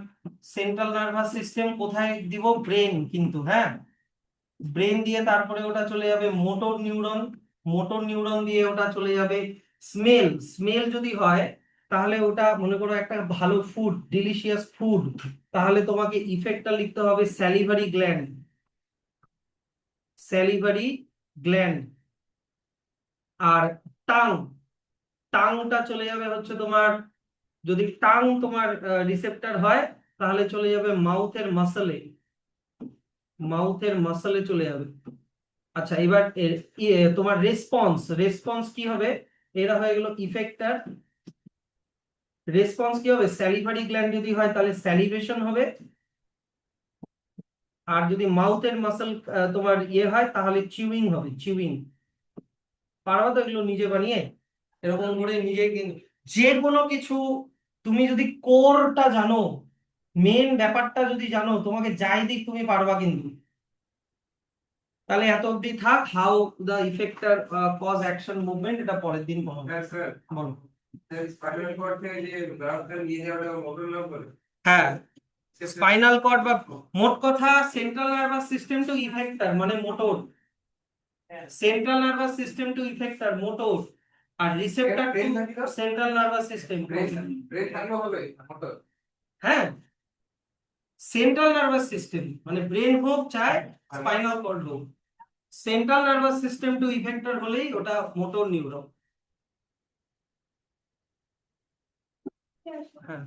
সেন্ট্রাল নার্ভাস সিস্টেম, কোথায় দিব, ব্রেন কিন্তু, হ্যাঁ ব্রেন দিয়ে, তারপরে ওটা চলে যাবে মোটর নিউরন, মোটর নিউরন দিয়ে ওটা চলে যাবে স্মেল, স্মেল যদি হয় তাহলে ওটা মনে করো একটা ভালো ফুড, ডিলিশিয়াস ফুড, তাহলে তোমাকে ইফেক্টটা লিখতে হবে স্যালিভারি গ্ল্যান্ড, স্যালিভারি গ্ল্যান্ড। আর টাং, টাংটা চলে যাবে হচ্ছে তোমার, যদি টাং তোমার রিসেপ্টর হয় তাহলে চলে যাবে মাউথের মাসলে, মাউথের মাসলে চলে যাবে। আচ্ছা এবার তোমার রেসপন্স, রেসপন্স কি হবে, এরা হয়ে গেল ইফেক্টর, রেসপন্স কি হবে, স্যালিভারি গ্ল্যান্ড যদি হয় তাহলে স্যালিভেশন হবে, আর যদি মাউথের মাসল তোমার ইয়ে হয় তাহলে চিউইং হবে, চিউইং। পারবা তো এগুলো নিজে বানিয়ে, এরকম করে নিজে, কিন্তু যে কোনো কিছু তুমি যদি কোরটা জানো, মেন ব্যাপারটা যদি জানো, তোমাকে যাই দিক তুমি পারবা কিন্তু। তাহলে এত অবধি থাক, how the effector cause action movement, এটা পরের দিন বলো। হ্যাঁ স্যার বলো। স্পাইনাল কর্ড থেকে যে গ্রাফটা নিয়ে যাওয়াটা মোটর নাম করে হ্যাঁ, স্পাইনাল কর্ড বা মোট কথা central nervous system to effector মানে motor, central nervous system to effector motor, আর রিসেপ্টর টু ব্রেন থাকি তো সেন্ট্রাল নার্ভাস সিস্টেম। ব্রেন থাকলে হবে মোটর হ্যাঁ, সেন্ট্রাল নার্ভাস সিস্টেম মানে ব্রেন হোক চাই স্পাইনাল কর্ড হোক, central nervous system to effector হলেই ওটা মোটর নিউরন। হ্যাঁ।